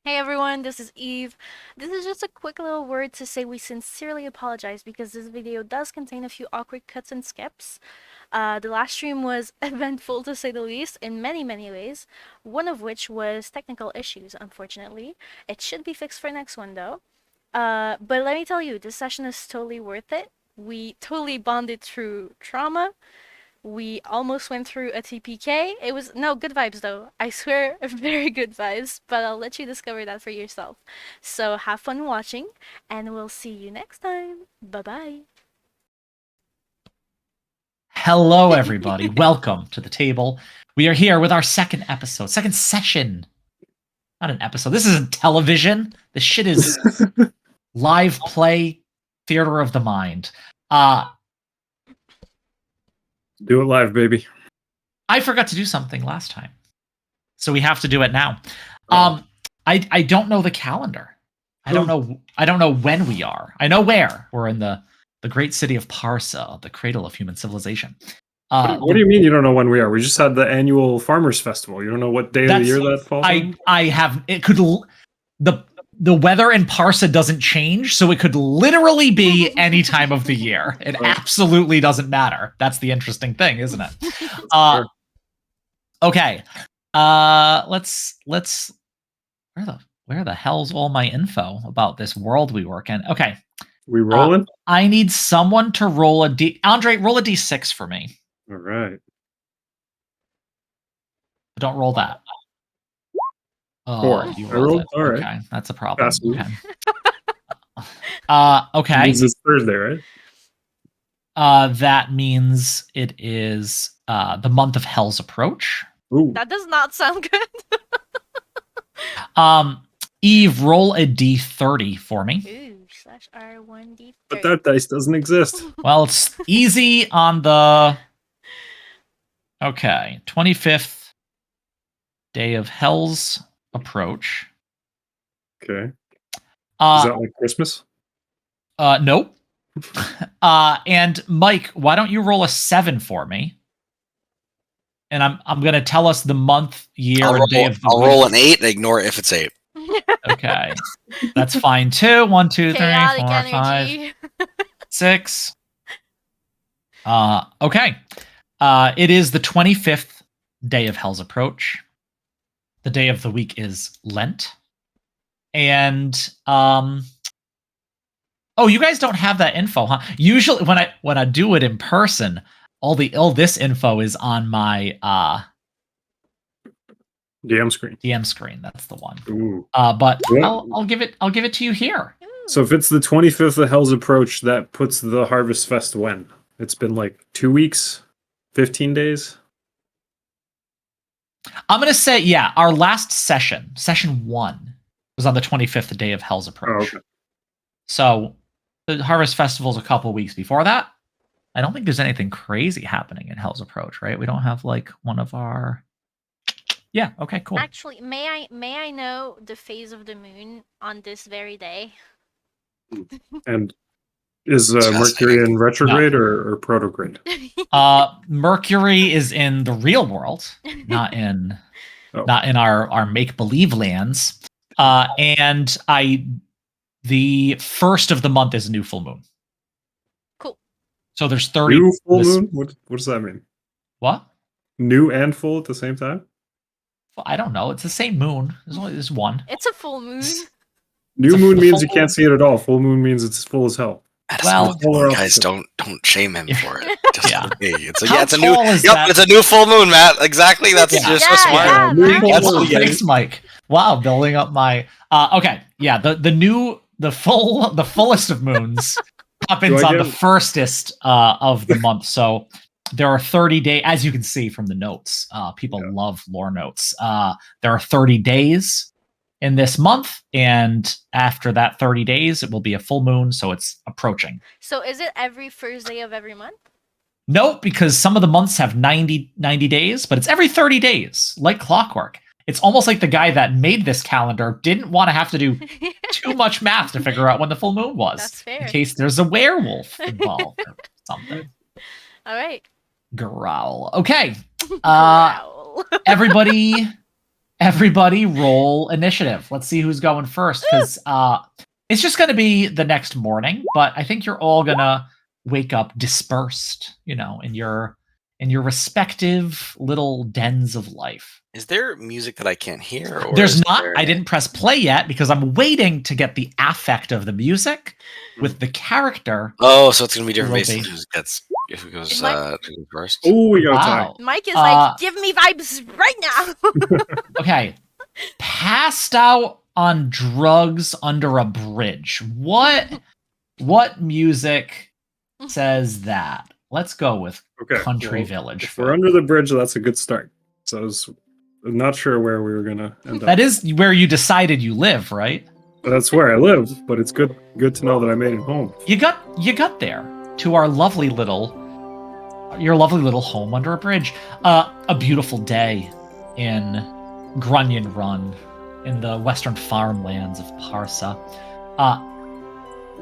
Hey everyone, this is Eve. This is just a quick little word to say we sincerely apologize because this video does contain a few awkward cuts and skips. The last stream was eventful to say the least in many ways, one of which was technical issues, unfortunately. It should be fixed for next one though. But let me tell you, this session is totally worth it. We totally bonded through trauma. We almost went through a TPK. It was no good vibes though. I swear, very good vibes, but I'll let you discover that for yourself. So have fun watching, and we'll see you next time. Bye bye. Hello, everybody. Welcome to the table. We are here with our second session. Not an episode. This isn't television. This shit is live play, theater of the mind. Do it live, baby. I forgot to do something last time, so we have to do it now. I don't know the calendar. I don't know when we are. I know where. We're in the great city of Parsa, the cradle of human civilization. What do you mean you don't know when we are? We just had the annual Farmers Festival. You don't know what day of the year that falls on? I have. It could. The weather in Parsa doesn't change, so it could literally be any time of the year. It absolutely doesn't matter. That's the interesting thing, isn't it? Okay. Let's. Where the hell's all my info about this world we work in? Okay. We rolling? I need someone to roll a D. Andre, roll a D6 for me. All right. Don't roll that. Oh, 4. you I rolled. it. All right. Okay, that's a problem. Okay. Okay. Means it's Thursday, right? That means it is the month of Hell's Approach. Ooh. That does not sound good. Eve, roll a D30 for me. Ooh, /R1D30. But that dice doesn't exist. Well, it's easy on the 25th day of Hell's Approach. Okay. Is that like Christmas? Nope. And Mike, why don't you roll a 7 for me? And I'm gonna tell us the month, year, and day of the week. I'll roll an 8 and ignore it if it's 8. Okay, that's fine too. 1, 2, 3, 4, Chaotic 5, 6. Okay. It is the 25th day of Hell's Approach. The day of the week is Lent. And you guys don't have that info, huh? Usually when I do it in person, all this info is on my DM screen. DM screen. That's the one. Ooh. But Yeah. I'll give it to you here. So if it's the 25th of Hell's Approach, that puts the Harvest Fest when? It's been like 2 weeks, 15 days. I'm gonna say, yeah, our last session 1, was on the 25th day of Hell's Approach. Oh, okay. So the Harvest Festival's a couple weeks before that. I don't think there's anything crazy happening in Hell's Approach, right? We don't have like one of our. Yeah. Okay. Cool. Actually, may I know the phase of the moon on this very day? And is Mercury in retrograde or protograde? Mercury is in the real world, not in our make believe lands. And the first of the month is new full moon. Cool. So there's 30. New full moon? What does that mean? What? New and full at the same time? Well, I don't know. It's the same moon. There's one. It's a full moon. New moon means you can't see it at all. Full moon means it's full as hell. Well, guys, don't shame him for it. Just yeah. It's a a new full moon, Matt. Exactly. That's just so smart. Thanks, Mike. Wow, building up my. Okay, yeah. The fullest of moons happens on the firstest of the month. So there are 30 days, as you can see from the notes. People love lore notes. There are 30 days in this month, and after that 30 days, it will be a full moon, so it's approaching. So is it every first day of every month? Nope, because some of the months have 90 days, but it's every 30 days, like clockwork. It's almost like the guy that made this calendar didn't want to have to do too much math to figure out when the full moon was. That's fair. In case there's a werewolf involved or something. All right. Growl. Okay. Growl. Everybody everybody roll initiative. Let's see who's going first, because it's just going to be the next morning. But I think you're all gonna wake up dispersed, in your respective little dens of life. Is there music that I can't hear? Or There's not. I didn't press play yet because I'm waiting to get the affect of the music with the character. Oh, so it's gonna be different based on Will be. if it goes first. Oh, we got Wow. Mike is like, give me vibes right now. Okay. Passed out on drugs under a bridge. What music says that? Let's go with Country Village. If we're under the bridge, that's a good start. So I'm not sure where we were gonna end up. That is where you decided you live, right? That's where I live, but it's good to know that I made it home. You got there to your lovely little home under a bridge. A beautiful day in Grunion Run in the western farmlands of Parsa.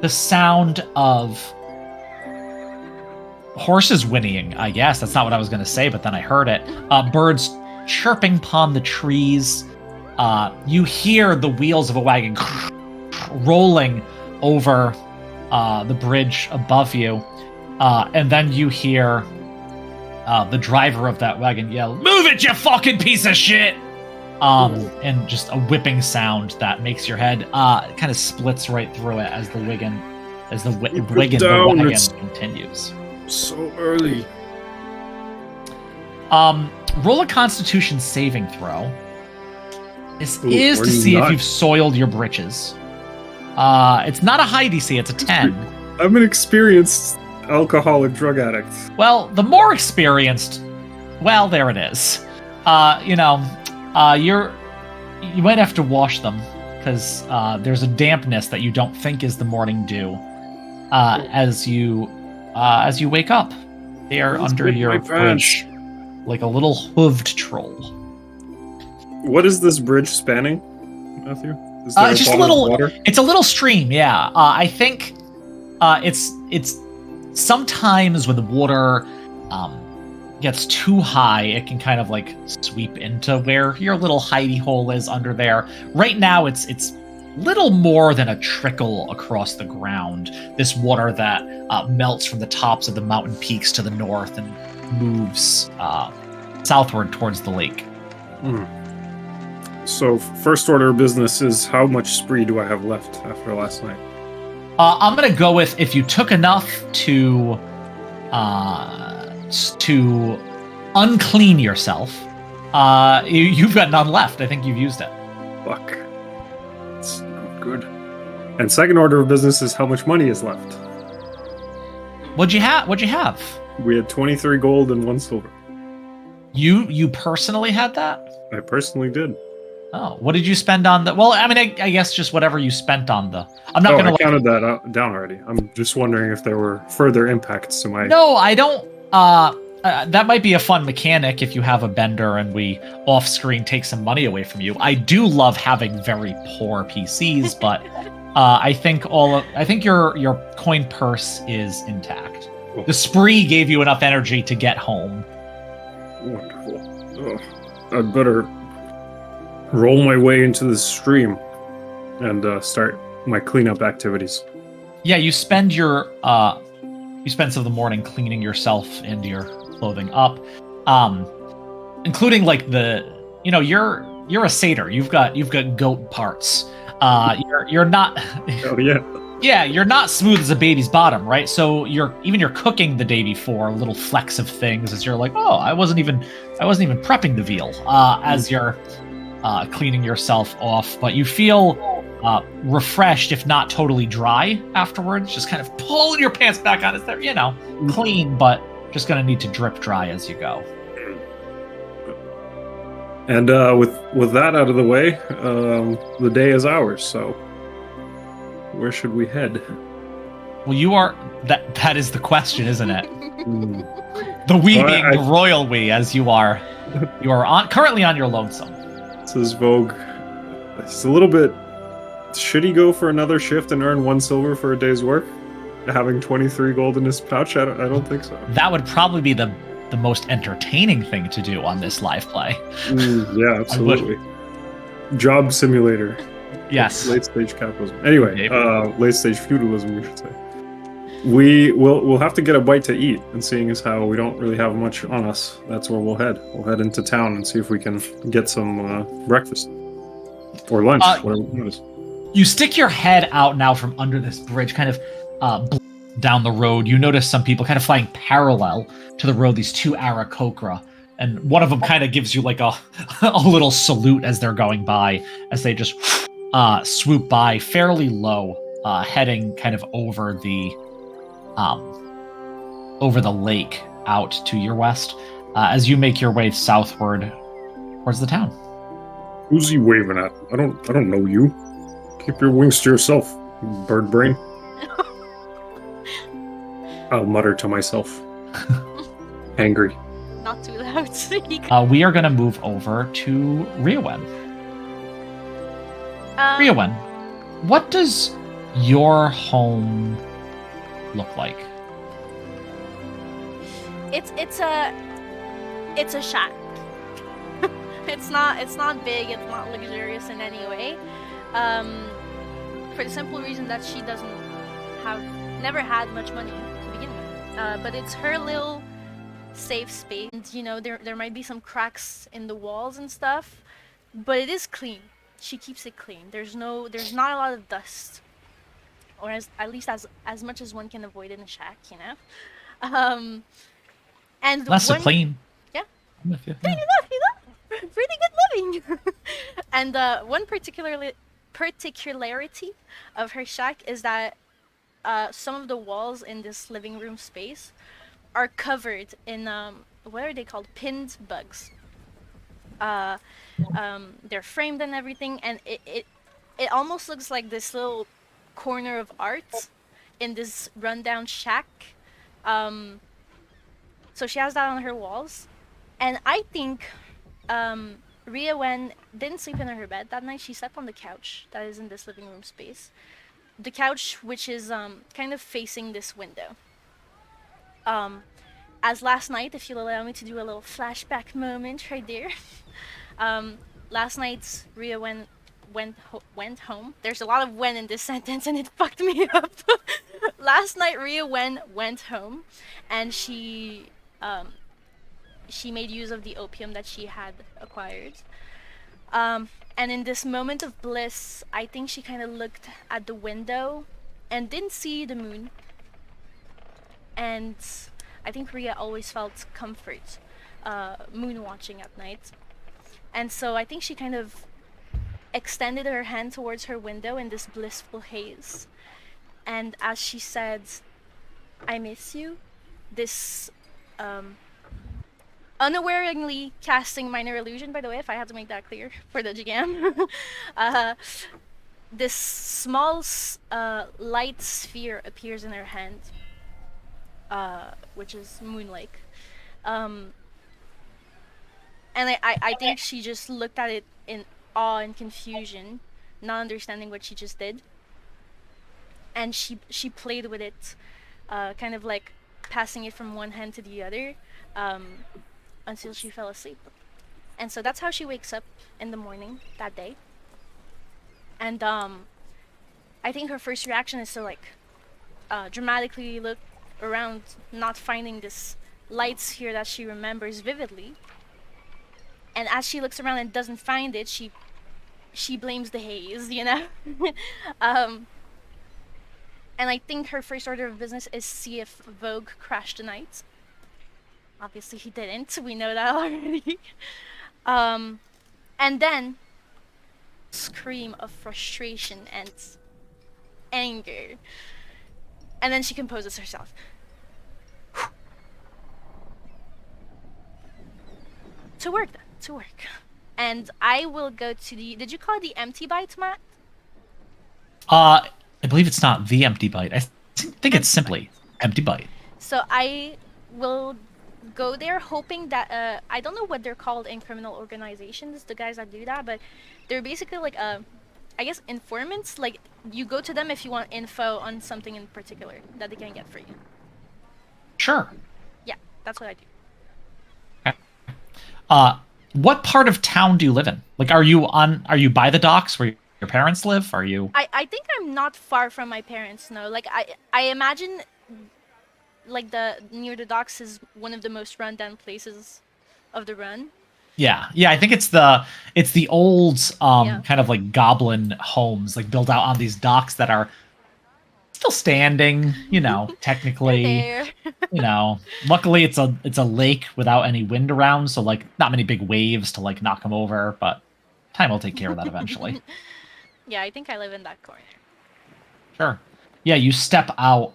The sound of horses whinnying, I guess. That's not what I was going to say, but then I heard it. Birds chirping upon the trees. You hear the wheels of a wagon rolling over the bridge above you. And then you hear the driver of that wagon yell, "Move it, you fucking piece of shit!" And just a whipping sound that makes your head kind of splits right through it as the wagon continues. So early. Roll a Constitution saving throw. This is to see if you've soiled your britches. It's not a high DC, it's a 10. I'm an experienced alcoholic drug addict. Well, the more experienced, well, there it is. You might have to wash them because there's a dampness that you don't think is the morning dew. As you wake up, they are under your bridge, like a little hooved troll. What is this bridge spanning, Matthew? Is there It's just a little. water? It's a little stream. Yeah, I think it's sometimes when the water gets too high, it can kind of like sweep into where your little hidey hole is under there. Right now, it's little more than a trickle across the ground. This water that melts from the tops of the mountain peaks to the north and moves southward towards the lake. So, first order of business is how much spree do I have left after last night? I'm gonna go with if you took enough to unclean yourself. You've got none left. I think you've used it. Fuck. That's not good. And second order of business is how much money is left. What'd you have? We had 23 gold and 1 silver. You personally had that? I personally did. Oh, what did you spend on the? Well, I mean, I guess just whatever you spent on the. I'm not gonna. I counted that down already. I'm just wondering if there were further impacts to my. No, I don't. That might be a fun mechanic if you have a bender and we off-screen take some money away from you. I do love having very poor PCs, but I think your coin purse is intact. Cool. The spree gave you enough energy to get home. Wonderful. I'd better roll my way into the stream and start my cleanup activities. Yeah, you spend some of the morning cleaning yourself and your clothing up, including like you're a satyr. You've got goat parts. You're not. Oh yeah. Yeah, you're not smooth as a baby's bottom, right? So you're cooking the day before, little flecks of things as you're like, oh, I wasn't even prepping the veal as you're cleaning yourself off, but you feel refreshed, if not totally dry afterwards. Just kind of pulling your pants back on. It's there, clean, but just gonna need to drip dry as you go. And with that out of the way, the day is ours. So where should we head? Well, you are that is the question, isn't it? The we being the royal we, as you are currently on your lonesome. Says Vogue. It's a little bit. Should he go for another shift and earn 1 silver for a day's work? Having 23 gold in his pouch? I don't think so. That would probably be the most entertaining thing to do on this live play. Yeah, absolutely. job simulator. Yes. Late stage capitalism. Anyway, Maybe. late stage feudalism, you should say. We'll have to get a bite to eat, and seeing as how we don't really have much on us, that's where we'll head. We'll head into town and see if we can get some breakfast or lunch, whatever it is. You stick your head out now from under this bridge, kind of down the road. You notice some people kind of flying parallel to the road. These two Aarakocra, and one of them kind of gives you like a little salute as they're going by, as they just swoop by fairly low, heading kind of over the lake out to your west, as you make your way southward towards the town. Who's he waving at? I don't know you. Keep your wings to yourself, bird brain. I'll mutter to myself. Angry. Not too loud. We are going to move over to Riowen. Riowen, what does your home look like? It's a shack. It's not big. It's not luxurious in any way. For the simple reason that she never had much money to begin with. But it's her little safe space. And, you know, there might be some cracks in the walls and stuff, but it is clean. She keeps it clean. There's not a lot of dust, or at least as much as one can avoid in a shack, you know. And Less clean. Yeah. I'm with you. Clean enough, pretty good living. And one particularity of her shack is that some of the walls in this living room space are covered in what are they called? Pinned bugs. They're framed and everything, and it almost looks like this little corner of art in this rundown shack. So she has that on her walls, and I think Riowen didn't sleep in her bed that night. She slept on the couch that is in this living room space. The couch, which is kind of facing this window. As last night, if you'll allow me to do a little flashback moment right there. Last night, Riowen went home. There's a lot of "when" in this sentence, and it fucked me up. Last night, Riowen went home, and she made use of the opium that she had acquired. And in this moment of bliss, I think she kind of looked at the window and didn't see the moon. And I think Rhea always felt comfort moon watching at night. And so I think she kind of extended her hand towards her window in this blissful haze. And as she said, "I miss you," this unawareingly casting minor illusion, by the way, if I had to make that clear for the GM. This small light sphere appears in her hand, which is Moon Lake. And I think she just looked at it in awe and confusion, not understanding what she just did. And she played with it, kind of like passing it from one hand to the other, until she fell asleep. And so that's how she wakes up in the morning that day. And I think her first reaction is to like dramatically look around, not finding this light sphere that she remembers vividly. And as she looks around and doesn't find it, she blames the haze, you know? And I think her first order of business is see if Vogue crashed tonight. Obviously he didn't, we know that already. And then scream of frustration and anger. And then she composes herself. To work then, to work. And I will go to did you call it the empty bite, Matt? I believe it's not the empty bite. I think it's simply empty bite. So I will go there hoping that I don't know what they're called in criminal organizations, the guys that do that, but they're basically like I guess informants. Like you go to them if you want info on something in particular that they can get for you. Sure. Yeah, that's what I do. what part of town do you live in? Like, are you by the docks where your parents live? Are you? I think I'm not far from my parents. No, like I imagine like the near the docks is one of the most rundown places of the run. Yeah, I think it's the old Yeah. kind of like goblin homes like built out on these docks that are still standing, technically. They're Luckily it's a lake without any wind around, so like not many big waves to like knock them over, but time will take care of that eventually. Yeah, I think I live in that corner. Sure. Yeah, you step out,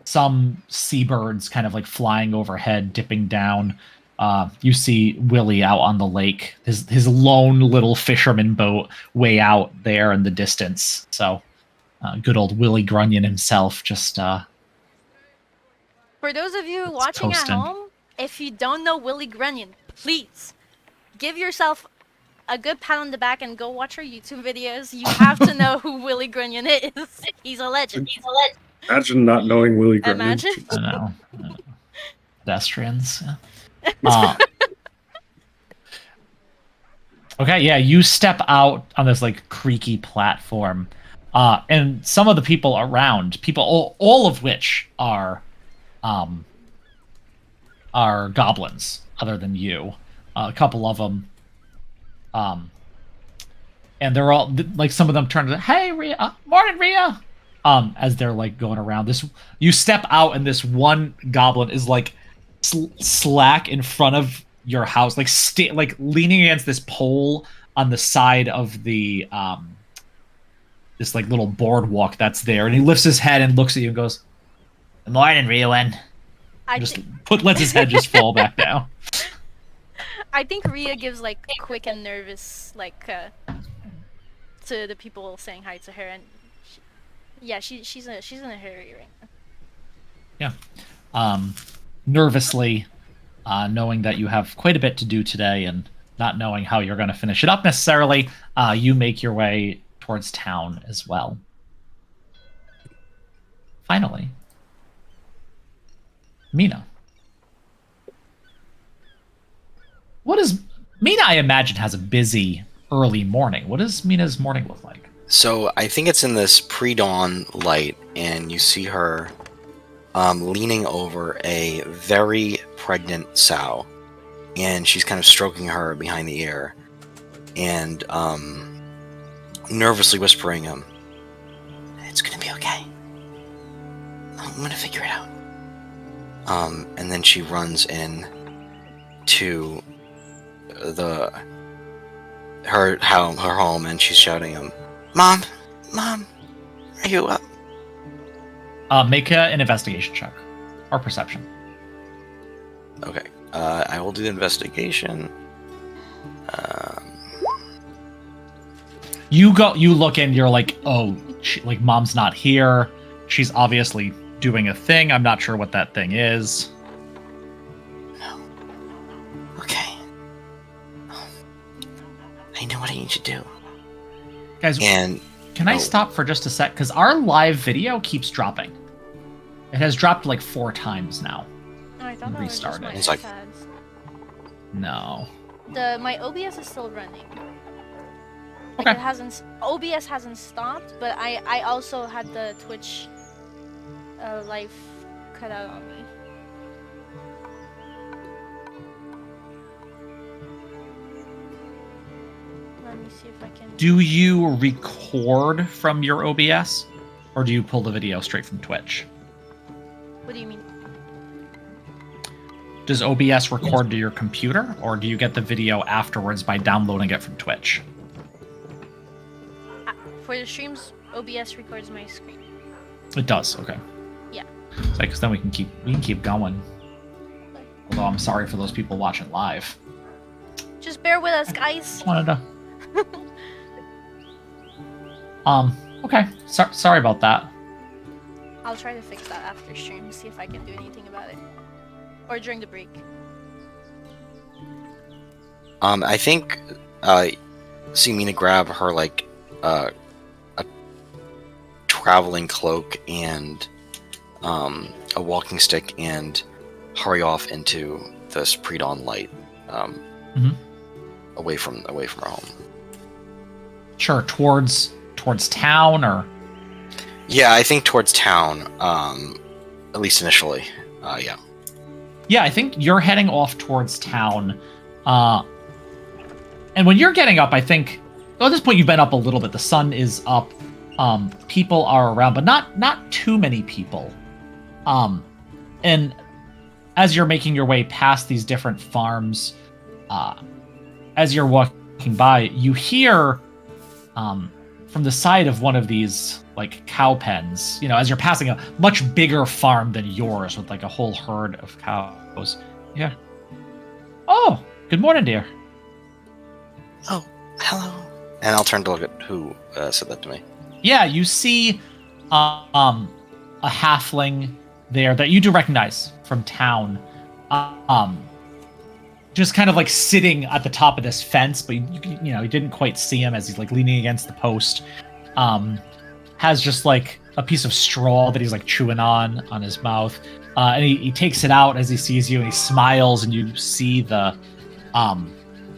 some seabirds kind of like flying overhead, dipping down. You see Willie out on the lake, his lone little fisherman boat way out there in the distance. So, good old Willie Grunion himself just For those of you watching at coasting. home, if you don't know Willie Grunion, please give yourself a good pat on the back and go watch our YouTube videos. You have to know who Willie Grunion is. He's a legend. Imagine not knowing Willie Grunion. Imagine. I know. Pedestrians. Yeah. Okay, yeah, you step out on this like creaky platform, and some of the people around, all of which are goblins, other than you. A couple of them, and they're all like some of them turn to, "Hey, Rhea, morning, Rhea." As they're like going around this, you step out, and this one goblin is like slack in front of your house, like like leaning against this pole on the side of the this like little boardwalk that's there, and he lifts his head and looks at you and goes, "Good morning, Rhea." Lets his head just fall back down. I think Rhea gives like quick and nervous like to the people saying hi to her, and she's in a hurry right now. Yeah. Nervously, knowing that you have quite a bit to do today and not knowing how you're going to finish it up necessarily, you make your way towards town as well. Finally, Mina. Mina, I imagine, has a busy early morning. What does Mina's morning look like? So I think it's in this pre-dawn light, and you see her leaning over a very pregnant sow, and she's kind of stroking her behind the ear, and nervously whispering, "It's gonna be okay. I'm gonna figure it out." And then she runs in to her home, and she's shouting, "Mom, are you up?" Make an investigation check or perception. Okay, I will do the investigation. You look and you're like, oh, like mom's not here. She's obviously doing a thing. I'm not sure what that thing is. No. Okay. I know what I need to do. Guys, can I stop for just a sec? Because our live video keeps dropping. It has dropped like 4 times now. Oh, I thought that was just my It's like- iPads. No. My OBS is still running. Like Okay. OBS hasn't stopped, but I also had the Twitch live cut out on me. Let me see if I can. Do you record from your OBS? Or do you pull the video straight from Twitch? What do you mean? Does OBS record to your computer, or do you get the video afterwards by downloading it from Twitch? For the streams, OBS records my screen. It does. Okay. Yeah. Because then we can keep going. Although I'm sorry for those people watching live. Just bear with us, guys. Wanted to. Okay. Sorry about that. I'll try to fix that after stream. See if I can do anything about it, or during the break. I think see Mina grab her like a traveling cloak and a walking stick and hurry off into this pre-dawn light. Mhm. away from our home. Sure, towards town, or Yeah, I think towards town. At least initially. Yeah. yeah, I think you're heading off towards town. And when you're getting up, I think at this point you've been up a little bit. The sun is up. People are around, but not too many people. And as you're making your way past these different farms, as you're walking by, you hear from the side of one of these like cow pens, as you're passing a much bigger farm than yours with like a whole herd of cows. Yeah. Oh, good morning, dear. Oh, hello. And I'll turn to look at who said that to me. Yeah, you see a halfling there that you do recognize from town. Just kind of like sitting at the top of this fence, but you didn't quite see him as he's like leaning against the post. Has just like a piece of straw that he's like chewing on his mouth. And he takes it out as he sees you, and he smiles, and you see the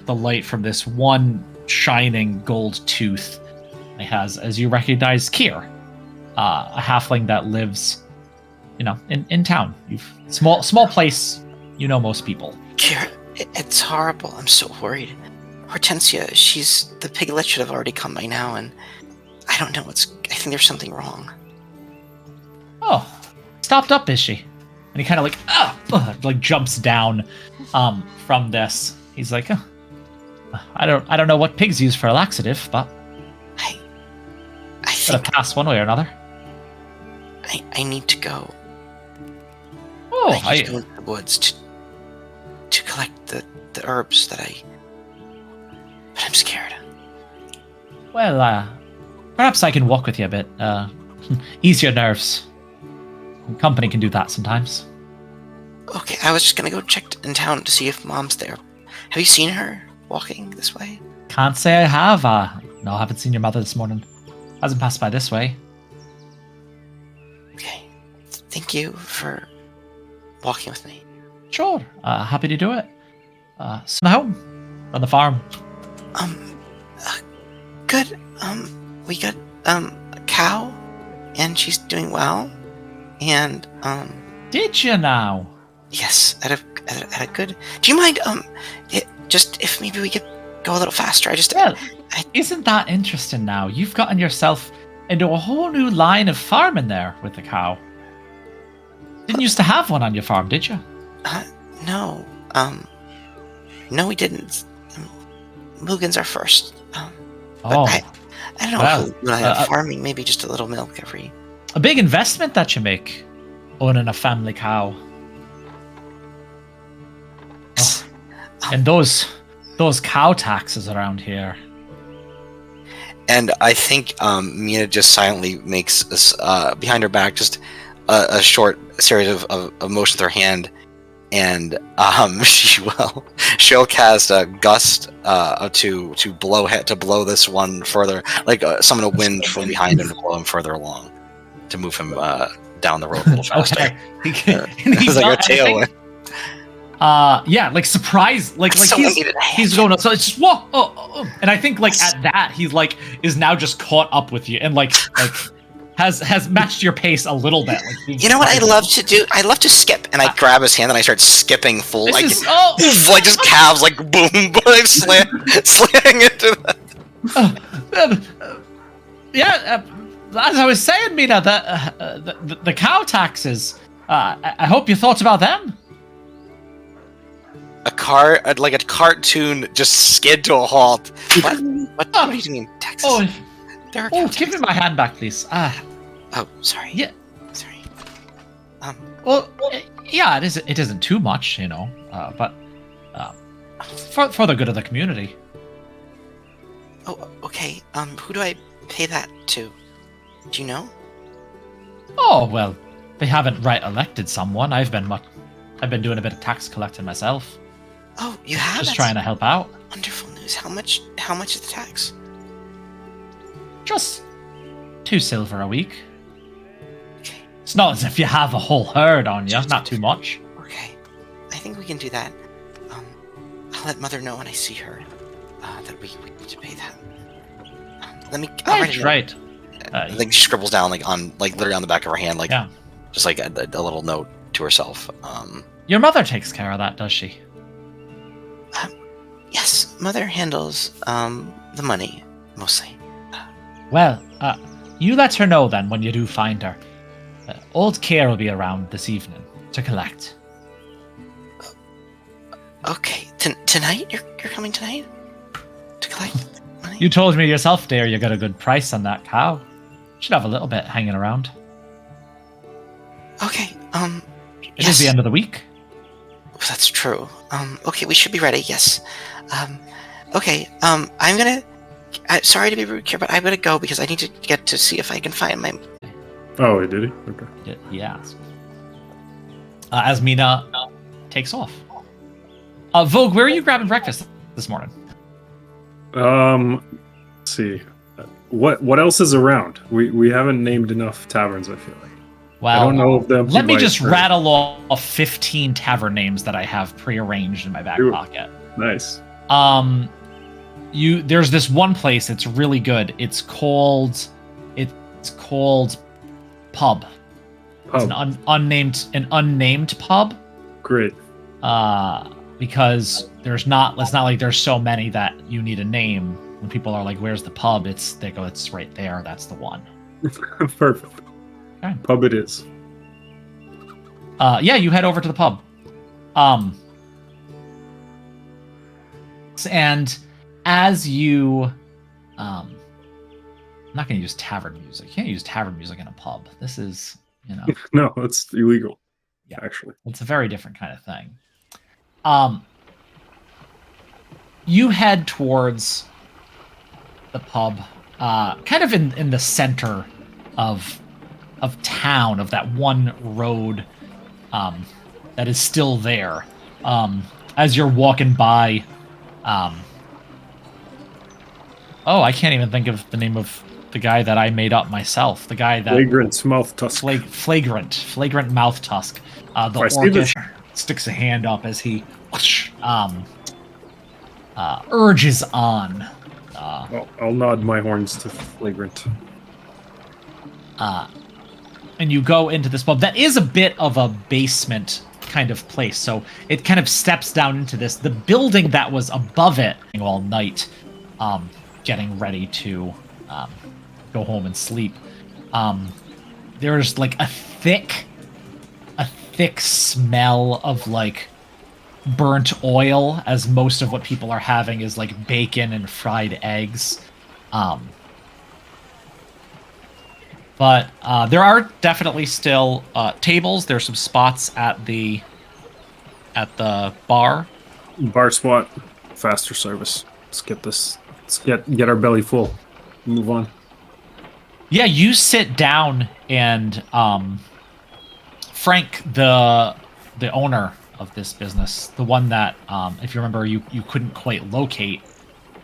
light from this one shining gold tooth he has, as you recognize Kier, a halfling that lives, in town. Small place, most people. Kira, it's horrible. I'm so worried. Hortensia, the piglet should have already come by now, and I don't know I think there's something wrong. Oh, stopped up, is she? And he kind of like jumps down from this. He's like, I don't know what pigs use for a laxative, but I think gotta pass one way or another. I need to go. Oh, I need to go into the woods to collect the herbs but I'm scared. Well, perhaps I can walk with you a bit. Ease your nerves. Company can do that sometimes. Okay, I was just gonna go check in town to see if Mom's there. Have you seen her walking this way? Can't say I have. No, I haven't seen your mother this morning. Hasn't passed by this way. Okay. Thank you for walking with me. Sure. Happy to do it. So home on the farm. Good. We got a cow, and she's doing well. And Did you now? yes, at a good. Do you mind if maybe we could go a little faster? Well, isn't that interesting now? You've gotten yourself into a whole new line of farming there with the cow. Didn't used to have one on your farm, did you? No. No, we didn't. Mugen's our first. But Oh, I don't know well, if we'll have farming, maybe just a little milk every. a big investment that you make, owning a family cow. Oh, and those cow taxes around here. And I think Mina just silently makes behind her back just a short series of motions with her hand, and she'll cast a gust to blow this one further, like summon a wind from behind him to blow him further along, to move him down the road a little faster. Okay. It's like a tailwind. Yeah, like surprise, like Someone needed a hand. he's going. So it's just whoa, oh. And I think like at that he's like is now just caught up with you and like has matched your pace a little bit. Like You know what I love to do? I love to skip, and I grab his hand and I start skipping full, like just calves, like boom, like slamming into that. Yeah, as I was saying, Mina, the cow taxes. I hope you thought about them. A cartoon just skid to a halt. What do you mean, Texas? Give me my hand back, please. Oh, sorry. Yeah. Sorry. Well, yeah, it isn't too much, but for the good of the community. Oh, okay. Who do I pay that to? Do you know? Oh well, they haven't elected someone. I've been doing a bit of tax collecting myself. Oh, you have? Just trying to help out. Wonderful news. How much is the tax? Just 2 silver a week. Okay. It's not as if you have a whole herd on you. Not too much. Okay. I think we can do that. I'll let Mother know when I see her that we need to pay that. Let me. Right. I think she scribbles down literally on the back of her hand, Yeah. just like a little note to herself. Your mother takes care of that, does she? Yes, Mother handles the money mostly. Well, you let her know then when you do find her. Old Care will be around this evening to collect. Okay, tonight? You're coming tonight to collect money? You told me yourself, dear, you got a good price on that cow. Should have a little bit hanging around. Okay. It is the end of the week. That's true. Okay, we should be ready. Yes. Okay. I'm gonna. Sorry to be rude here, but I'm gonna go because I need to get to see if I can find my. Oh, did he? Okay. He asked. As Mina takes off. Vogue, where are you grabbing breakfast this morning? Let's see. What else is around? We haven't named enough taverns, I feel like. Well, I don't know if them. let me just rattle off 15 tavern names that I have prearranged in my back pocket. Nice. There's this one place. It's really good. It's called Pub. It's an unnamed pub. Great. Because it's not like there's so many that you need a name. When people are like, "Where's the pub?" They go, "It's right there. That's the one." Perfect. Okay. Pub it is. Yeah, you head over to the pub. And as you, I'm not going to use tavern music. You can't use tavern music in a pub. This is, No, it's illegal. Yeah, actually, it's a very different kind of thing. You head towards the pub, kind of in the center of town, of that one road that is still there. As you're walking by, I can't even think of the name of the guy that I made up myself. The guy that Flagrant mouth tusk. Flagrant mouth tusk. The orcish sticks a hand up as he urges on. I'll nod my horns to Flagrant. And you go into this pub. That is a bit of a basement kind of place, so it kind of steps down into this. The building that was above it all night, getting ready to go home and sleep. There's like a thick smell of like burnt oil, as most of what people are having is like bacon and fried eggs. But there are definitely still tables. There's some spots at the bar. Bar spot, faster service. Let's get this. Let's get our belly full. Move on. Yeah, you sit down, and Frank, the owner of this business, the one that, if you remember, you couldn't quite locate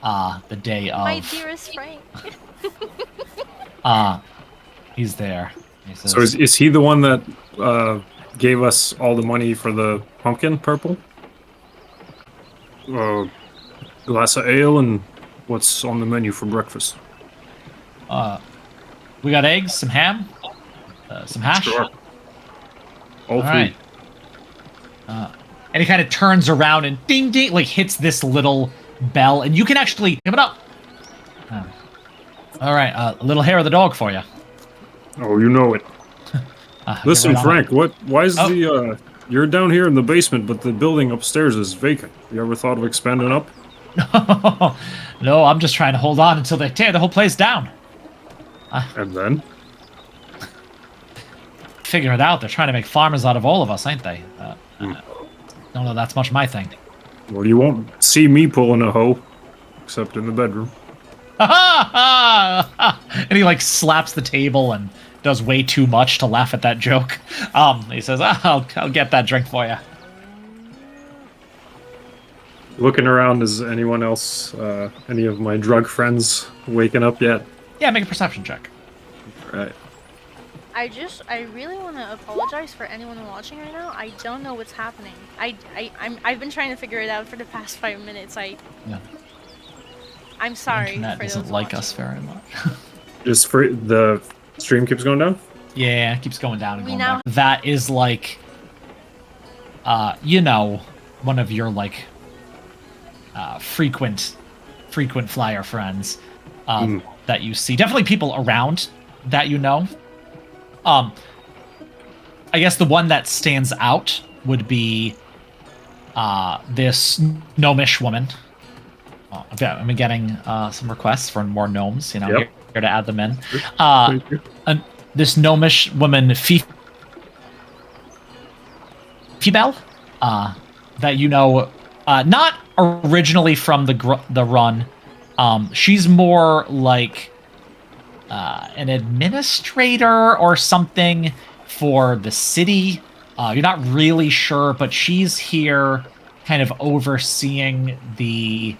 the day of. My dearest Frank. He's there. He says, So is he the one that gave us all the money for the pumpkin purple? Glass of ale, and what's on the menu for breakfast? we got eggs, some ham, some hash. Sure. All three. Right. And he kind of turns around and ding ding, like hits this little bell, and you can actually give it up. All right, a little hair of the dog for you. Oh, you know it. Listen, Frank, why is you're down here in the basement, but the building upstairs is vacant. You ever thought of expanding up? No, I'm just trying to hold on until they tear the whole place down. And then? Figure it out. They're trying to make farmers out of all of us, ain't they? Don't know that's much my thing. Well, you won't see me pulling a hoe, except in the bedroom. And he like slaps the table and does way too much to laugh at that joke. He says, I'll get that drink for you. Looking around, is anyone else, any of my drug friends waking up yet? Yeah, make a perception check. Right. I really want to apologize for anyone watching right now. I don't know what's happening. I've been trying to figure it out for the past 5 minutes. Yeah. I'm The sorry internet for doesn't those like watching. us very much. Just for the stream keeps going down. Yeah, it keeps going down and We going now- back. That is like, you know, one of your like frequent flyer friends that you see. Definitely people around that you know. I guess the one that stands out would be this gnomish woman. Okay, I'm getting some requests for more gnomes. You know, Yep. here to add them in. Thank you. This gnomish woman, Fibel, that you know, not originally from the run. She's more like an administrator or something for the city. You're not really sure, but she's here, kind of overseeing the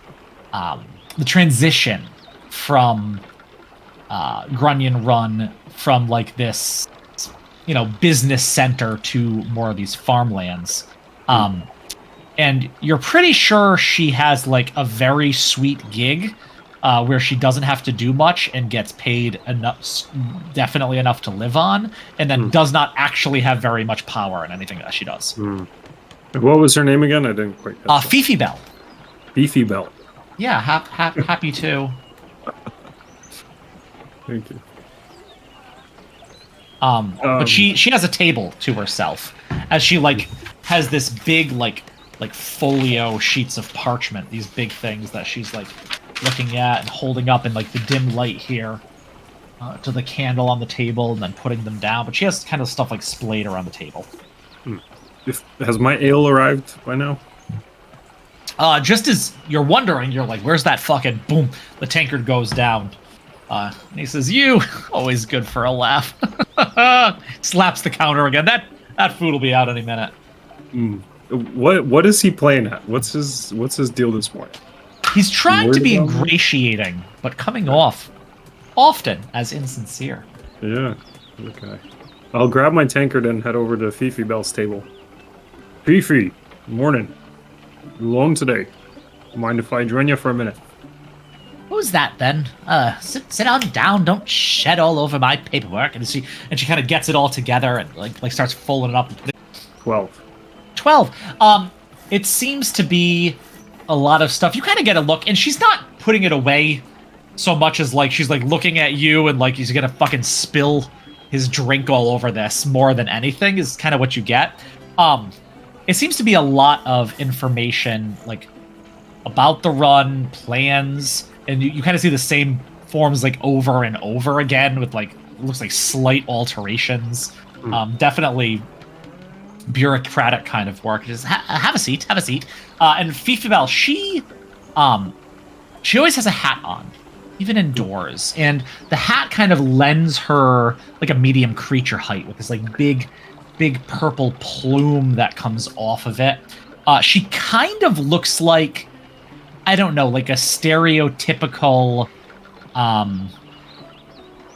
transition from Grunion Run from like this, you know, business center to more of these farmlands. And you're pretty sure she has like a very sweet gig where she doesn't have to do much and gets paid enough, definitely enough to live on, and then does not actually have very much power in anything that she does. What was her name again? I didn't quite catch that. Fifi Bell. Beefy Bell. Yeah, happy to. Thank you. But she has a table to herself, as she like has this big like folio sheets of parchment, these big things that she's like looking at and holding up in like the dim light here to the candle on the table and then putting them down. But she has kind of stuff like splayed around the table. Has my ale arrived by now? Just as you're wondering, you're like, where's that fucking boom? The tankard goes down. And he says, "You always good for a laugh." Slaps the counter again. That food will be out any minute. What is he playing at? What's his deal this morning? He's trying to be Worried about me? ingratiating, but coming off often as insincere. Yeah. Okay. I'll grab my tankard and head over to Fifi Bell's table. Fifi, morning. You alone today? Mind if I join you for a minute? Who's that then? Sit on down. Don't shed all over my paperwork. And she kind of gets it all together and like starts folding it up. 12. 12. It seems to be a lot of stuff. You kind of get a look, and she's not putting it away so much as like she's like looking at you and like he's gonna fucking spill his drink all over this more than anything is kind of what you get. It seems to be a lot of information like about the run, plans, and you kind of see the same forms like over and over again with like looks like slight alterations. Definitely bureaucratic kind of work. Just have a seat. And Fifi Bell, she always has a hat on, even indoors, and the hat kind of lends her like a medium creature height with this like big purple plume that comes off of it. She kind of looks like, I don't know, like a stereotypical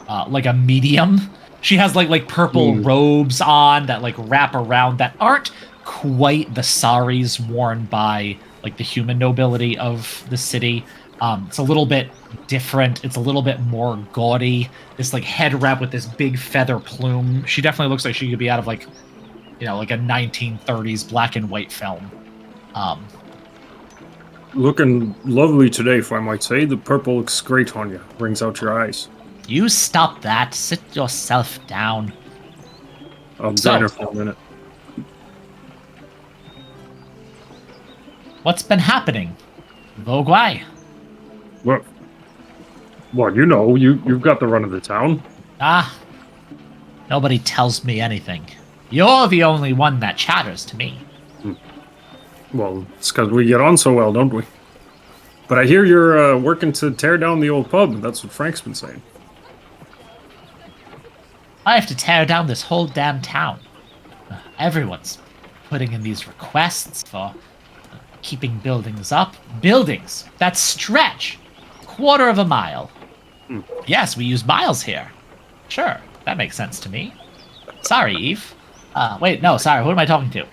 like a medium. She has like purple robes on that like wrap around that aren't quite the saris worn by like the human nobility of the city. It's a little bit different. It's a little bit more gaudy. This like head wrap with this big feather plume. She definitely looks like she could be out of like, you know, like a 1930s black and white film. Looking lovely today, if I might say. The purple looks great on you. Brings out your eyes. You stop that. Sit yourself down. I'll join her for a minute. What's been happening? Vogwai? Well, you know, you've got the run of the town. Nobody tells me anything. You're the only one that chatters to me. Well, it's because we get on so well, don't we? But I hear you're working to tear down the old pub. That's what Frank's been saying. I have to tear down this whole damn town. Everyone's putting in these requests for keeping buildings up. Buildings that stretch 1/4 of a mile. Yes, we use miles here. Sure, that makes sense to me. Sorry, Eve. Wait, no, sorry. Who am I talking to?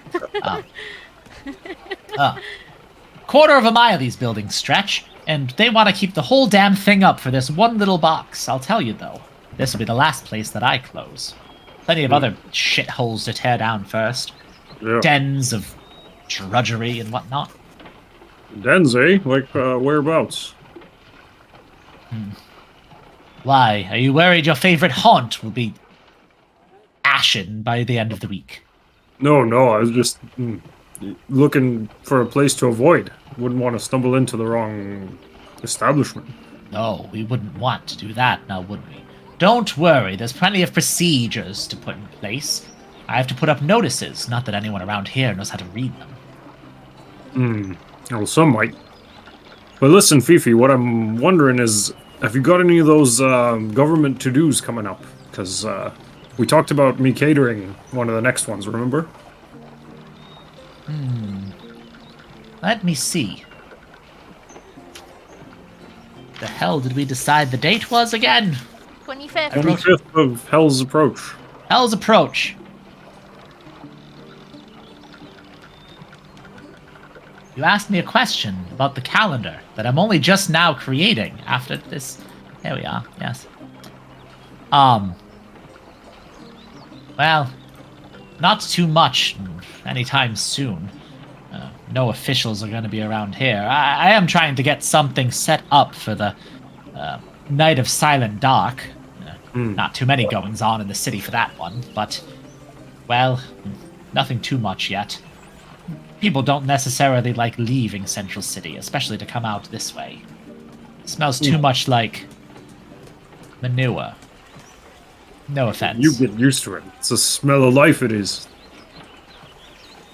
Quarter of a mile these buildings stretch, and they want to keep the whole damn thing up for this one little box. I'll tell you, though, this will be the last place that I close. Plenty of other shitholes to tear down first. Yeah. Dens of drudgery and whatnot. Dens, eh? Like, whereabouts? Why, are you worried your favorite haunt will be ashen by the end of the week? No, I was just looking for a place to avoid. Wouldn't want to stumble into the wrong establishment. No, we wouldn't want to do that, now would we? Don't worry, there's plenty of procedures to put in place. I have to put up notices, not that anyone around here knows how to read them. Well, some might. But listen, Fifi, what I'm wondering is, have you got any of those government to-dos coming up? Because we talked about me catering one of the next ones, remember? Let me see. The hell did we decide the date was again? 25th. 25th of Hell's Approach. Hell's Approach. You asked me a question about the calendar that I'm only just now creating after this. There we are, yes. Well, not too much anytime soon. No officials are going to be around here. I am trying to get something set up for the Night of Silent Dark. Not too many goings on in the city for that one, but, well, nothing too much yet. People don't necessarily like leaving Central City, especially to come out this way. It smells too much like manure. No offense. You get used to it. It's a smell of life, it is.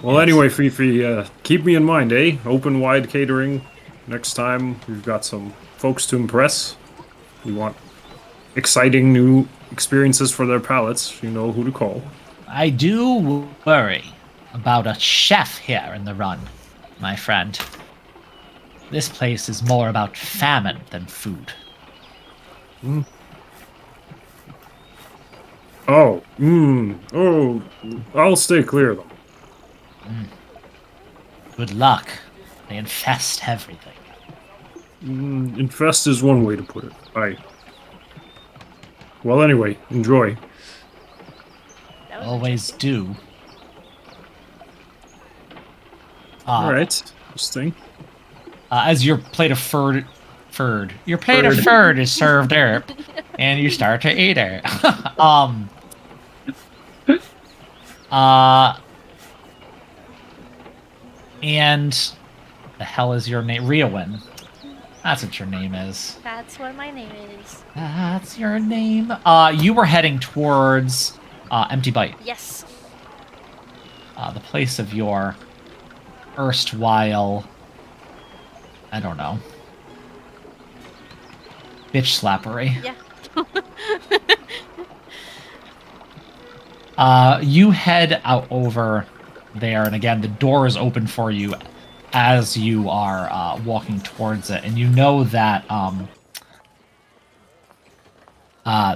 Well, Yes. anyway, Fifi, keep me in mind, eh? Open wide catering. Next time, we've got some folks to impress. We want exciting new experiences for their palates. You know who to call. I do worry about a chef here in the run, my friend. This place is more about famine than food. Oh, I'll stay clear of them. Good luck. They infest everything. Infest is one way to put it. Aye. Well, anyway, enjoy. That was Always do. Alright, interesting. As your plate of your plate of furd is served up, and you start to eat it. And the hell is your name? Riowin. That's what your name is. That's what my name is. That's your name. You were heading towards Empty Bite, Yes. the place of your erstwhile, I don't know, bitch slappery. Yeah. You head out over there, and again, the door is open for you as you are walking towards it, and you know that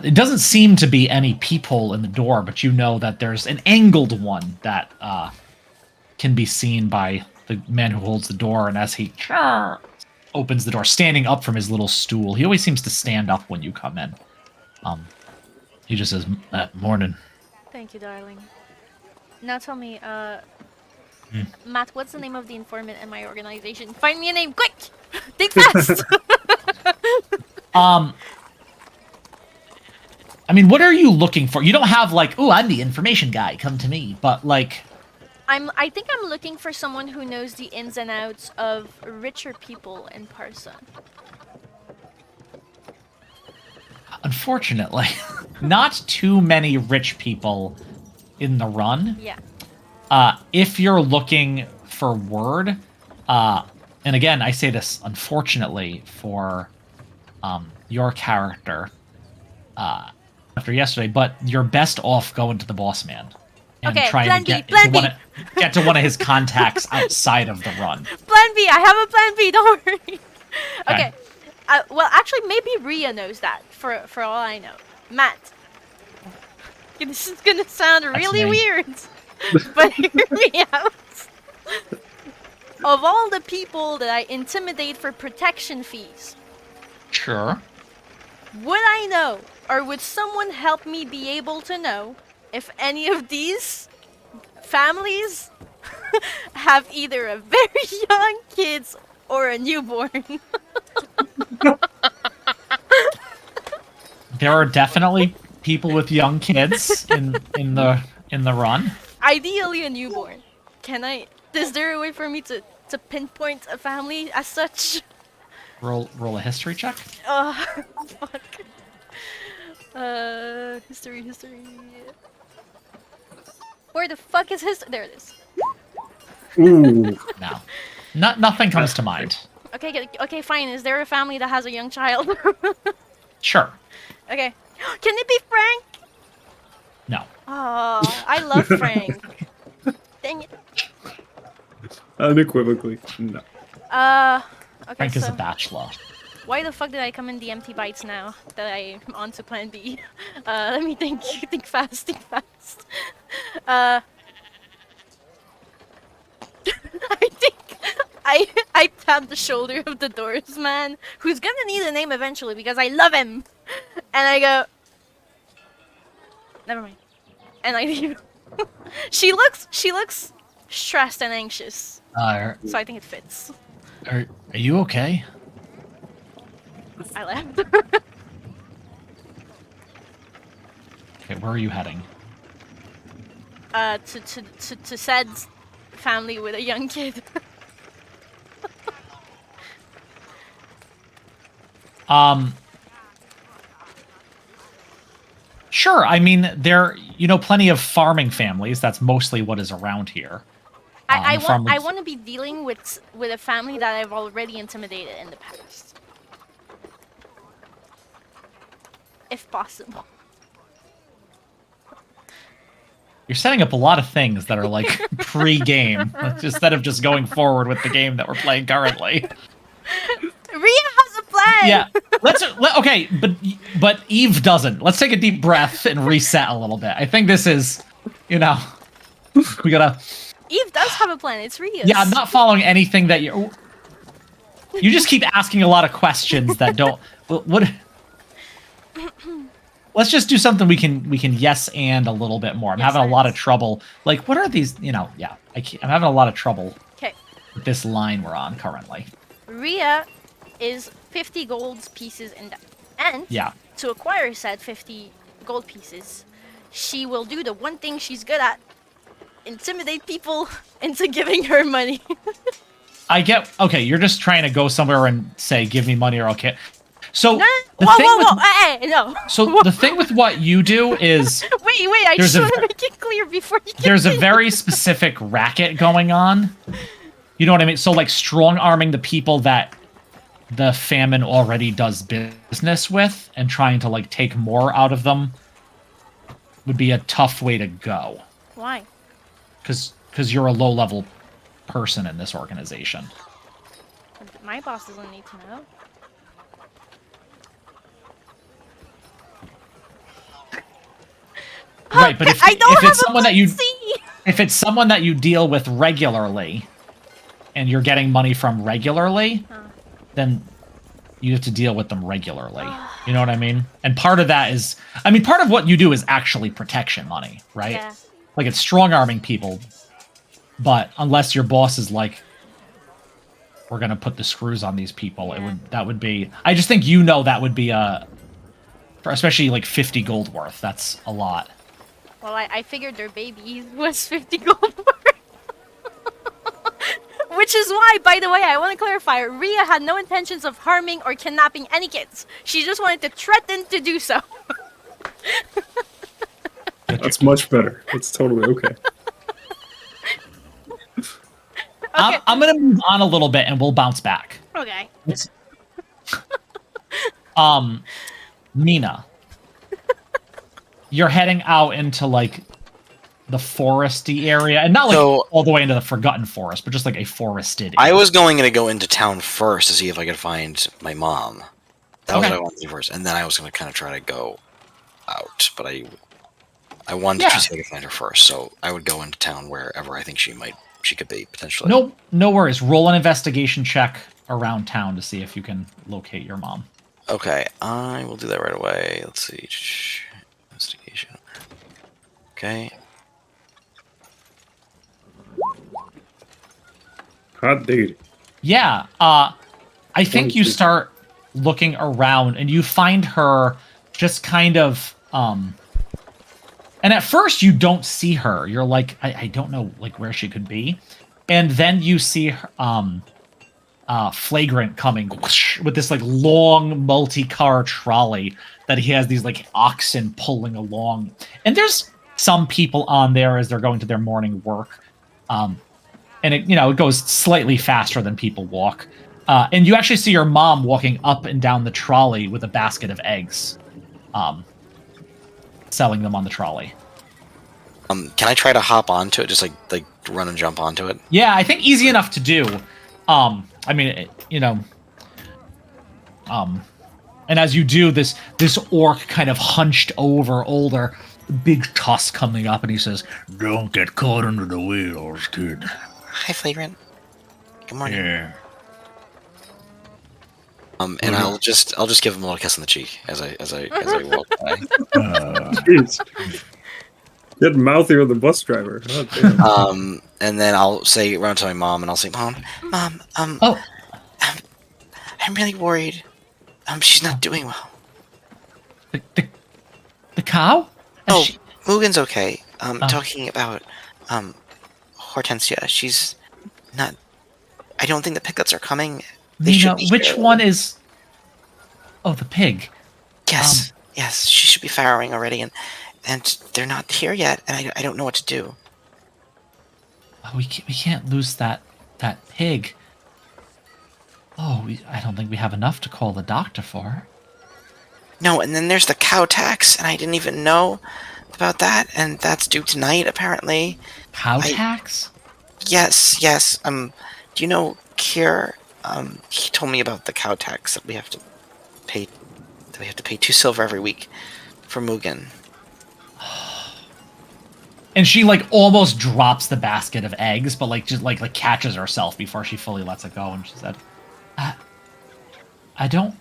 it doesn't seem to be any peephole in the door, but you know that there's an angled one that can be seen by the man who holds the door, and as he opens the door, standing up from his little stool. He always seems to stand up when you come in. He just says, "Morning." Thank you, darling. Now tell me, Matt, what's the name of the informant in my organization? Find me a name, quick! Think fast! I mean, what are you looking for? You don't have like, "Oh, I'm the information guy, come to me," but like, I think I'm looking for someone who knows the ins and outs of richer people in Parsa. unfortunately, not too many rich people in the run. Yeah. If you're looking for word, and again, I say this unfortunately for your character after yesterday, but you're best off going to the boss man and Okay, trying to get to one of his contacts outside of the run. Plan B! I have a plan B, don't worry! Okay. Okay. Well, actually, maybe Rhea knows that, for all I know. Matt. this is gonna sound really me. weird, but hear me out. Of all the people that I intimidate for protection fees, Sure. would I know, or would someone help me be able to know, if any of these families have either a very young kids or a newborn? There are definitely people with young kids in the run. Ideally a newborn. Is there a way for me to pinpoint a family as such? Roll a history check. Fuck. History. Where the fuck is history? There it is. Ooh. No. Nothing comes to mind. Okay, fine. Is there a family that has a young child? Sure. Okay. Can it be Frank? No. Oh, I love Frank. Dang it. Unequivocally, no. Okay, Frank is so a bachelor. why the fuck did I come in the empty bites now that I'm on to plan B? Let me think. Think fast. I think I tapped the shoulder of the Doors man, who's gonna need a name eventually because I love him, and I go, never mind, and I leave. She looks stressed and anxious, so I think it fits. Are you okay? I left. Okay, where are you heading? To Sed's family with a young kid. Sure. I mean, there plenty of farming families. That's mostly what is around here. I farmers- want to be dealing with a family that I've already intimidated in the past, if possible. You're setting up a lot of things that are like pre-game instead of just going forward with the game that we're playing currently. Ria has a plan. Yeah. Okay, but Eve doesn't. Let's take a deep breath and reset a little bit. I think this is, we gotta. Eve does have a plan. It's Ria's. Yeah, I'm not following anything that you. You just keep asking a lot of questions that don't. What? Let's just do something we can yes and a little bit more. I'm having a lot of trouble. Like, what are these? Yeah, I'm having a lot of trouble. Okay. With this line we're on currently. Ria is 50 gold pieces in debt, and to acquire said 50 gold pieces, she will do the one thing she's good at: intimidate people into giving her money. Okay, you're just trying to go somewhere and say, "Give me money or I'll kill." So no. So the thing with what you do is wait. I just want to make it clear before you. There's a very specific racket going on. You know what I mean? So like strong arming the people that the famine already does business with and trying to like take more out of them would be a tough way to go. Why? Because you're a low-level person in this organization. My boss doesn't need to know. Right, but if it's someone that you deal with regularly and you're getting money from regularly, then you have to deal with them regularly. You know what I mean? And part of that is, part of what you do is actually protection money, right? Yeah. Like it's strong arming people, but unless your boss is like, we're gonna put the screws on these people, that would be. I just think that would be especially like 50 gold worth. That's a lot. Well, I figured their baby was 50 gold worth. Which is why, by the way, I want to clarify, Ria had no intentions of harming or kidnapping any kids. She just wanted to threaten to do so. That's much better. That's totally okay. I'm going to move on a little bit and we'll bounce back. Okay. Mina. You're heading out into like the foresty area, and not like all the way into the Forgotten Forest, but just like a forested area. I was going to go into town first to see if I could find my mom. That was what I wanted to do first, and then I was going to kind of try to go out, but I I wanted Yeah. to try to find her first, so I would go into town wherever I think she could be potentially. No worries. Roll an investigation check around town to see if you can locate your mom. Okay, I will do that right away. Let's see. Investigation. Okay. Hot date. Yeah. I think you 22. start looking around and you find her just kind of and at first you don't see her. You're like, I don't know like where she could be. And then you see her, Flagrant coming with this like long multi-car trolley that he has these like oxen pulling along. And there's some people on there as they're going to their morning work. And it goes slightly faster than people walk. And you actually see your mom walking up and down the trolley with a basket of eggs, selling them on the trolley. Can I try to hop onto it? Just like run and jump onto it? Yeah, I think easy enough to do. I mean, and as you do, this orc kind of hunched over, older, big tusk coming up, and he says, "Don't get caught under the wheels, kid." Hi, Flagrant. Good morning. Yeah. And I'll just give him a little kiss on the cheek as I walk by. Jeez. Get mouthier with the bus driver. Oh, damn. And then I'll run to my mom and I'll say, Mom, Oh, I'm really worried. She's not doing well. the cow? Oh, She- Mugen's okay. Talking about Hortensia. She's not. I don't think the piglets are coming. They should be which here. one is? Oh, the pig. Yes, yes. She should be farrowing already, and they're not here yet, and I don't know what to do. Oh, we can't lose that pig. Oh, I don't think we have enough to call the doctor for her. No, and then there's the cow tax, and I didn't even know about that, and that's due tonight, apparently. Cow tax? Yes. Do you know Kier? He told me about the cow tax that we have to pay. That we have to pay 2 silver every week for Mugen. And she like almost drops the basket of eggs, but like just like catches herself before she fully lets it go, and she said, "I don't,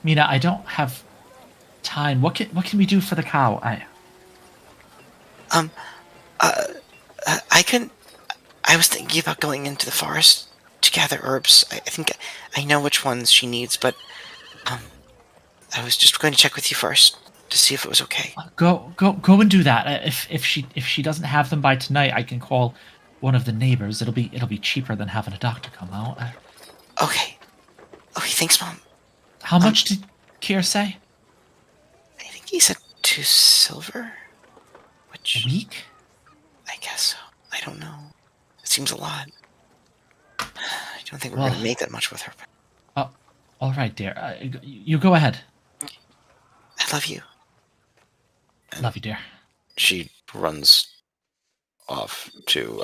Mina, I don't have time. What can we do for the cow?" I was thinking about going into the forest to gather herbs. I think I know which ones she needs, but I was just going to check with you first to see if it was okay. Go and do that. If she doesn't have them by tonight, I can call one of the neighbors. It'll be cheaper than having a doctor come out. Okay, thanks, Mom. How much did Kier say? I think he said 2 silver, which A week? I guess so. I don't know. It seems a lot. I don't think we're Well- going to make that much with her. Oh, all right, dear. You go ahead. I love you. Love you, dear. She runs off to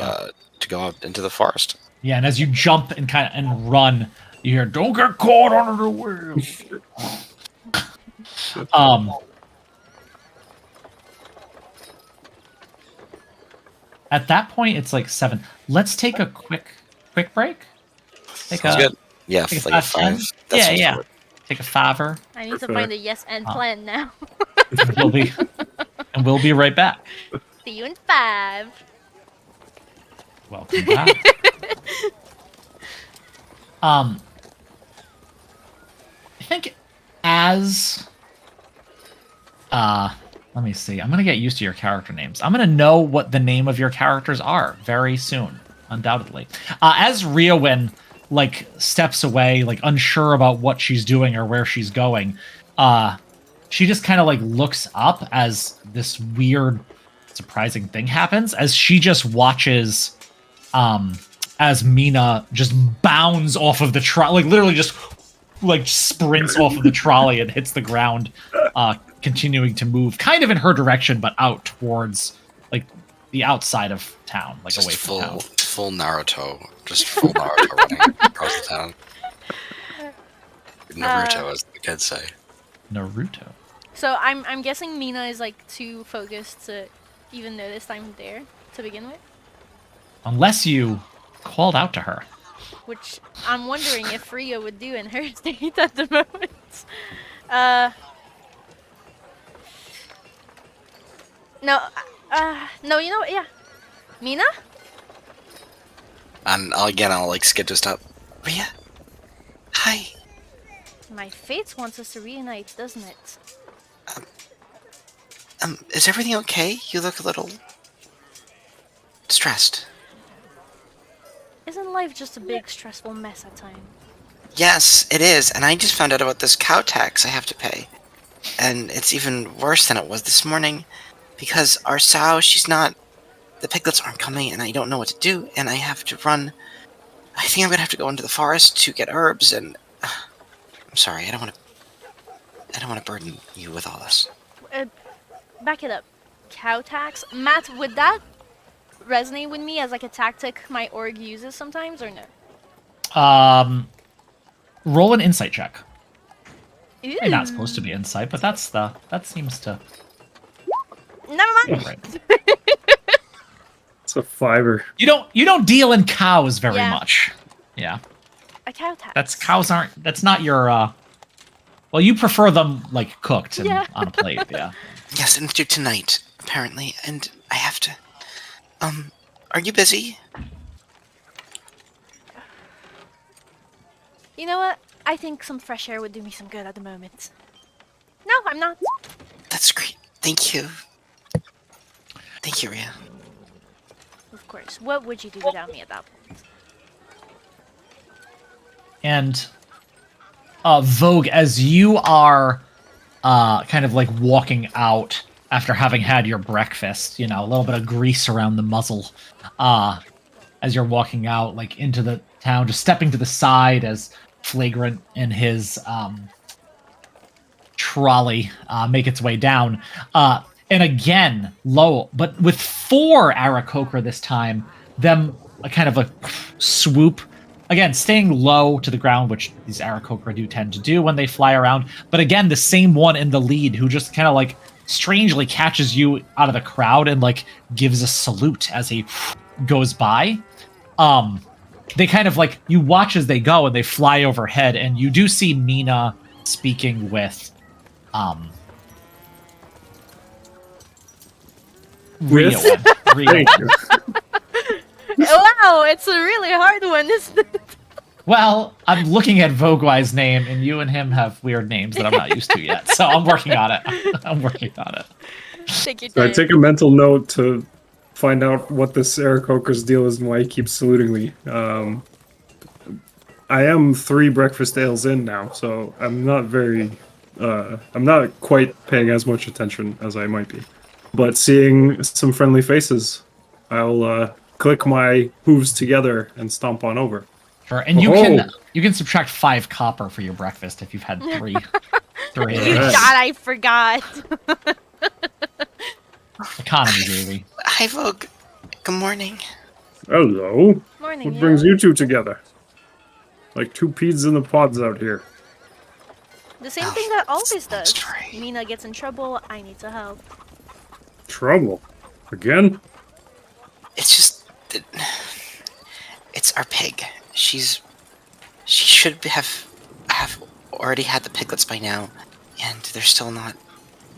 go out into the forest. Yeah, and as you jump and run, you hear, "Don't get caught under the wheels." At that point, it's like 7. Let's take a quick break. Sounds good. Yeah, take a like a 5. 5. That sounds Yeah. good. Take a 5-er. I need to Perfect. find a yes and plan now. We'll be right back. See you in 5. Welcome back. I think as let me see. I'm gonna get used to your character names. I'm gonna know what the name of your characters are very soon, undoubtedly. As Riowin like steps away, like unsure about what she's doing or where she's going, she just kind of like looks up as this weird, surprising thing happens as she just watches as Mina just bounds off of the trolley, like literally just like sprints off of the trolley and hits the ground, continuing to move kind of in her direction, but out towards like the outside of town, like Just away from town. full Naruto. Just full Naruto running across the town. Naruto, as the kids say. Naruto. So I'm guessing Mina is like too focused to even notice I'm there to begin with. Unless you called out to her. Which I'm wondering if Ria would do in her state at the moment. Uh. No. No. You know what? Yeah. Mina. And I'll like skid just up. Ria? Hi. My fate wants us to reunite, doesn't it? Is everything okay? You look a little stressed. Isn't life just a big stressful mess at times? Yes, it is, and I just found out about this cow tax I have to pay. And it's even worse than it was this morning, because our sow, the piglets aren't coming, and I don't know what to do, and I have to run. I think I'm gonna have to go into the forest to get herbs, and I'm sorry, I don't want to burden you with all this. Back it up. Cow tax? Matt, would that resonate with me as like a tactic my org uses sometimes, or no? Roll an insight check. Ew. You're not supposed to be insight, but that seems to. Never mind. Right. It's a 5. You don't deal in cows very Yeah. much. Yeah. A cow tax. That's not your well, you prefer them like cooked and Yeah. on a plate, yeah. Yes, and due tonight, apparently, and I have to. Are you busy? You know what? I think some fresh air would do me some good at the moment. No, I'm not. That's great. Thank you. Thank you, Ria. Of course. What would you do without me at that point? And Vogue, as you are kind of like walking out after having had your breakfast, a little bit of grease around the muzzle, as you're walking out like into the town, just stepping to the side as Flagrant and his trolley make its way down. And again, low, but with 4 Aarakocra this time, them kind of a swoop. Again, staying low to the ground, which these Aarakocra do tend to do when they fly around. But again, the same one in the lead who just kind of like strangely catches you out of the crowd and like gives a salute as he goes by. They kind of like, you watch as they go and they fly overhead, and you do see Mina speaking with Rio. Thank you. Wow, it's a really hard one, isn't it? Well, I'm looking at Vogue's name, and you and him have weird names that I'm not used to yet, so I'm working on it. Take your So I time. take a mental note to find out what this Aarakocra's deal is and why he keeps saluting me. I am 3 breakfast ales in now, so I'm not I'm not quite paying as much attention as I might be. But seeing some friendly faces, I'll click my hooves together and stomp on over. Sure, and you can subtract 5 copper for your breakfast if you've had 3. You Alright. God, I forgot. Economy, baby. Hi, Vogue. Good morning. Hello. Morning. What brings you 2 together? Like 2 peas in the pods out here. The same thing that always does. Story. Mina gets in trouble, I need to help. Trouble. Again? It's just it's our pig. She should have already had the piglets by now, and they're still not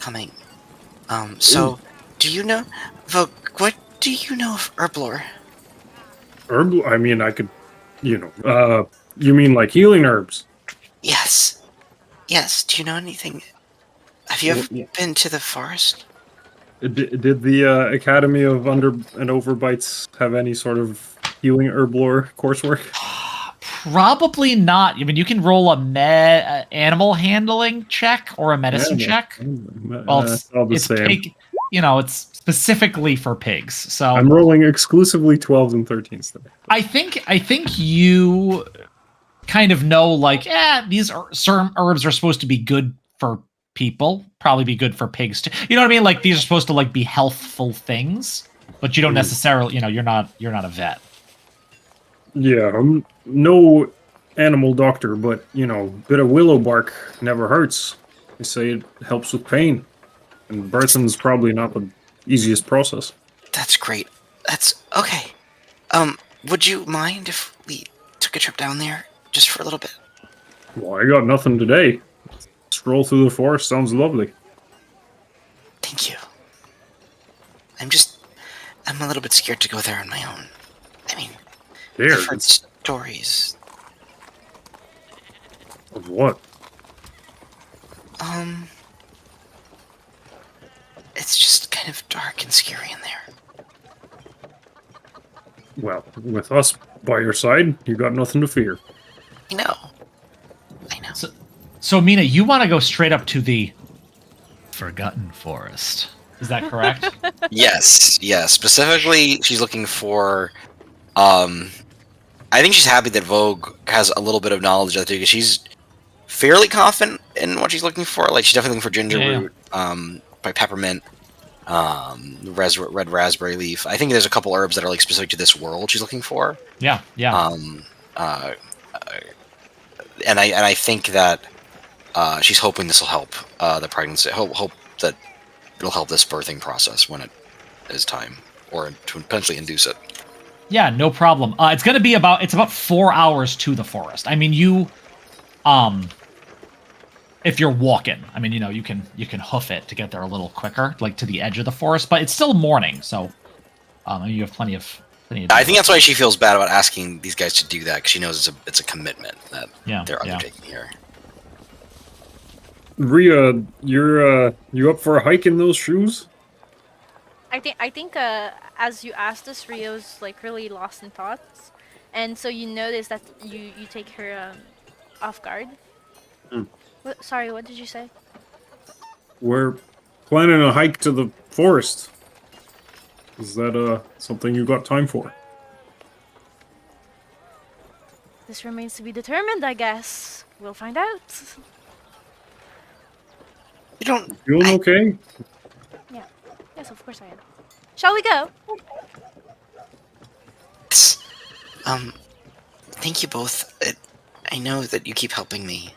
coming. So do you know, Vogue? What do you know of herblore? Herb? I mean, I could, you mean like healing herbs? Yes. Yes. Do you know anything? Have you ever Yeah. been to the forest? Did the Academy of Under and Overbites have any sort of healing herblore coursework? Probably not. I mean, you can roll a animal handling check or a medicine check. Well, all the it's same. pig. It's specifically for pigs. So I'm rolling exclusively 12s and 13s today. I think you kind of know, like, these certain herbs are supposed to be good for people, probably be good for pigs too. You know what I mean? Like, these are supposed to like be healthful things, but you don't necessarily, you're not a vet. Yeah, I'm no animal doctor, but bit of willow bark never hurts. They say it helps with pain, and birthing's probably not the easiest process. That's great. That's okay. Would you mind if we took a trip down there just for a little bit? Well, I got nothing today. Stroll through the forest sounds lovely. Thank you. I'm a little bit scared to go there on my own. I mean, There, I've heard stories. of what? It's just kind of dark and scary in there. Well, with us by your side, you got nothing to fear. I know. So Mina, you want to go straight up to the Forgotten Forest. Is that correct? Yes. Specifically, she's looking for. I think she's happy that Vogue has a little bit of knowledge of it because she's fairly confident in what she's looking for. Like she's definitely looking for ginger root, by peppermint, red raspberry leaf. I think there's a couple herbs that are like specific to this world she's looking for. Yeah. And I think that she's hoping this will help the pregnancy. Hope that it'll help this birthing process when it is time, or to potentially induce it. Yeah, no problem. It's about 4 hours to the forest. I mean, if you're walking, I mean, you can hoof it to get there a little quicker, like to the edge of the forest. But it's still morning, so you have plenty of. I think that's why she feels bad about asking these guys to do that, because she knows it's a commitment that they're undertaking here. Rhea, you up for a hike in those shoes? I think as you asked this, Rio's like really lost in thoughts, and so you notice that you take her off guard. Sorry, what did you say? We're planning a hike to the forest. Is that something you got time for? This remains to be determined, I guess. We'll find out. You don't. Feeling okay? Yeah. Yes, of course I am. Shall we go? Thank you both. I know that you keep helping me,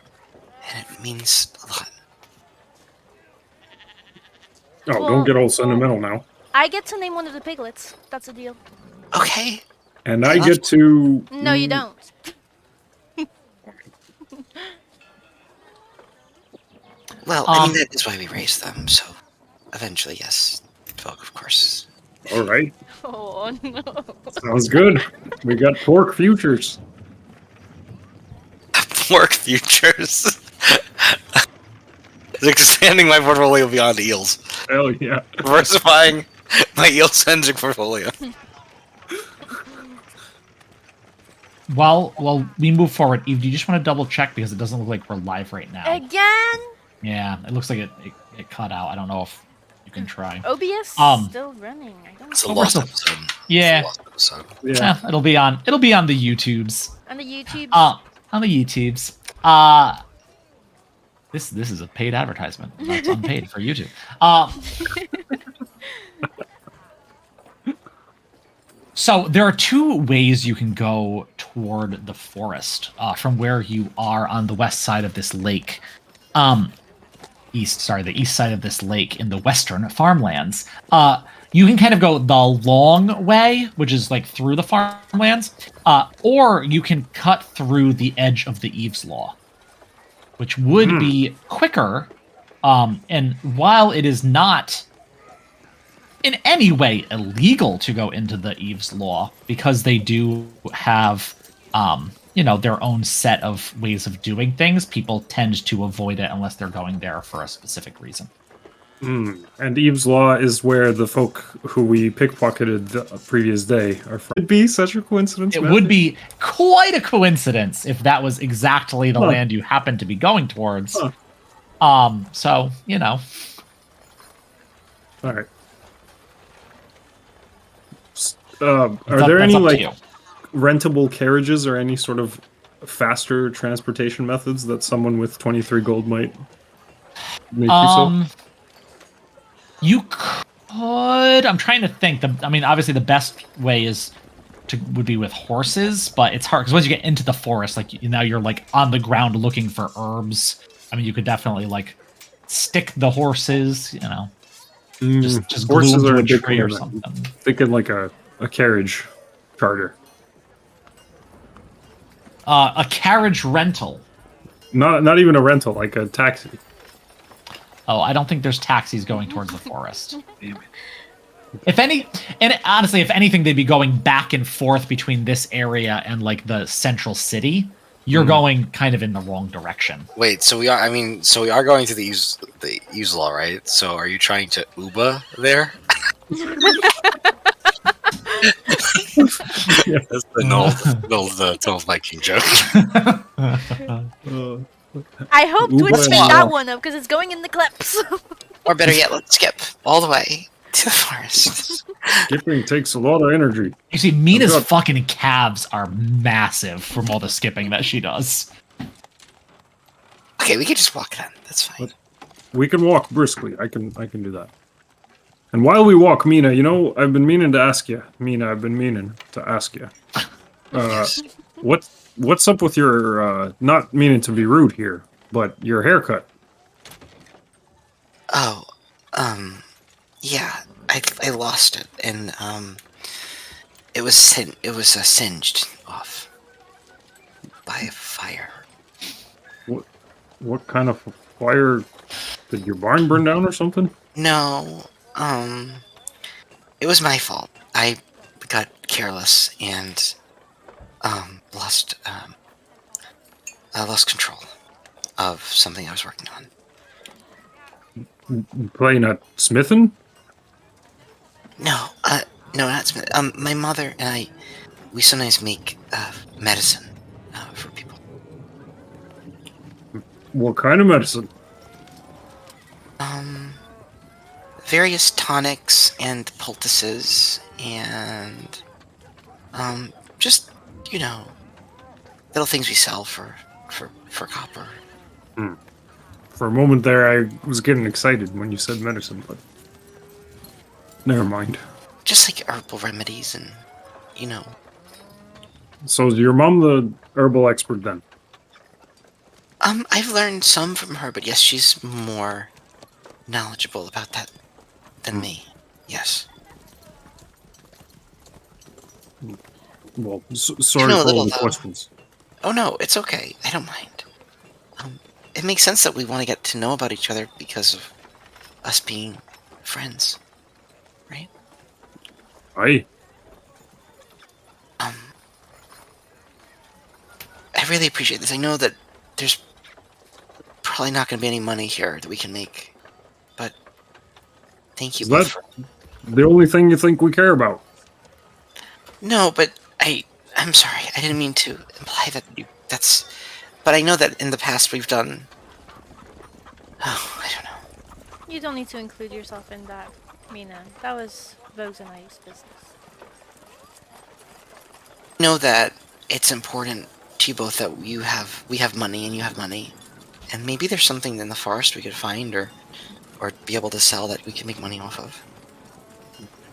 and it means a lot. Oh, don't get all sentimental now. I get to name one of the piglets. That's a deal. Okay. And I get to... No, you don't. Well, I mean, that is why we raised them, so eventually, yes. Vogue, of course. All right. Oh, no. Sounds good. We got pork futures. Pork futures. Expanding my portfolio beyond eels. Hell yeah. Diversifying my eel-centric portfolio. Well, we move forward. Eve, do you just want to double check because it doesn't look like we're live right now? Again? Yeah, it looks like it cut out. I don't know if you can try. OBS still running. I don't It's a know. lost episode. Yeah. It's a lost episode. Yeah. It'll be on the YouTubes. On the YouTube. On the YouTubes. This is a paid advertisement. That's unpaid for YouTube. So there are two ways you can go toward the forest from where you are on the west side of this lake. The east side of this lake in the western farmlands. You can kind of go the long way, which is like through the farmlands, or you can cut through the edge of the Eve's Law, which would be quicker. And while it is not in any way illegal to go into the Eve's Law, because they do have their own set of ways of doing things, people tend to avoid it unless they're going there for a specific reason. And Eve's Law is where the folk who we pickpocketed the previous day are from. It'd be such a coincidence. It would be quite a coincidence if that was exactly the land you happened to be going towards. So, All right. Are there any rentable carriages or any sort of faster transportation methods that someone with 23 gold might make use of? You could. I'm trying to think. Obviously, the best way would be with horses, but it's hard because once you get into the forest, now you're like on the ground looking for herbs. I mean, you could definitely stick the horses, just glue Horses them are to a a big tree or commitment. something. Thinking like a carriage charter. A carriage rental. Not even a rental, like a taxi. Oh, I don't think there's taxis going towards the forest. If honestly, if anything, they'd be going back and forth between this area and like the central city. You're going kind of in the wrong direction. Wait, so we are going to the Usla, right? So are you trying to Uber there? That's the old Viking joke. I hope Uber Twitch and picked that walk. one up because it's going in the clips. Or better yet, let's skip all the way to the forest. Skipping takes a lot of energy. You see, Mina's God. fucking calves are massive from all the skipping that she does. Okay, we can just walk then. That's fine. We can walk briskly. I can do that. And while we walk, Mina, I've been meaning to ask you. Mina, I've been meaning to ask you. Yes. What's up with your not meaning to be rude here, but your haircut? Oh, yeah, I lost it, and it was singed off by a fire. What kind of fire? Did your barn burn down or something? No, it was my fault. I got careless and lost control of something I was working on. Playing at smithing? No, not Smith. My mother and we sometimes make medicine for people. What kind of medicine? Various tonics and poultices and just little things we sell for copper. For a moment there, I was getting excited when you said medicine, but never mind. Just like herbal remedies and So is your mom the herbal expert then? I've learned some from her, but yes, she's more knowledgeable about that than me. Yes. Well, sorry know a for little, all the though. questions. Oh no, it's okay. I don't mind. It makes sense that we want to get to know about each other because of us being friends, right? Aye. I really appreciate this. I know that there's probably not going to be any money here that we can make, but thank you Is both that for... the only thing you think we care about? No, but I'm sorry. I didn't mean to imply that that's... But I know that in the past we've done... Oh, I don't know. You don't need to include yourself in that, Mina. That was Vogue's and I's business. I know that it's important to you both that we have money and you have money. And maybe there's something in the forest we could find or be able to sell that we can make money off of.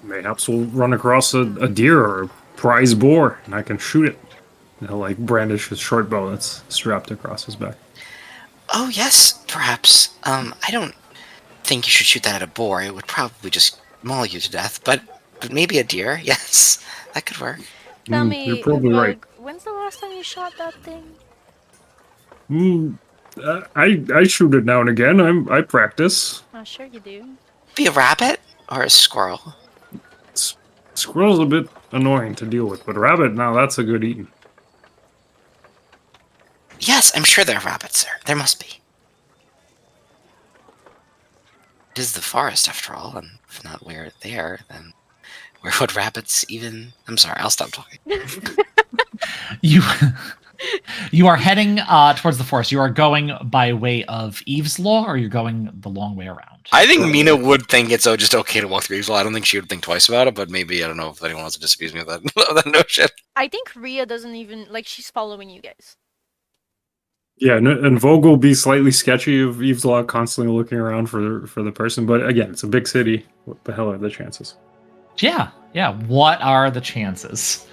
Mayhaps we'll run across a deer or a prize boar, and I can shoot it. And he'll brandish his short bow that's strapped across his back. Oh yes, perhaps. I don't think you should shoot that at a boar. It would probably just maul you to death. But maybe a deer. Yes, that could work. Tell me, you're probably Vogue, right. when's the last time you shot that thing? I shoot it now and again. I practice. Oh, sure you do. Be a rabbit or a squirrel. Squirrel's a bit annoying to deal with, but rabbit, now that's a good eating. Yes, I'm sure there are rabbits there. There must be. It is the forest, after all, and if not where there, then where would rabbits even... I'm sorry, I'll stop talking. You are heading towards the forest. You are going by way of Eve's Law, or you're going the long way around? I think Mina would think it's just okay to walk through Eve's Law. I don't think she would think twice about it, but maybe, I don't know if anyone wants to disabuse me of that, of that notion. I think Rhea doesn't even, she's following you guys. Yeah, and Vogue will be slightly sketchy of Eve's Law, constantly looking around for the person. But again, it's a big city. What the hell are the chances? Yeah. What are the chances?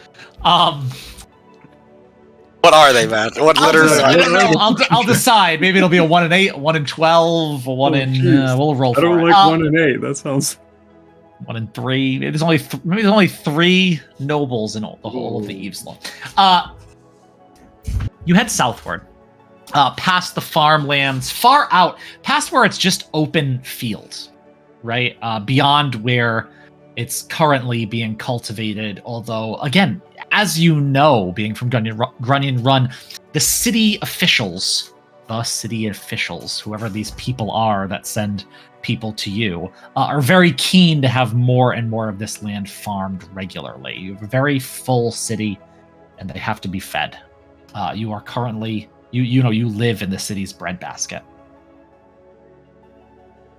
What are they, man? What literally I are don't they? know. I'll decide. Maybe it'll be a 1 in 8, 1 in 12, a 1 in. jeez. We'll roll I for don't it. like 1 in 8. That sounds. 1 in 3. Maybe there's only 3 nobles in the whole of the Eve's Law. You head southward, past the farmlands, far out, past where it's just open fields, right? Beyond where it's currently being cultivated. Although, again, as you know, being from Grunion Run, the city officials, whoever these people are that send people to you, are very keen to have more and more of this land farmed regularly. You have a very full city, and they have to be fed. You are currently, you live in the city's breadbasket.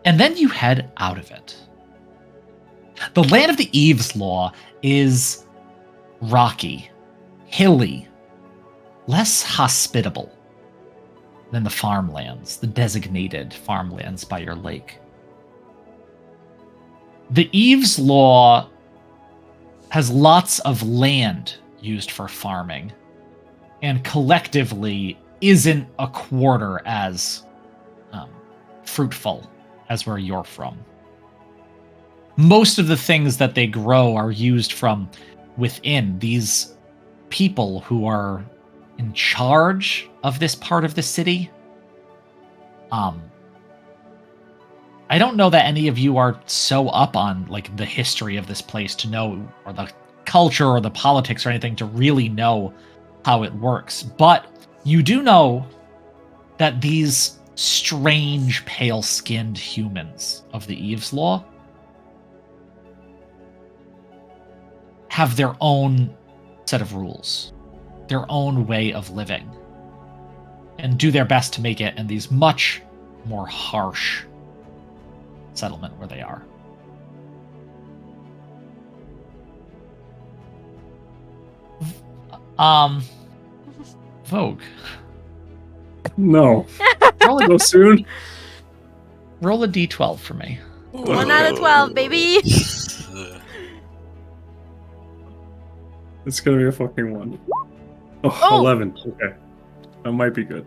And then you head out of it. The land of the Eve's Law is rocky, hilly, less hospitable than the farmlands, the designated farmlands by your lake. The Eve's Law has lots of land used for farming, and collectively isn't a quarter as fruitful as where you're from. Most of the things that they grow are used from within. These people who are in charge of this part of the city, I don't know that any of you are so up on like the history of this place to know, or the culture or the politics or anything to really know how it works. But you do know that these strange pale-skinned humans of the Eve's Law have their own set of rules, their own way of living, and do their best to make it in these much more harsh settlement where they are. Vogue. No. Roll So soon? roll a d12 for me. 1 out of 12, baby. It's gonna be a fucking 1. Oh, Oh! 11. Okay. That might be good.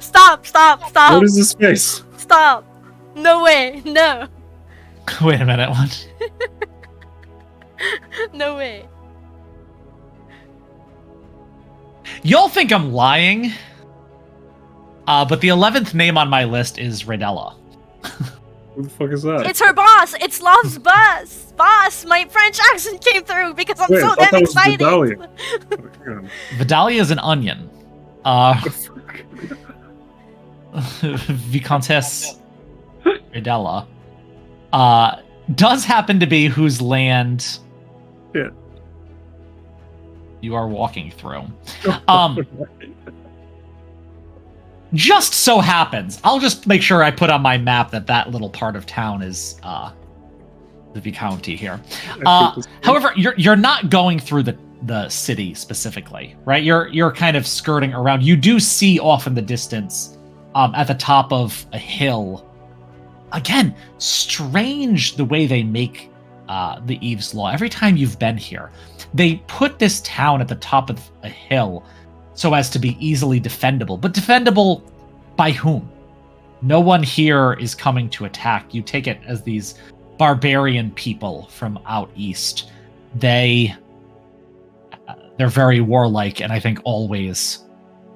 Stop. What is this space? Stop. No way. No. Wait a minute, what? No way. Y'all think I'm lying, but the 11th name on my list is Redella. What the fuck is that? It's her boss. It's Love's boss. Boss, my French accent came through because I'm Wait, so I thought damn that was excited. Vidalia. Hang on. Vidalia is an onion. Vicomtesse Redella does happen to be whose land Shit. you are walking through. Just so happens, I'll just make sure I put on my map that little part of town is the Viscounty here. However, you're not going through the city specifically, right? You're kind of skirting around. You do see off in the distance, at the top of a hill. Again, strange the way they make the Eve's Law. Every time you've been here, they put this town at the top of a hill so as to be easily defendable. But defendable by whom? No one here is coming to attack. You take it as these barbarian people from out east. They're very warlike, and I think always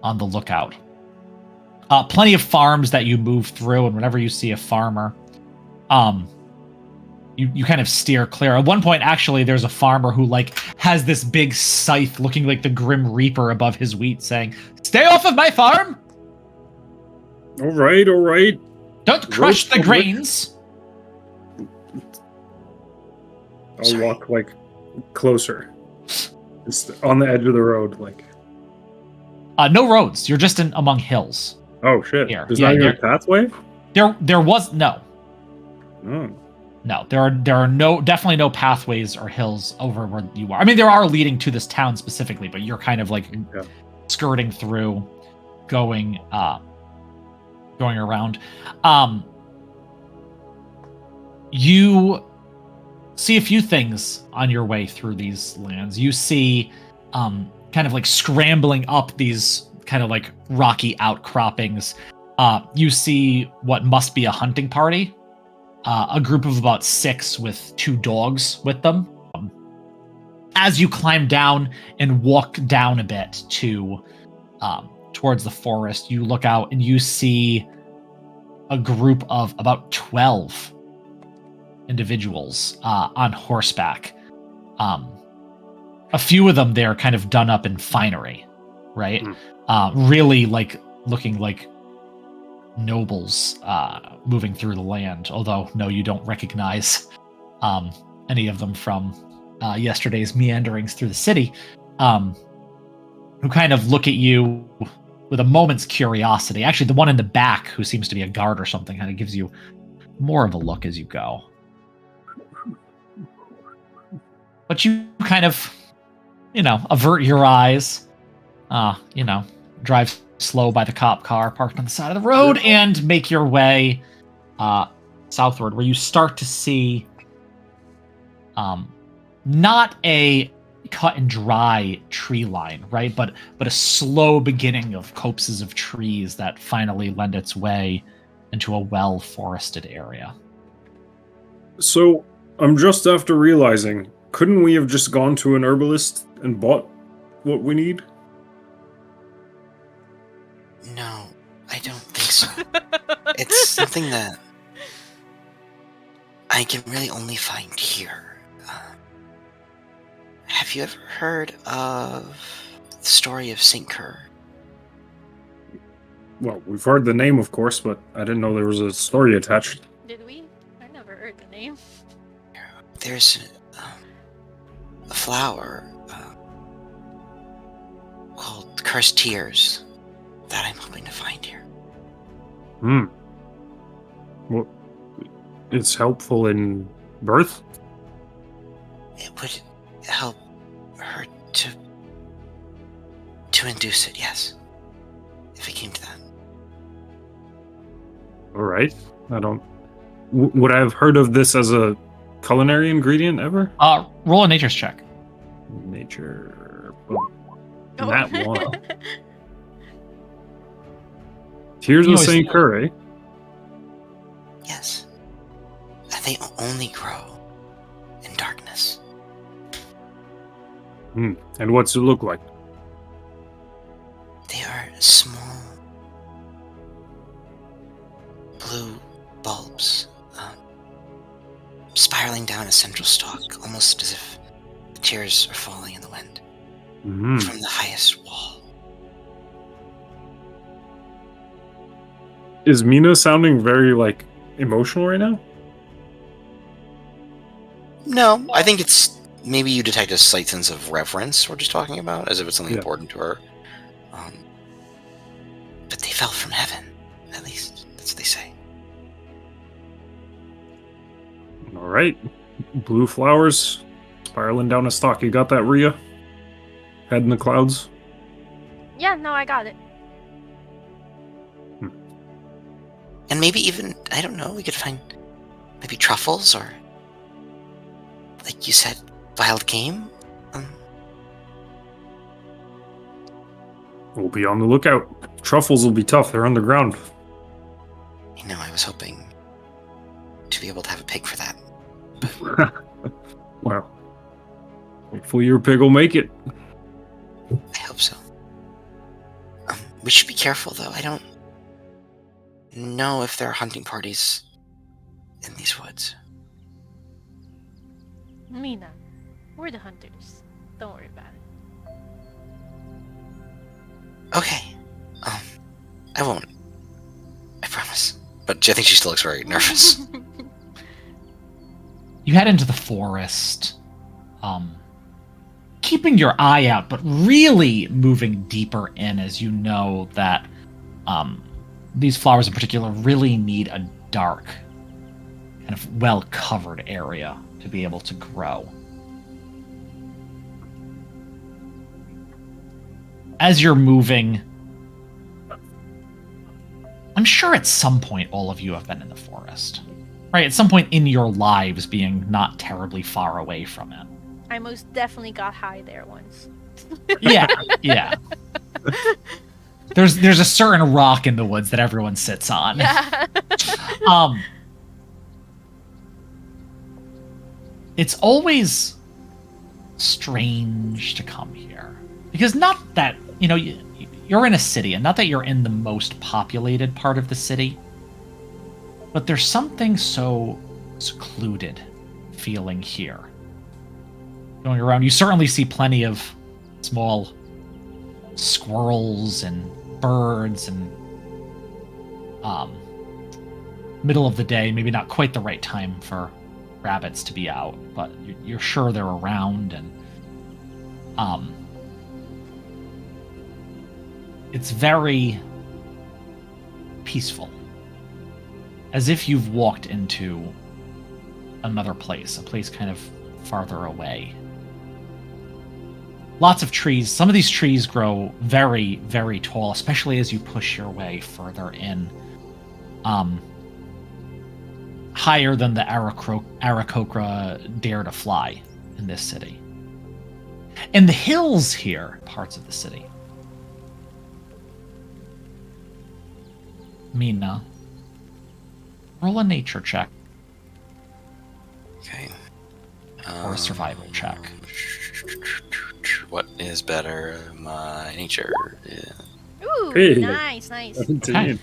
on the lookout. Plenty of farms that you move through, and whenever you see a farmer, you kind of steer clear. At one point, actually, there's a farmer who has this big scythe looking like the Grim Reaper above his wheat saying, "Stay off of my farm! All right. Don't crush the grains!" I'll walk closer. It's on the edge of the road, No roads. You're just among hills. Oh shit! Here. There's Yeah, not even a pathway. There was no. Oh. No, there are definitely no pathways or hills over where you are. I mean, there are leading to this town specifically, but you're kind of skirting through, going around. You see a few things on your way through these lands. You see kind of like scrambling up these kind of like rocky outcroppings. You see what must be a hunting party, a group of about 6 with 2 dogs with them. As you climb down and walk down a bit to towards the forest, you look out and you see a group of about 12 individuals on horseback. A few of them they're kind of done up in finery, right? Really like looking like nobles moving through the land. Although no, you don't recognize any of them from yesterday's meanderings through the city. Who kind of look at you with a moment's curiosity. Actually, the one in the back, who seems to be a guard or something, kind of gives you more of a look as you go. But you kind of, avert your eyes, drive slow by the cop car parked on the side of the road and make your way southward, where you start to see not a cut and dry tree line, right? But a slow beginning of copses of trees that finally lend its way into a well-forested area. So, I'm just after realizing, couldn't we have just gone to an herbalist and bought what we need? No, I don't think so. It's something that I can really only find here. Have you ever heard of the story of St. Kerr? Well, we've heard the name, of course, but I didn't know there was a story attached. Did we? I never heard the name. There's a flower called Cursed Tears that I'm hoping to find here. Well, it's helpful in birth? It would help her to induce it, yes. If it came to that. Alright. I don't... would I have heard of this as a culinary ingredient ever? Roll a nature's check. Nature... Oh. That one. Tears You of always- St. Kerr, eh? Yes. And they only grow in darkness. And what's it look like? They are small blue bulbs, spiraling down a central stalk, almost as if the tears are falling in the wind from the highest wall. Is Mina sounding very, emotional right now? No, I think it's maybe you detect a slight sense of reverence we're just talking about, as if it's something important to her. But they fell from heaven, at least that's what they say. Alright. Blue flowers, spiraling down a stalk. You got that, Rhea? Head in the clouds? Yeah, no, I got it. And maybe even, I don't know, we could find maybe truffles or, like you said, wild game? We'll be on the lookout. Truffles will be tough. They're underground. I was hoping to be able to have a pig for that. Well, hopefully your pig will make it. I hope so. We should be careful, though. I don't know if there are hunting parties in these woods. Mina, we're the hunters. Don't worry about it. Okay. I won't. I promise. But I think she still looks very nervous. You head into the forest, keeping your eye out, but really moving deeper in, as you know that these flowers in particular really need a dark, kind of well-covered area to be able to grow. As you're moving, I'm sure at some point all of you have been in the forest. right, at some point in your lives being not terribly far away from it. I most definitely got high there once. Yeah, yeah. There's a certain rock in the woods that everyone sits on. Yeah. It's always strange to come here. Because not that, you're in a city, and not that you're in the most populated part of the city, but there's something so secluded feeling here. Going around, you certainly see plenty of small squirrels and birds and middle of the day, maybe not quite the right time for rabbits to be out, but you're sure they're around, and it's very peaceful, as if you've walked into another place, a place kind of farther away. Lots of trees. Some of these trees grow very, very tall, especially as you push your way further in. Higher than the Aarakocra dare to fly in this city. And the hills here, parts of the city. Mina, roll a nature check. Okay. Or a survival check. What is better? My nature. Yeah. Ooh, Hey. nice. Okay.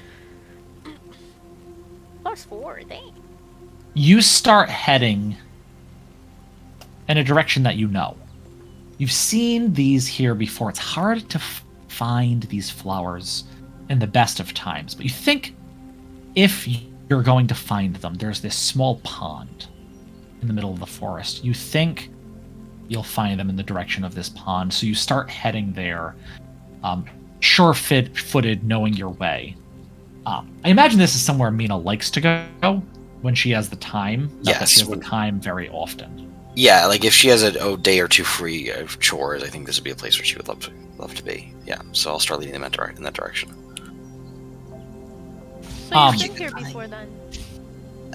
+4, dang. You start heading in a direction that you know. You've seen these here before. It's hard to find these flowers in the best of times, but you think if you're going to find them, there's this small pond in the middle of the forest. You think you'll find them in the direction of this pond, so you start heading there, sure-footed, knowing your way. I imagine this is somewhere Mina likes to go when she has the time. Not that she has the time very often. Yeah, like if she has a day or two free of chores, I think this would be a place where she would love to be. Yeah, so I'll start leading them in that direction. So you've been here before then?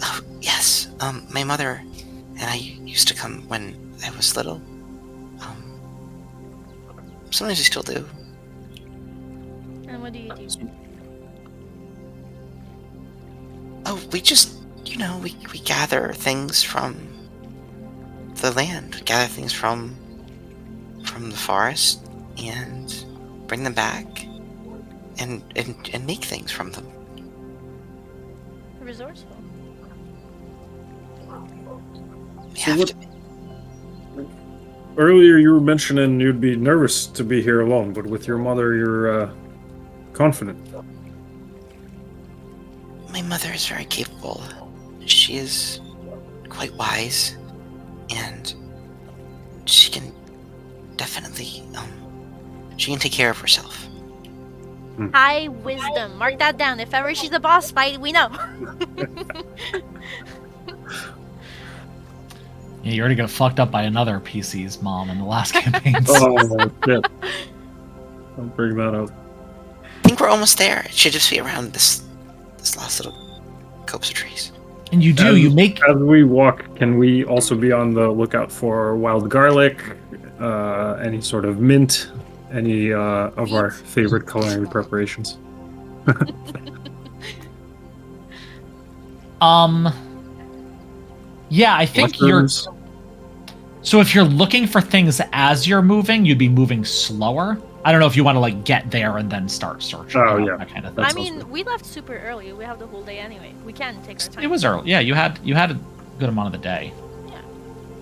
Oh, yes. My mother and I used to come when I was little. Sometimes we still do. And what do you do? Oh, we just, we gather things from the land, gather things from the forest, and bring them back, and make things from them. Resourceful. We So have what- to be. Earlier, you were mentioning you'd be nervous to be here alone, but with your mother, you're confident. My mother is very capable. She is quite wise, and she can definitely, she can take care of herself. High wisdom. Mark that down. If ever she's a boss fight, we know. Yeah, you already got fucked up by another PC's mom in the last campaigns. Oh, shit. Don't bring that up. I think we're almost there. It should just be around this last little copse of trees. And you do, you make... As we walk, can we also be on the lookout for wild garlic, any sort of mint, any of our favorite culinary preparations? Yeah, I think Mushrooms? So if you're looking for things as you're moving, you'd be moving slower. I don't know if you want to get there and then start searching. Oh, yeah. That kind of That thing. I sounds mean, good. we left super early. We have the whole day anyway. We can take our time. It was early. Yeah, you had a good amount of the day.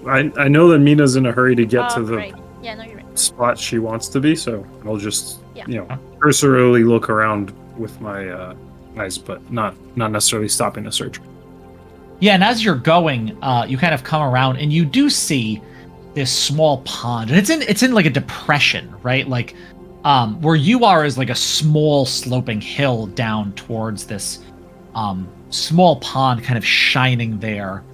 I know that Mina's in a hurry to get to the right. Yeah, no, you're right. spot she wants to be, so I'll just, Yeah. cursorily look around with my eyes, but not necessarily stopping to search. Yeah, and as you're going, you kind of come around and you do see this small pond, and it's in like a depression, right? Like where you are is like a small sloping hill down towards this small pond kind of shining there.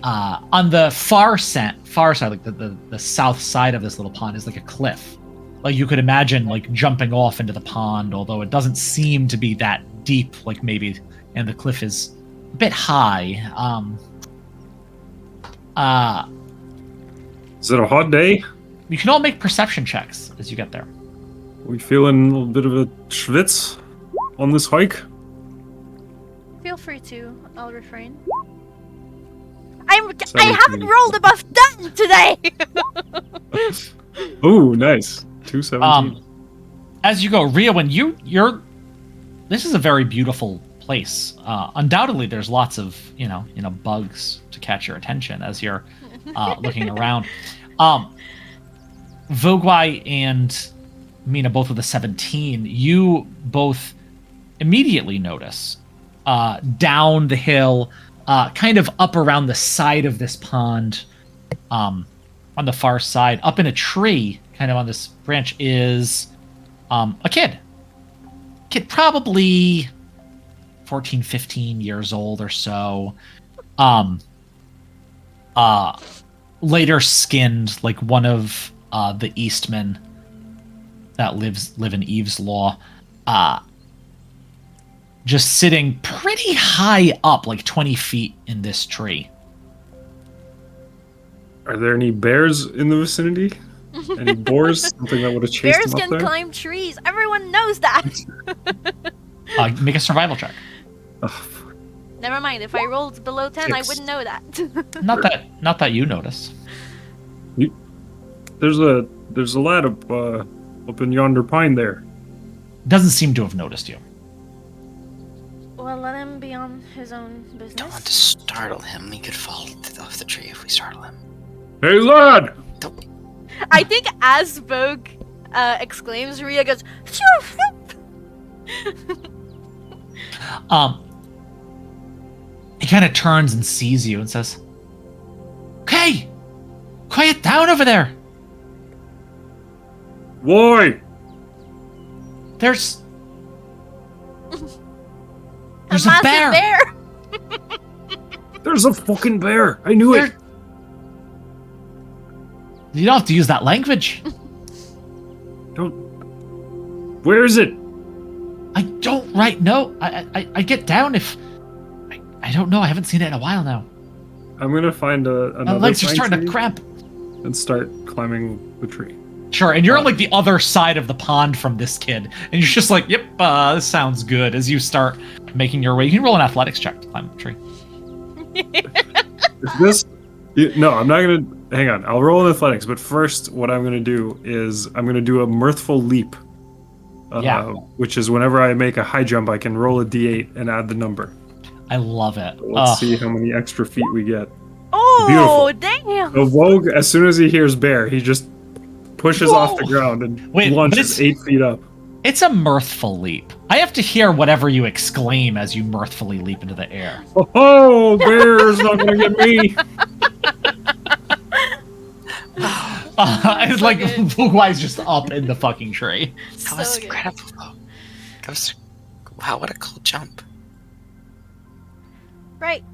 On the far side, like the south side of this little pond is like a cliff. Like you could imagine like jumping off into the pond, although it doesn't seem to be that deep, like maybe, and the cliff is a bit high. Is it a hot day? You can all make perception checks as you get there. We feeling a little bit of a schwitz on this hike? Feel free to. I'll refrain. I 17. haven't rolled above 10 today! Ooh, nice. 217. As you go, Ria, when you're this is a very beautiful place. Undoubtedly, there's lots of bugs to catch your attention as you're looking around. Vogwai and Mina, both with a 17, you both immediately notice down the hill, kind of up around the side of this pond, on the far side, up in a tree, kind of on this branch, is a kid. Kid probably 14, 15 years old or so. Later skinned, like one of the Eastmen that live in Eve's Law. Just sitting pretty high up, like 20 feet in this tree. Are there any bears in the vicinity? Any boars? Something that would have chased Bears them up can there? climb trees. Everyone knows that. Make a survival check. Ugh, Never mind. If I rolled below 10, I 6. wouldn't know that. Not that you notice. there's a lad up in yonder pine there. Doesn't seem to have noticed you. Well, let him be on his own Don't want business. to startle him. He could fall off the tree if we startle him. Hey, lad! I think as Vogue exclaims, Ria goes, "Phew, He kind of turns and sees you and says, "Okay, quiet down over there. Why? There's a a massive bear. bear." There's a fucking bear. I knew it. You don't have to use that language. Where is it? I don't right know. I get down if I don't know. I haven't seen it in a while now. I'm gonna find another My legs are pine starting tree to cramp. and start climbing the tree. Sure, and you're on like the other side of the pond from this kid, and you're just like, "Yep, this sounds good." As you start making your way, you can roll an athletics check to climb the tree. Is this? No, I'm not gonna. Hang on. I'll roll in athletics, but first, what I'm gonna do is I'm gonna do a mirthful leap. Yeah. Which is whenever I make a high jump, I can roll a d8 and add the number. I love it. Let's see how many extra feet we get. Oh, damn! So Vogue, as soon as he hears bear, he just pushes off the Whoa. ground and Wait, but launches it's- 8 feet up. It's a mirthful leap. I have to hear whatever you exclaim as you mirthfully leap into the air. Oh, bear's not gonna get me. It's like good. Fuguai's just up in the fucking tree. That was So good. incredible, though. That was wow. What a cool jump. Right.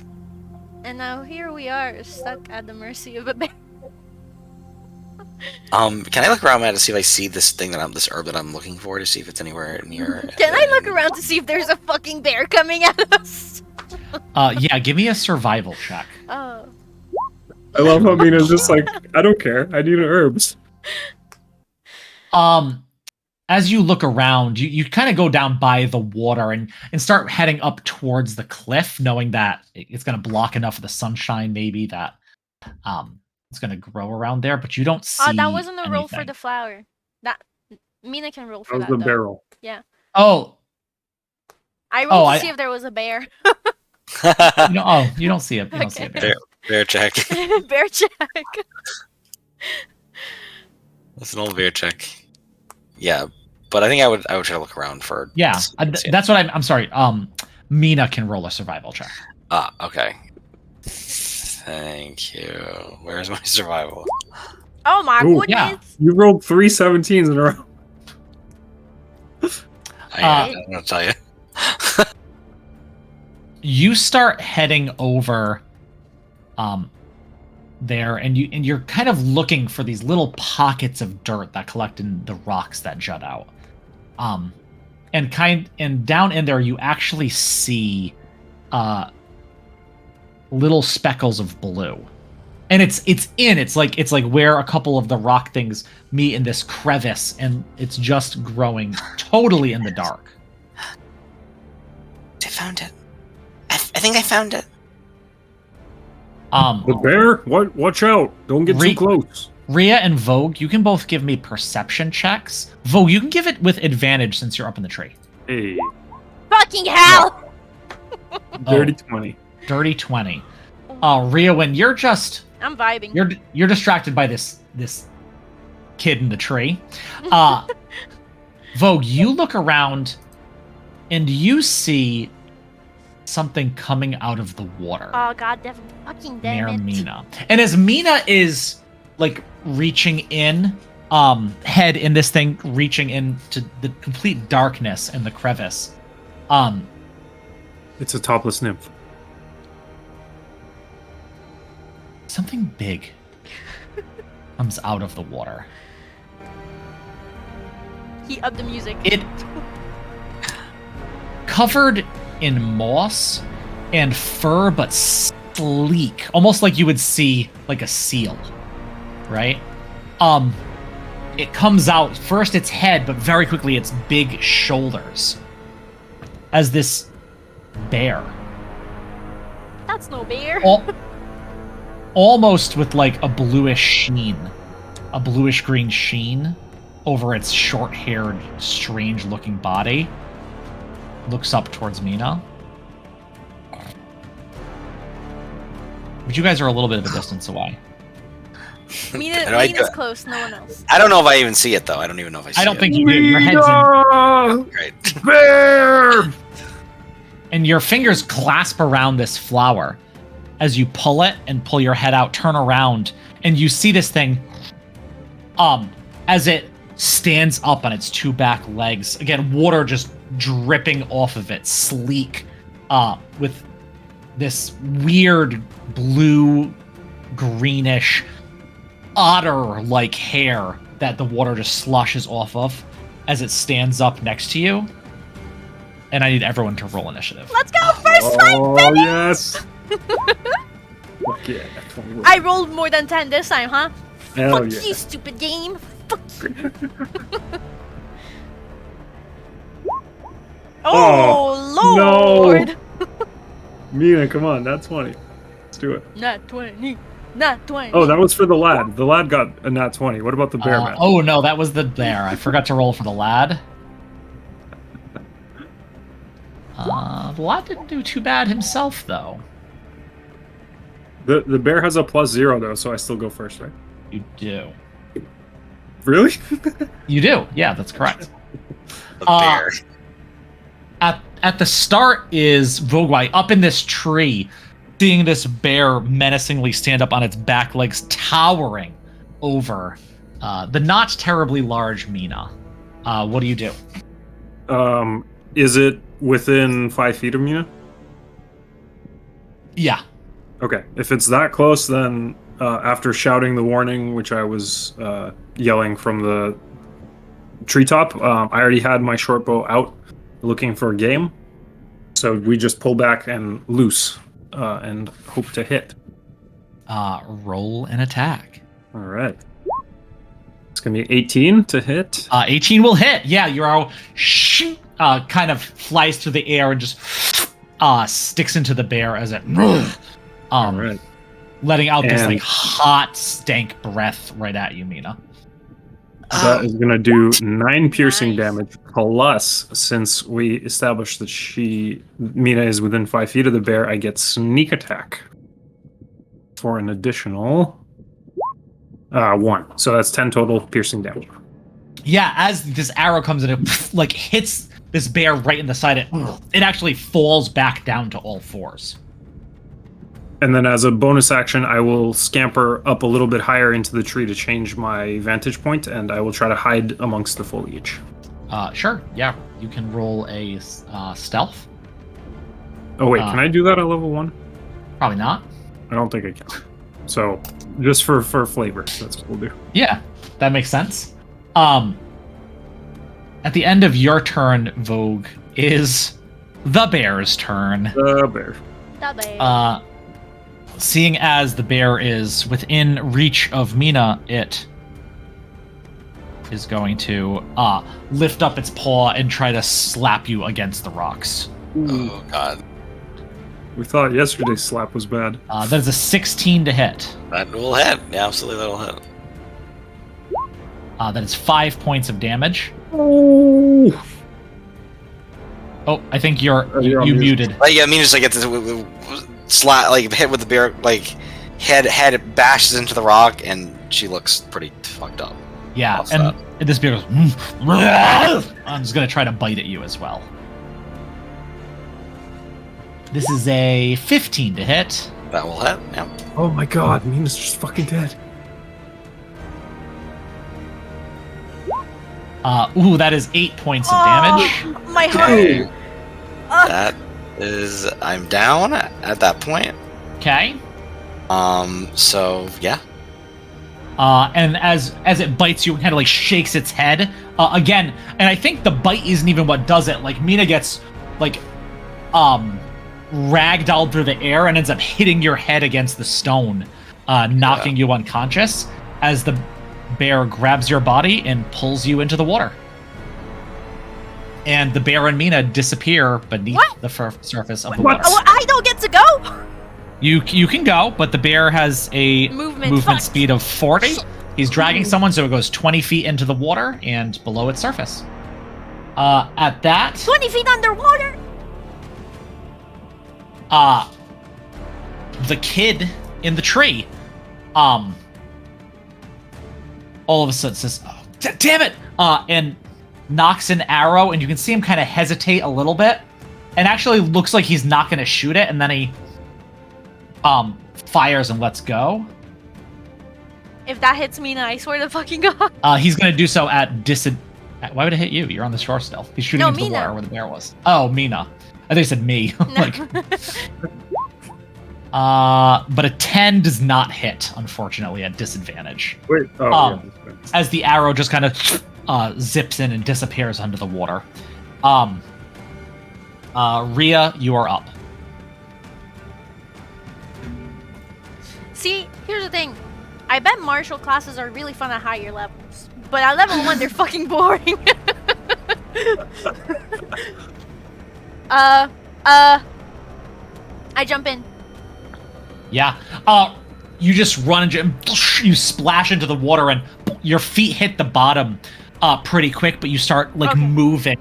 And now here we are, stuck at the mercy of a bear. Can I look around to see if I see this this herb that I'm looking for, to see if it's anywhere near? Can I look around to see if there's a fucking bear coming at us? Yeah, give me a survival check. Oh. I love how Mina's just like, I don't care. I need herbs. As you look around, you kind of go down by the water and start heading up towards the cliff, knowing that it's going to block enough of the sunshine, maybe that it's going to grow around there. But you don't see. Oh, that wasn't a roll for anything. the flower. That Mina can roll That for was that, the though. barrel. Oh, I rolled to I- see if there was a bear. you don't see it. You don't see Okay. it. There. Bear check. Bear check. That's an old bear check. Yeah, but I think I would try to look around for. Yeah, see it. that's what I'm sorry. Mina can roll a survival check. Ah, okay. Thank you. Where's my survival? Oh my Ooh, goodness. yeah. You rolled 3 17s in a row. I don't know what to tell you. You start heading over there, and you're kind of looking for these little pockets of dirt that collect in the rocks that jut out. And down in there you actually see little speckles of blue. And it's like where a couple of the rock things meet in this crevice, and it's just growing totally in the dark. I found it. I think I found it. The bear? What? Watch out! Don't get too close. Rhea and Vogue, you can both give me perception checks. Vogue, you can give it with advantage since you're up in the tree. Hey, Fucking hell! dirty 20. Dirty 20. Rhea, when you're just I'm vibing. you're distracted by this kid in the tree. Vogue, you look around and you see something coming out of the water. Oh god, fucking damn near it. Mina. And as Mina is like reaching in, head in this thing, reaching into the complete darkness and the crevice, It's a topless nymph. something big comes out of the water. Heat up the music. It covered in moss and fur, but sleek, almost like you would see like a seal, right? It comes out first its head, but very quickly its big shoulders as this bear, That's no bear. almost with like a bluish green sheen over its short-haired, strange-looking body, looks up towards Mina. But you guys are a little bit of a distance away. Mina's close, no one else. I don't know if I even see it, though. I don't even know if I see it. I don't think you do. Your head's in. Right. Bear! And your fingers clasp around this flower as you pull it and pull your head out, turn around, and you see this thing as it stands up on its two back legs. Again, water just dripping off of it, sleek, with this weird blue, greenish, otter-like hair that the water just sloshes off of as it stands up next to you. And I need everyone to roll initiative. Let's go! First time, Oh, baby! yes! Fuck yeah. I rolled more than 10 this time, huh? Hell Fuck yeah. you, stupid game. Fuck you. Oh, Lord! Mina, come on, that's 20. Let's do it. Not 20. Not 20. Oh, that was for the lad. The lad got a nat 20. What about the bear man? Oh no, that was the bear. I forgot to roll for the lad. The lad didn't do too bad himself, though. The bear has a +0 though, so I still go first, right? You do. Really? You do. Yeah, that's correct. The bear. At the start is Vogwai up in this tree, seeing this bear menacingly stand up on its back legs, towering over the not terribly large Mina. What do you do? Is it within 5 feet of Mina? Yeah. Okay. If it's that close, then after shouting the warning, which I was yelling from the treetop, I already had my short bow out looking for game. So we just pull back and loose and hope to hit. Roll an attack. All right. It's going to be 18 to hit. 18 will hit. Yeah, your arrow kind of flies through the air and just sticks into the bear as it All right. letting out this And- like hot stank breath right at you, Mina. That is going to do 9 piercing Nice. damage. Plus, since we established that Mina is within 5 feet of the bear, I get sneak attack for an additional 1. So that's 10 total piercing damage. Yeah, as this arrow comes in, it like hits this bear right in the side. It actually falls back down to all fours. And then as a bonus action, I will scamper up a little bit higher into the tree to change my vantage point, and I will try to hide amongst the foliage. Sure. Yeah, you can roll a stealth. Oh wait, can I do that at level 1? Probably not. I don't think I can. So, just for flavor, that's what we'll do. Yeah, that makes sense. At the end of your turn, Vogue, is the bear's turn. The bear. That bear. seeing as the bear is within reach of Mina, it is going to lift up its paw and try to slap you against the rocks. Oh god. We thought yesterday's slap was bad. That is a 16 to hit. That will hit. Yeah, absolutely that'll hit. That is 5 points of damage. Oh, Oh, I think you're Oh, you're on you mute. muted. Like, yeah, I mean, just like it's slap, like hit with the bear, like head bashes into the rock, and she looks pretty fucked up. Yeah, What's and this bear goes. I'm just gonna try to bite at you as well. This is a 15 to hit. That will hit. Yeah. oh my god, Mina's just fucking dead. Ooh, that is 8 points of damage. My heart. Hey, That is, I'm down at that point. Okay. So yeah. And as it bites you, it kind of like shakes its head again. And I think the bite isn't even what does it. Like Mina gets like ragdolled through the air and ends up hitting your head against the stone, knocking you unconscious as the bear grabs your body and pulls you into the water. And the bear and Mina disappear beneath the surface of the water. Oh, I don't get to go. You can go, but the bear has a Movement. Fuck. speed of 40. He's dragging someone, so it goes 20 feet into the water and below its surface. At that, 20 feet underwater. the kid in the tree, all of a sudden says, oh, damn it! And knocks an arrow, and you can see him kind of hesitate a little bit, and actually looks like he's not going to shoot it, and then he fires and lets go. If that hits me, now I swear to fucking God. He's going to do so at Why would it hit you? You're on the shore still. He's shooting No, into the Mina. water where the bear was. Oh, Mina. I think you said me. Like, but a 10 does not hit, unfortunately, at disadvantage. wait. Oh, Um, yeah, that's fine. As the arrow just kind of zips in and disappears under the water. Rhea, you are up. See, here's the thing. I bet martial classes are really fun at higher levels, but at level 1 they're fucking boring. I jump in. Yeah. You just run and you splash into the water, and your feet hit the bottom pretty quick, but you start like Okay. moving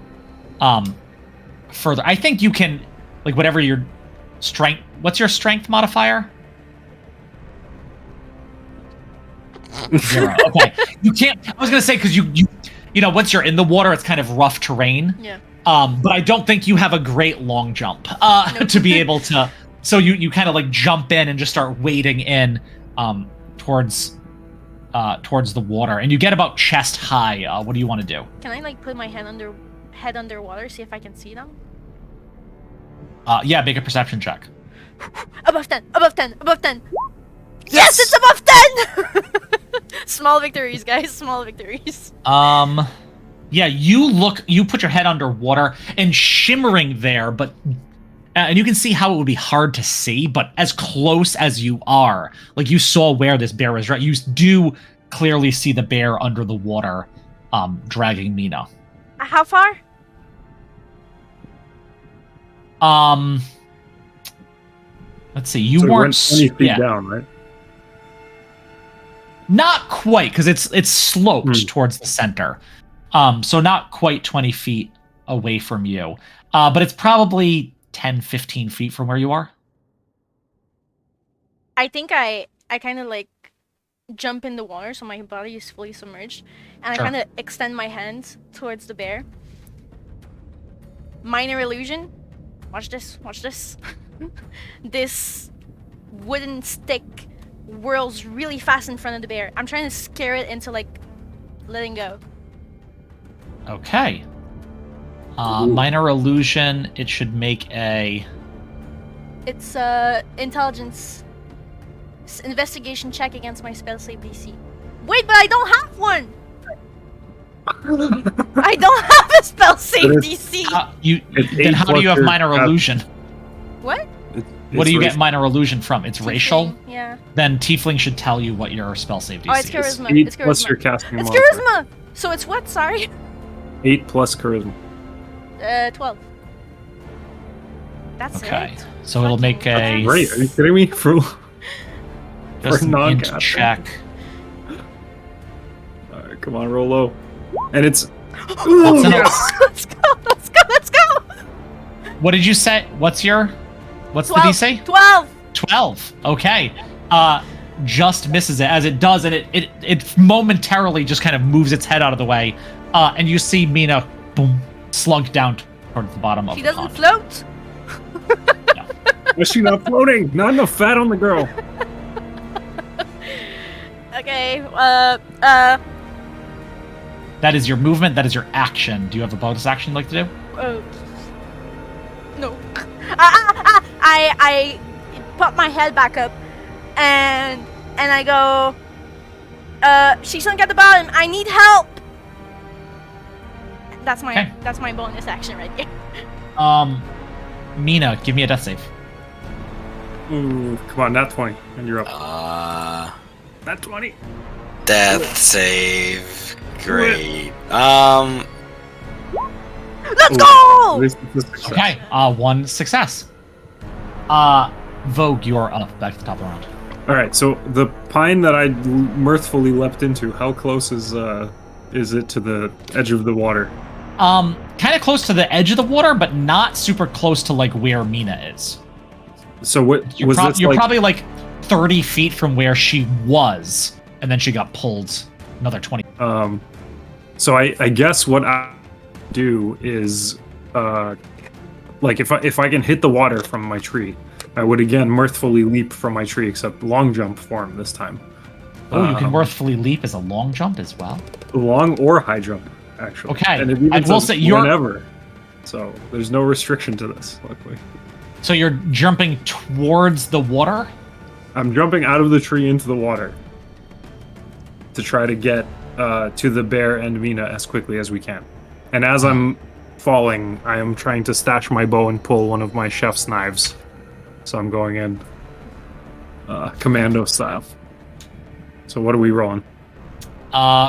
further. I think you can, like, whatever your strength. What's your strength modifier? 0. Okay. You can't. I was gonna say because you know once you're in the water, it's kind of rough terrain. Yeah. But I don't think you have a great long jump Nope. to be able to. So you kind of like jump in and just start wading in towards the water, and you get about chest high. What do you want to do? Can I like put my head underwater, see if I can see them? Yeah, make a perception check. Above 10, above 10, above 10. Yes, it's above 10. Small victories, guys. Small victories. Yeah, you put your head underwater and shimmering there, but and you can see how it would be hard to see, but as close as you are, like you saw where this bear is, right? You do clearly see the bear under the water, dragging Mina. How far? Let's see. You So it weren't went 20 feet yeah, down, right? not quite, because it's sloped towards the center. So not quite 20 feet away from you. But it's probably 10, 15 feet from where you are. I think I kind of like jump in the water, so my body is fully submerged, and Sure. I kind of extend my hands towards the bear. Minor illusion. Watch this. Watch this. This wooden stick whirls really fast in front of the bear. I'm trying to scare it into like letting go. Okay. Minor illusion. It should make a. It's intelligence investigation check against my spell save DC. Wait, but I don't have one. I don't have a spell save But DC. You It's then 8 how do you have plus minor your- illusion? What? What do you get racial. minor illusion from? It's racial? Tiefling, yeah. Then Tiefling should tell you what your spell save DC Oh, it's is. charisma. 8 It's plus your charisma. casting It's modifier. charisma! So it's what? Sorry? 8 plus charisma. 12. That's Okay. it. So it'll make Fucking a Great, are you kidding me? For just an int non-caster? check. Alright, come on, roll low. And it's That's Ooh, an- yes! Let's go! Let's go! Let's go! What did you say? What's the 12. DC? 12! 12. Okay. Just misses it as it does, and it momentarily just kind of moves its head out of the way. And you see Mina boom slunk down towards the bottom of She the doesn't pond. float! Is she not floating? Not enough fat on the girl. Okay, That is your movement. That is your action. Do you have a bonus action you'd like to do? no. I put my head back up and I go, she sunk at the bottom. I need help. That's my bonus action right here. Mina, give me a death save. Ooh, come on, nat 20, and you're up. Nat 20. Death save. Great. Let's go! This is a success. Okay. One success. Vogue, you are up. Back to the top of the round. All right, so the pine that I mirthfully leapt into, how close is it to the edge of the water? Kind of close to the edge of the water, but not super close to like where Mina is. So what You're, was this you're like? probably like 30 feet from where she was, and then she got pulled another 20. So I guess what I do is, like if I can hit the water from my tree, I would again mirthfully leap from my tree, except long jump form this time. Oh, you can mirthfully leap as a long jump as well. Long or high jump, actually. Okay, and it even I will says say you're- whenever. So there's no restriction to this, luckily. So you're jumping towards the water? I'm jumping out of the tree into the water to try to get to the bear and Mina as quickly as we can. And as I'm falling, I am trying to stash my bow and pull one of my chef's knives. So I'm going in commando style. So what are we rolling?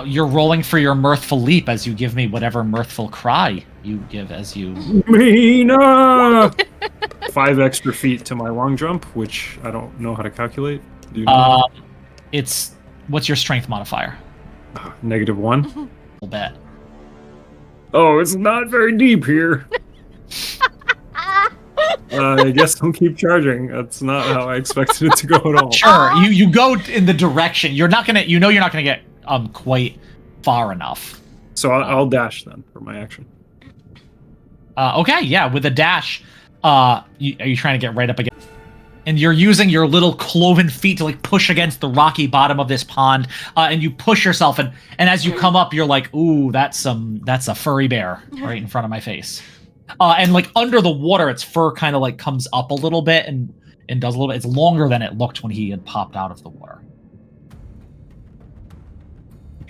You're rolling for your mirthful leap as you give me whatever mirthful cry you give as you... Mina! 5 extra feet to my long jump, which I don't know how to calculate. Do you know? It's... What's your strength modifier? -1. A little bit. Oh, it's not very deep here. I guess don't keep charging. That's not how I expected it to go at all. Sure, you go in the direction. You're not gonna... You know you're not gonna get quite far enough. So I'll dash then for my action. Okay, yeah, with a dash, are you trying to get right up against? And you're using your little cloven feet to like push against the rocky bottom of this pond, and you push yourself, and as you come up, you're like, ooh, that's a furry bear right in front of my face. And like under the water, its fur kind of like comes up a little bit and does a little bit. It's longer than it looked when he had popped out of the water.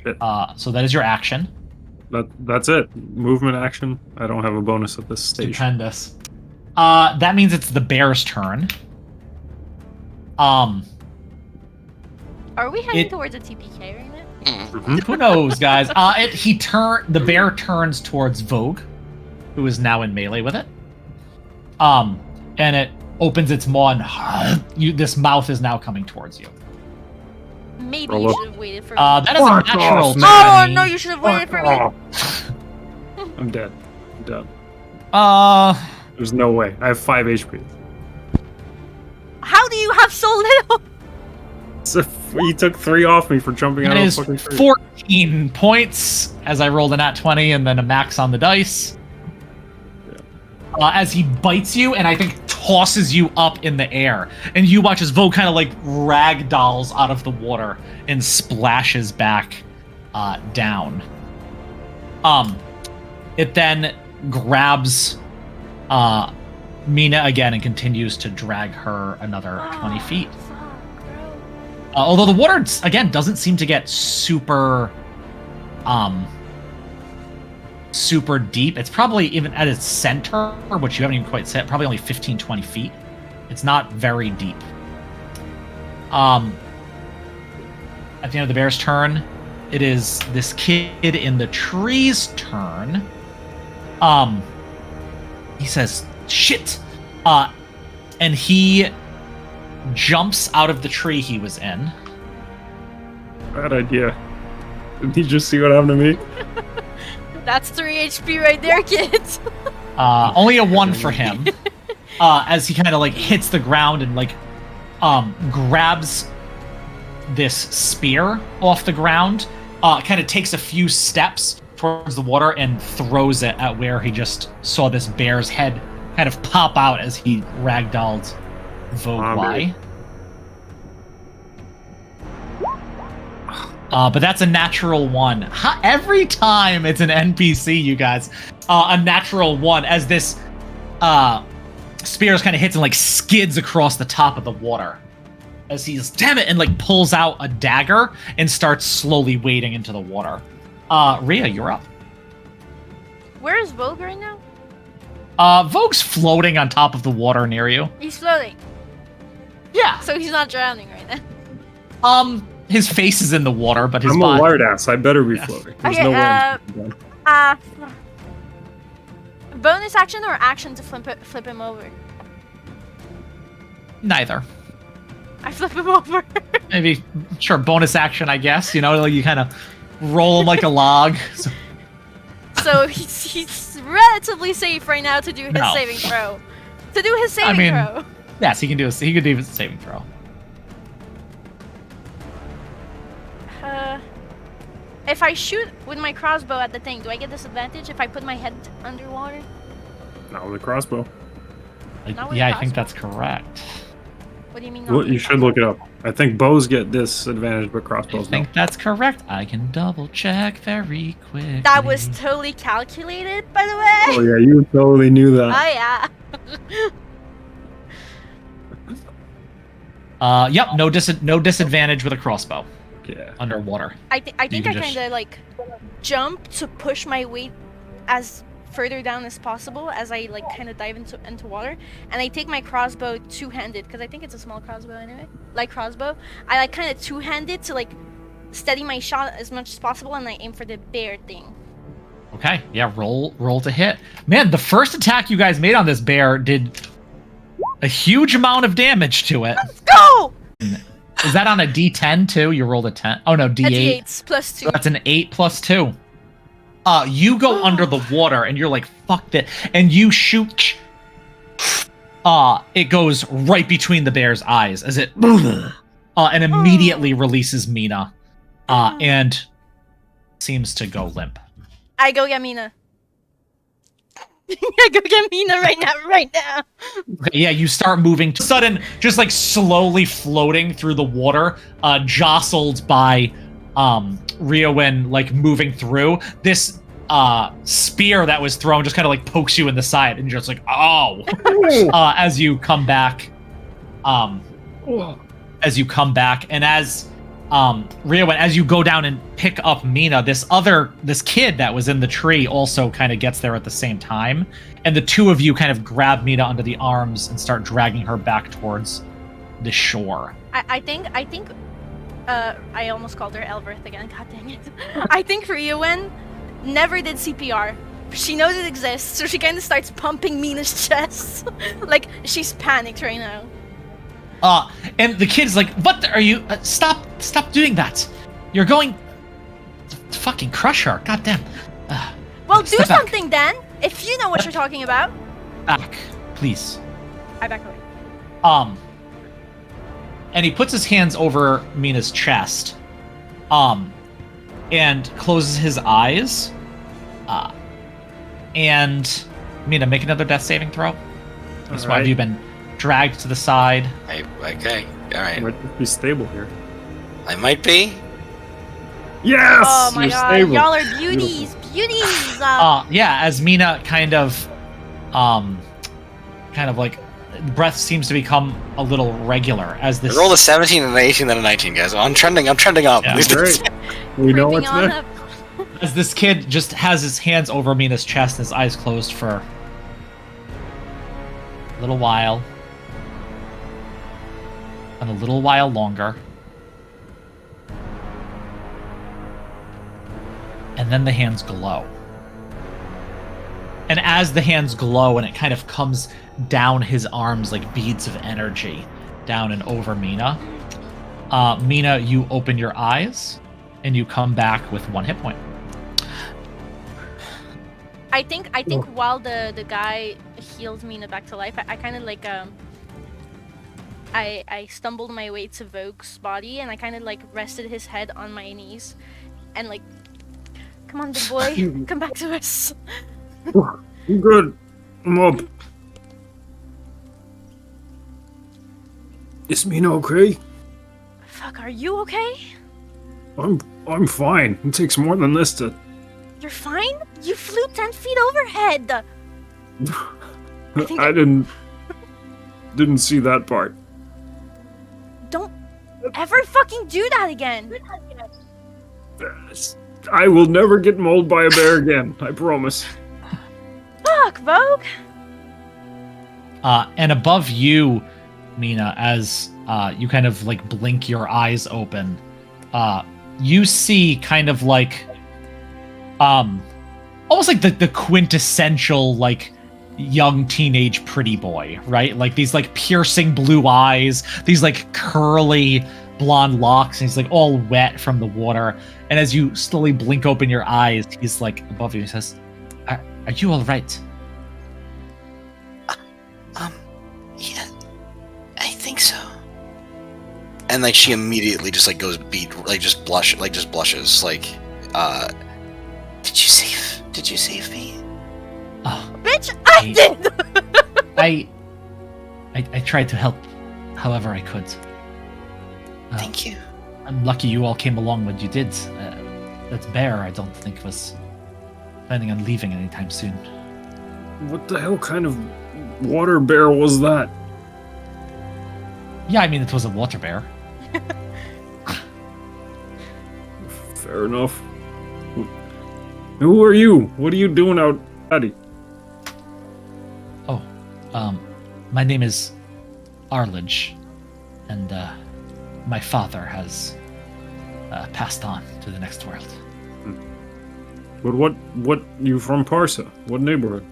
Shit. So that is your action. That's it. Movement action. I don't have a bonus at this stage. Stupendous. That means it's the bear's turn. Are we heading It- towards a TPK right now? Mhm. Who knows, guys? The bear turns towards Vogue, who is now in melee with it. And it opens its maw and this mouth is now coming towards you. Maybe Roll you up. should have waited for me. That is a Fuck natural off, 20. Oh no, you should have waited for me. Oh. I'm dead. I'm done. Uh, There's no way. I have 5 HP. How do you have so little? So you took 3 off me for jumping out that of a is fucking tree. 14 points as I rolled a nat 20 and then a max on the dice. As he bites you and I think tosses you up in the air. And you watch as Vogue kind of like ragdolls out of the water and splashes back down. It then grabs Mina again and continues to drag her another 20 feet. Although the water, again, doesn't seem to get super deep. It's probably even at its center, which you haven't even quite said, probably only 15, 20 feet. It's not very deep. At the end of the bear's turn, it is this kid in the tree's turn. He says, "Shit!" And he jumps out of the tree he was in. Bad idea. Did you just see what happened to me? That's 3 HP right there, kids. Only a 1 for him. As he kind of like hits the ground and like grabs this spear off the ground, kind of takes a few steps towards the water and throws it at where he just saw this bear's head kind of pop out as he ragdolled Vogue. But that's a natural 1. Every time it's an NPC, you guys, a natural 1 as this spears kind of hits and like skids across the top of the water as he's damn it and like pulls out a dagger and starts slowly wading into the water. Rhea, you're up. Where is Vogue right now? Vogue's floating on top of the water near you. He's floating. Yeah. So he's not drowning right now. His face is in the water, but his I'm body. a lard ass. I better be floating. There's Okay, no way I'm done. Bonus action or action to flip him over? Neither. I flip him over. Maybe, sure, bonus action, I guess. You know, like you kind of roll him like a log. So he's relatively safe right now to do his saving throw. To do his saving throw. Yes, he can do his saving throw. If I shoot with my crossbow at the thing, do I get disadvantage if I put my head underwater? Not with a crossbow. Yeah, I think that's correct. What do you mean? Well, you should look it up. I think bows get disadvantage, but I crossbows think don't. that's correct. I can double check very quick. That was totally calculated, by the way. Oh yeah, you totally knew that. Oh yeah. Yep, no disadvantage with a crossbow. Yeah. Underwater. I think I just- kind of like jump to push my weight as further down as possible as I like kind of dive into water, and I take my crossbow two-handed because I think it's a small crossbow anyway. Like crossbow, I like kind of two-handed to like steady my shot as much as possible, and I aim for the bear thing. Okay, yeah, roll to hit. Man, the first attack you guys made on this bear did a huge amount of damage to it. Let's go! Is that on a D10 too? You rolled a 10. Oh no, D8. D8 plus 2. So that's an 8 plus 2. You go under the water and you're like, fuck that. And you shoot. It goes right between the bear's eyes as it and immediately releases Mina. And seems to go limp. I go get Mina. I go get Mina right now. Okay, yeah, you start moving. Sudden, just like slowly floating through the water, jostled by Riowen like moving through. This spear that was thrown just kind of like pokes you in the side, and you're just like, oh. As you come back, and as Riowen, as you go down and pick up Mina, this kid that was in the tree also kind of gets there at the same time, and the two of you kind of grab Mina under the arms and start dragging her back towards the shore. I think I almost called her Elverth again. God dang it. I think Riowen never did CPR. She knows it exists, so she kind of starts pumping Mina's chest. Like she's panicked right now. And the kid's like, "What are you? Stop doing that! You're going to fucking crush her! God damn!" Well, do step back. something then, if you know what you're talking about. Back, please. I back away. And he puts his hands over Mina's chest, and closes his eyes. And Mina, make another death saving throw. That's why have you been dragged to the side. Okay, alright. Might just be stable here. I might be. Yes! Oh my You're god, stable. y'all are beauties, beauties! Yeah, as Mina kind of like breath seems to become a little regular as this. I rolled a 17 and an 18 and a 19, guys. I'm trending up. Yeah. Great. We know Creeping what's on next. up. As this kid just has his hands over Mina's chest and his eyes closed for a little while. and a little while longer. And then the hands glow. And as the hands glow and it kind of comes down his arms like beads of energy down and over Mina, Mina, you open your eyes and you come back with 1 hit point. I think while the guy healed Mina back to life, I kind of like I stumbled my way to Vogue's body and I kind of like rested his head on my knees and like, come on, big boy, come back to us. I'm good. I'm up. Is Mina okay? Fuck, are you okay? I'm fine. It takes more than this to. You're fine? You flew 10 feet overhead! I didn't see that part. Don't ever fucking do that again! I will never get mauled by a bear again. I promise. Fuck, Vogue! And above you, Mina, as you kind of like blink your eyes open, you see kind of like almost like the quintessential like young teenage pretty boy, right? Like these like piercing blue eyes, these like curly blonde locks, and he's like all wet from the water. And as you slowly blink open your eyes, he's like above you. He says, "Are you all right?" Yeah, I think so. And like she immediately just like goes just blushes like, did you save me? Oh, Bitch, I did! I tried to help however I could. Thank you. I'm lucky you all came along when you did. That bear, I don't think, was planning on leaving anytime soon. What the hell kind of water bear was that? Yeah, I mean, it was a water bear. Fair enough. Who are you? What are you doing out, Addy? Oh, my name is Arledge, and my father has passed on to the next world. But what, you from Parsa? What neighborhood?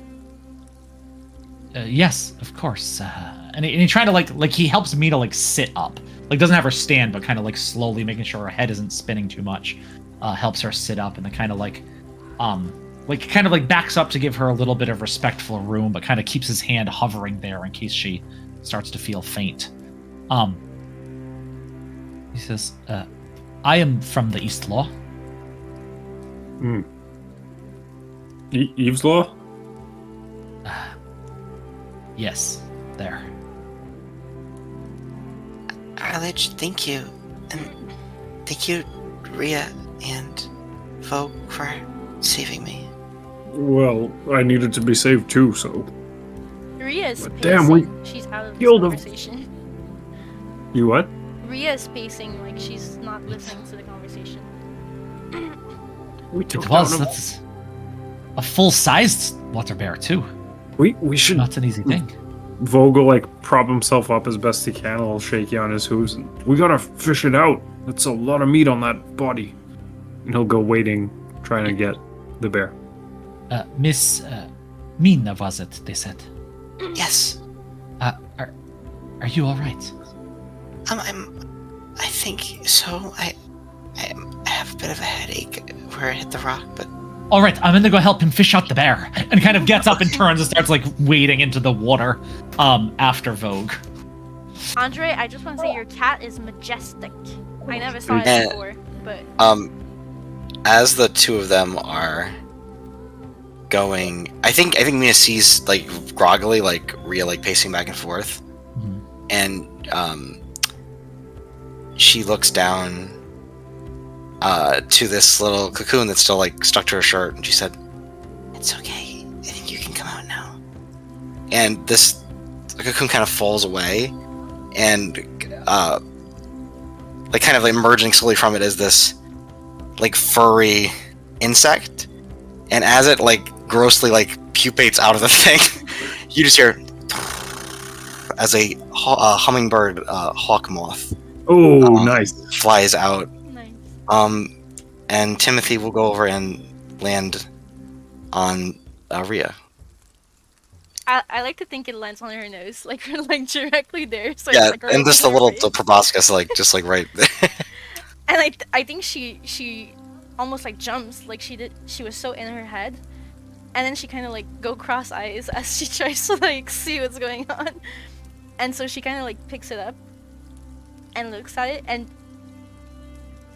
Yes, of course. And he tried to like he helps me to like sit up, like doesn't have her stand, but kind of like slowly making sure her head isn't spinning too much. Helps her sit up, and then kind of like backs up to give her a little bit of respectful room, but kind of keeps his hand hovering there in case she starts to feel faint. He says, "I am from the East Law." Eve's Law? Yes, there. Arledge, thank you. And thank you, Rhea and Vogue, for saving me. Well, I needed to be saved too, so. Ria's But pacing. damn, we She's out of this killed him. conversation. You what? Ria's pacing like she's not listening to the conversation. We took It was. down a- That's a full-sized water bear too. We should. Not an easy thing. Vogel like prop himself up as best he can, a little shaky on his hooves. And we gotta fish it out. That's a lot of meat on that body. And he'll go waiting, trying to get the bear. Miss Mina, was it? They said. Yes. Are you all right? I think so. I have a bit of a headache where I hit the rock, but All right, I'm gonna go help him fish out the bear, and kind of gets up and turns and starts like wading into the water, after Vogue. Andre, I just want to say your cat is majestic. I never saw it Eh. before, but as the two of them are going, I think Mina sees like groggily like Rhea like pacing back and forth, and she looks down to this little cocoon that's still like stuck to her shirt, and she said, "It's okay. I think you can come out now." And the cocoon kind of falls away, and like kind of like emerging slowly from it is this like furry insect, and as it like grossly like pupates out of the thing, you just hear as a hummingbird hawk moth Oh, nice. flies out. Nice. And Timothy will go over and land on Rhea. I like to think it lands on her nose, like like directly there. So Yeah, it's like right and just in the her little face. proboscis, like just like right there. And I think she almost like jumps, like she was so in her head, and then she kind of like go cross eyes as she tries to like see what's going on, and so she kind of like picks it up and looks at it, and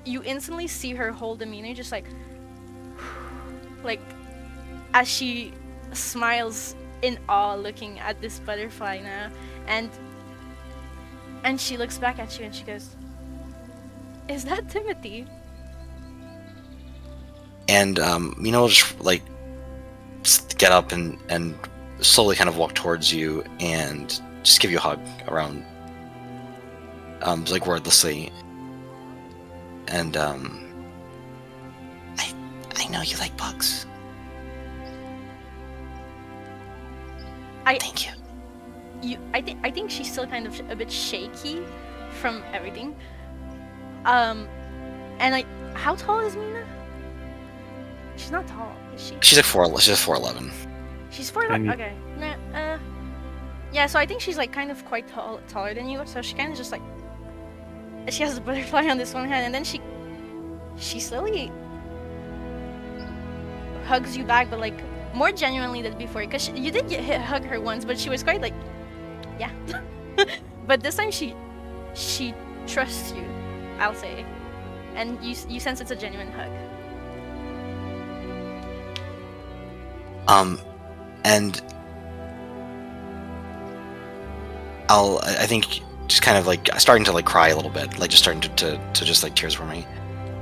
you instantly see her whole demeanor just like as she smiles in awe looking at this butterfly now, and she looks back at you and she goes, "Is that Timothy?" And Mina will just like get up and slowly kind of walk towards you and just give you a hug around, like wordlessly. And I know you like bugs. Thank you. I think she's still kind of a bit shaky from everything. And like, how tall is Mina? She's not tall, is she? She's like 4'11". She's 4'11". Tiny. Okay. Yeah. So I think she's like kind of quite taller than you. So she kind of just like, she has a butterfly on this one hand, and then she slowly hugs you back, but like more genuinely than before. Because you did hug her once, but she was quite like, yeah. But this time she trusts you, I'll say, and you sense it's a genuine hug. And I think just kind of like starting to like cry a little bit, like just starting to just like tears for me.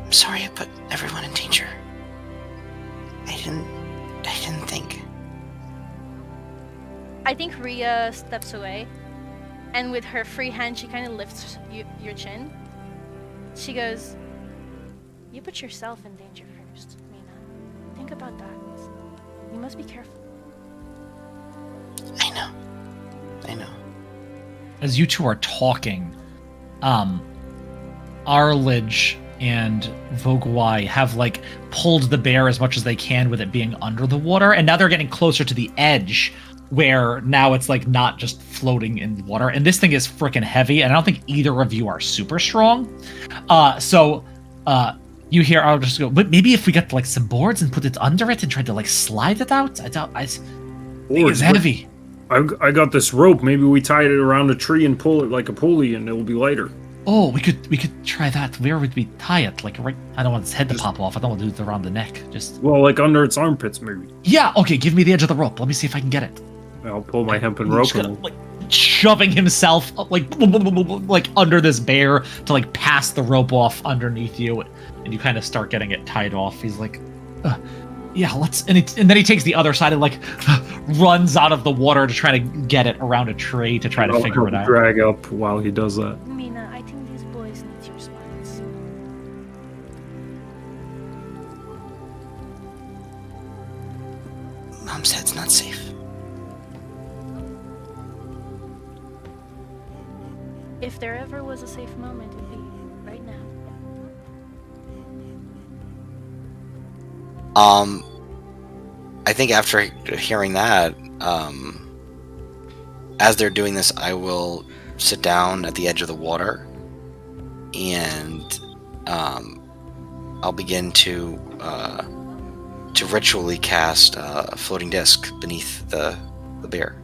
I'm sorry I put everyone in danger. I didn't think. I think Rhea steps away, and with her free hand, she kind of lifts your chin. She goes, "You put yourself in danger first, Mina. Think about that. You must be careful." I know. As you two are talking, Arledge and Vogwai have like pulled the bear as much as they can with it being under the water, and now they're getting closer to the edge where now it's like not just floating in the water, and this thing is freaking heavy, and I don't think either of you are super strong. So you hear I'll just go, but maybe if we got like some boards and put it under it and tried to like slide it out. I think it's heavy. I got this rope. Maybe we tie it around a tree and pull it like a pulley, and it will be lighter. Oh, we could try that. Where would we tie it? Like right? I don't want its head to pop off. I don't want to do it around the neck. Just like under its armpits, maybe. Yeah. Okay. Give me the edge of the rope. Let me see if I can get it. I'll pull my hempen He's rope. gonna, like shoving himself like under this bear to like pass the rope off underneath you, and you kind of start getting it tied off. He's like, yeah, let's. And then he takes the other side and like runs out of the water to try to get it around a tree to try to figure it out. Drag up while he does that. Mina, I think these boys need your smiles. Mom said it's not safe. If there ever was a safe moment, it would be right now. I think after hearing that, as they're doing this, I will sit down at the edge of the water, and I'll begin to ritually cast a floating disc beneath the bear.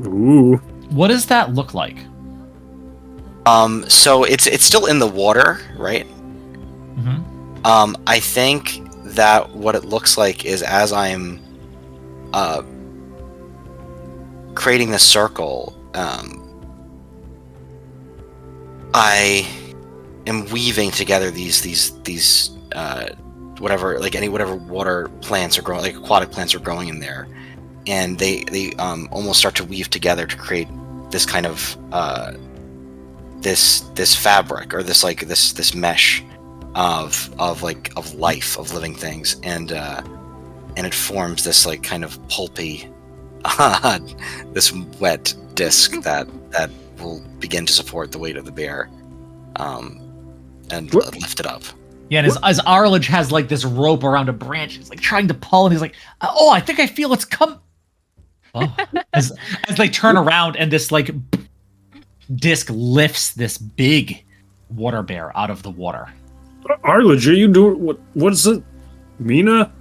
Ooh. What does that look like? So it's still in the water, right? Mm-hmm. I think that what it looks like is as I'm creating the circle, I am weaving together these whatever water plants are growing, like aquatic plants are growing in there, and they almost start to weave together to create this kind of this fabric, or this mesh of life, of living things, and it forms this like kind of pulpy this wet disc that will begin to support the weight of the bear, and lift it up. Yeah, and as Arledge has like this rope around a branch, he's like trying to pull, and he's like, "Oh, I think I feel it's come." Oh, as they turn around, and this like disc lifts this big water bear out of the water. Arledge, are you doing what is it? Mina?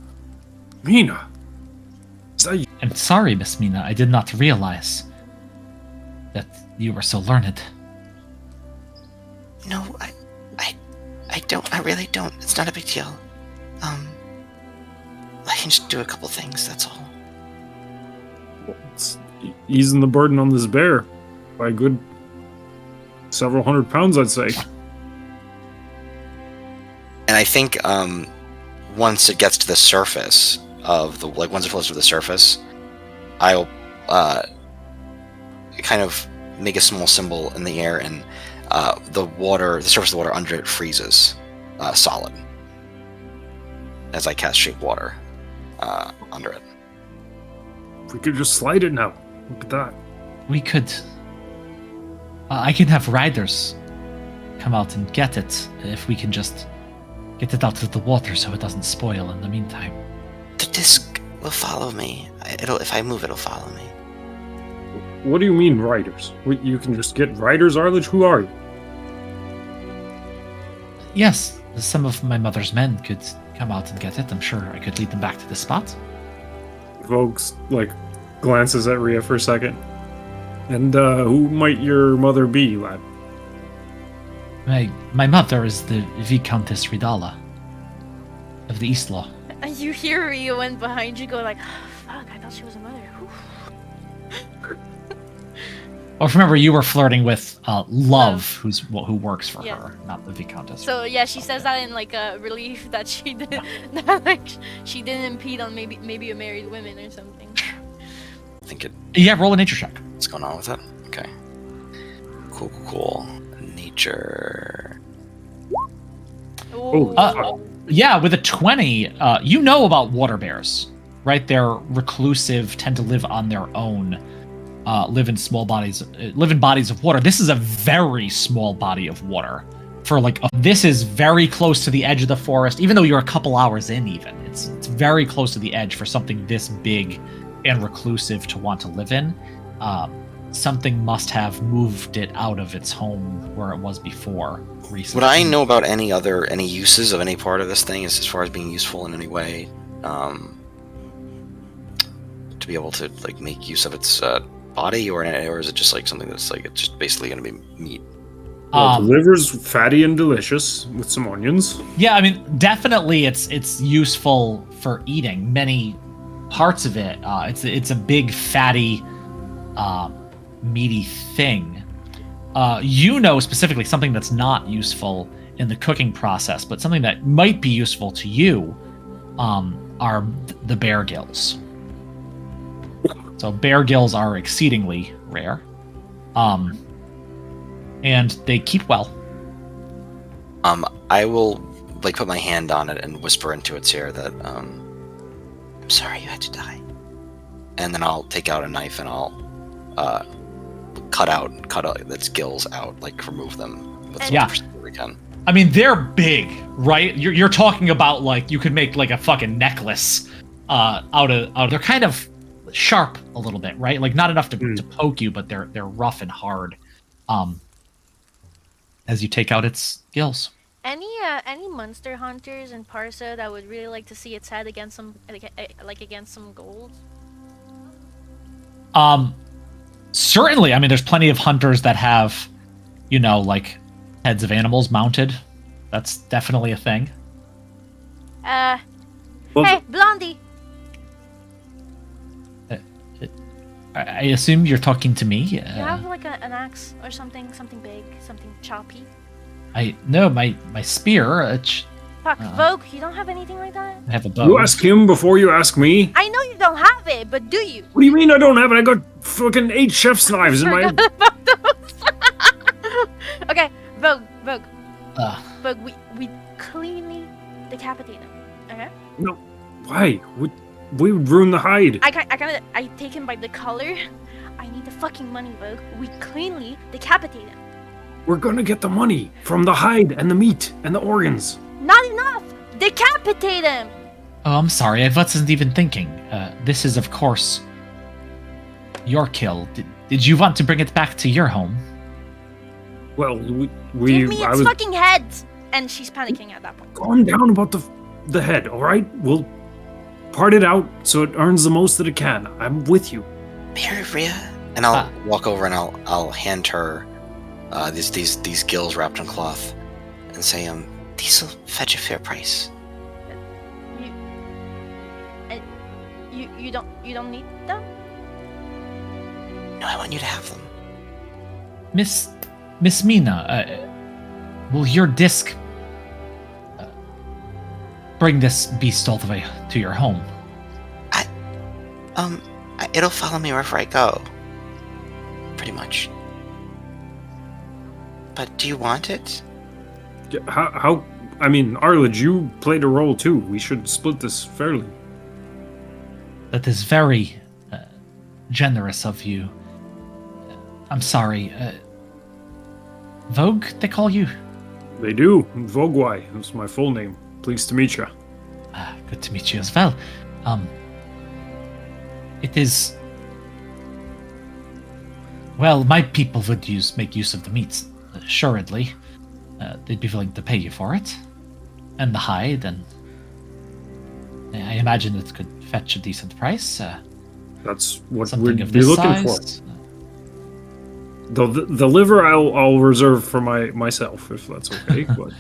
Is that you? I'm sorry, Miss Mina. I did not realize that you were so learned. No, I don't. I really don't. It's not a big deal. I can just do a couple things. That's all. It's easing the burden on this bear by a good several hundred pounds, I'd say. And I think once it gets to the surface of the once it floats to the surface, I'll kind of make a small symbol in the air, and the surface of the water under it freezes solid as I cast shape water under it. We could just slide it now. Look at that. We could. I can have riders come out and get it if we can just get it out of the water so it doesn't spoil in the meantime. The disc will follow me. If I move, it'll follow me. What do you mean, riders? You can just get riders, Arledge? Who are you? Yes, some of my mother's men could come out and get it. I'm sure I could lead them back to the spot. Vogue's, glances at Rhea for a second. And, who might your mother be, lad? My mother is the Viscountess Ridala of the East Law. And you hear Rio in behind you go like, fuck, I thought she was a mother. Whew. Oh, remember you were flirting with Love, who works for her, not the Viscountess. So yeah, she says that in a relief that she did that she didn't impede on maybe a married woman or something. I think it. Yeah, roll a nature check. What's going on with it? Okay. Cool. Nature. Oh, Yeah, with a 20, you know about water bears, right? They're reclusive, tend to live on their own, live in bodies of water. This is a very small body of water. This is very close to the edge of the forest, even though you're a couple hours in. Even it's very close to the edge for something this big and reclusive to want to live in. Something must have moved it out of its home where it was before recently. Would I know about any uses of any part of this thing as far as being useful in any way? To be able to make use of its body, or is it just something that's it's just basically going to be meat? Well, the liver's fatty and delicious with some onions. Yeah, I mean, definitely it's useful for eating. Many parts of it, it's a big fatty, meaty thing. Specifically something that's not useful in the cooking process, but something that might be useful to you are the bear gills. So bear gills are exceedingly rare, and they keep well. I will put my hand on it and whisper into its ear that I'm sorry you had to die, and then I'll take out a knife and I'll cut out its gills out, remove them with some procedure we can. I mean, they're big, right? You're talking about you could make a fucking necklace out of. They're kind of sharp a little bit, right? Not enough to poke you, but they're rough and hard. As you take out its gills. Any monster hunters in Parsa that would really like to see its head against some against some gold? Certainly. I mean, there's plenty of hunters that have, heads of animals mounted. That's definitely a thing. Hey, Blondie. I assume you're talking to me. You have an axe or something big, something choppy. My spear. Fuck, Vogue, you don't have anything like that? I have a bow. You ask him before you ask me? I know you don't have it, but do you? What do you mean I don't have it? I got fucking 8 chef's knives in my... Okay, Vogue. Uh, we cleanly decapitate him. Okay? No. Why? We would ruin the hide. I take him by the collar. I need the fucking money, Vogue. We cleanly decapitate him. We're gonna get the money from the hide and the meat and the organs. Not enough! Decapitate him! Oh, I'm sorry. I wasn't even thinking. This is, of course, your kill. Did you want to bring it back to your home? Well, Give me its fucking head! And she's panicking at that point. Calm down about the head, all right? We'll part it out so it earns the most that it can. I'm with you. Here, Rhea. And I'll walk over and I'll hand her these gills wrapped in cloth and say, these'll fetch a fair price. You don't need them? No, I want you to have them. Miss Mina, will your disc bring this beast all the way to your home? It'll follow me wherever I go. Pretty much. But do you want it? How? I mean, Arledge, you played a role too. We should split this fairly. That is very generous of you. I'm sorry. Vogue, they call you? They do. Vogwai is my full name. Pleased to meet you. Good to meet you as well. It is... Well, my people would make use of the meat, assuredly. They'd be willing to pay you for it. And the hide, and... I imagine it could fetch a decent price. That's what something we'd of be this looking size. for. The liver I'll reserve for myself, if that's okay. But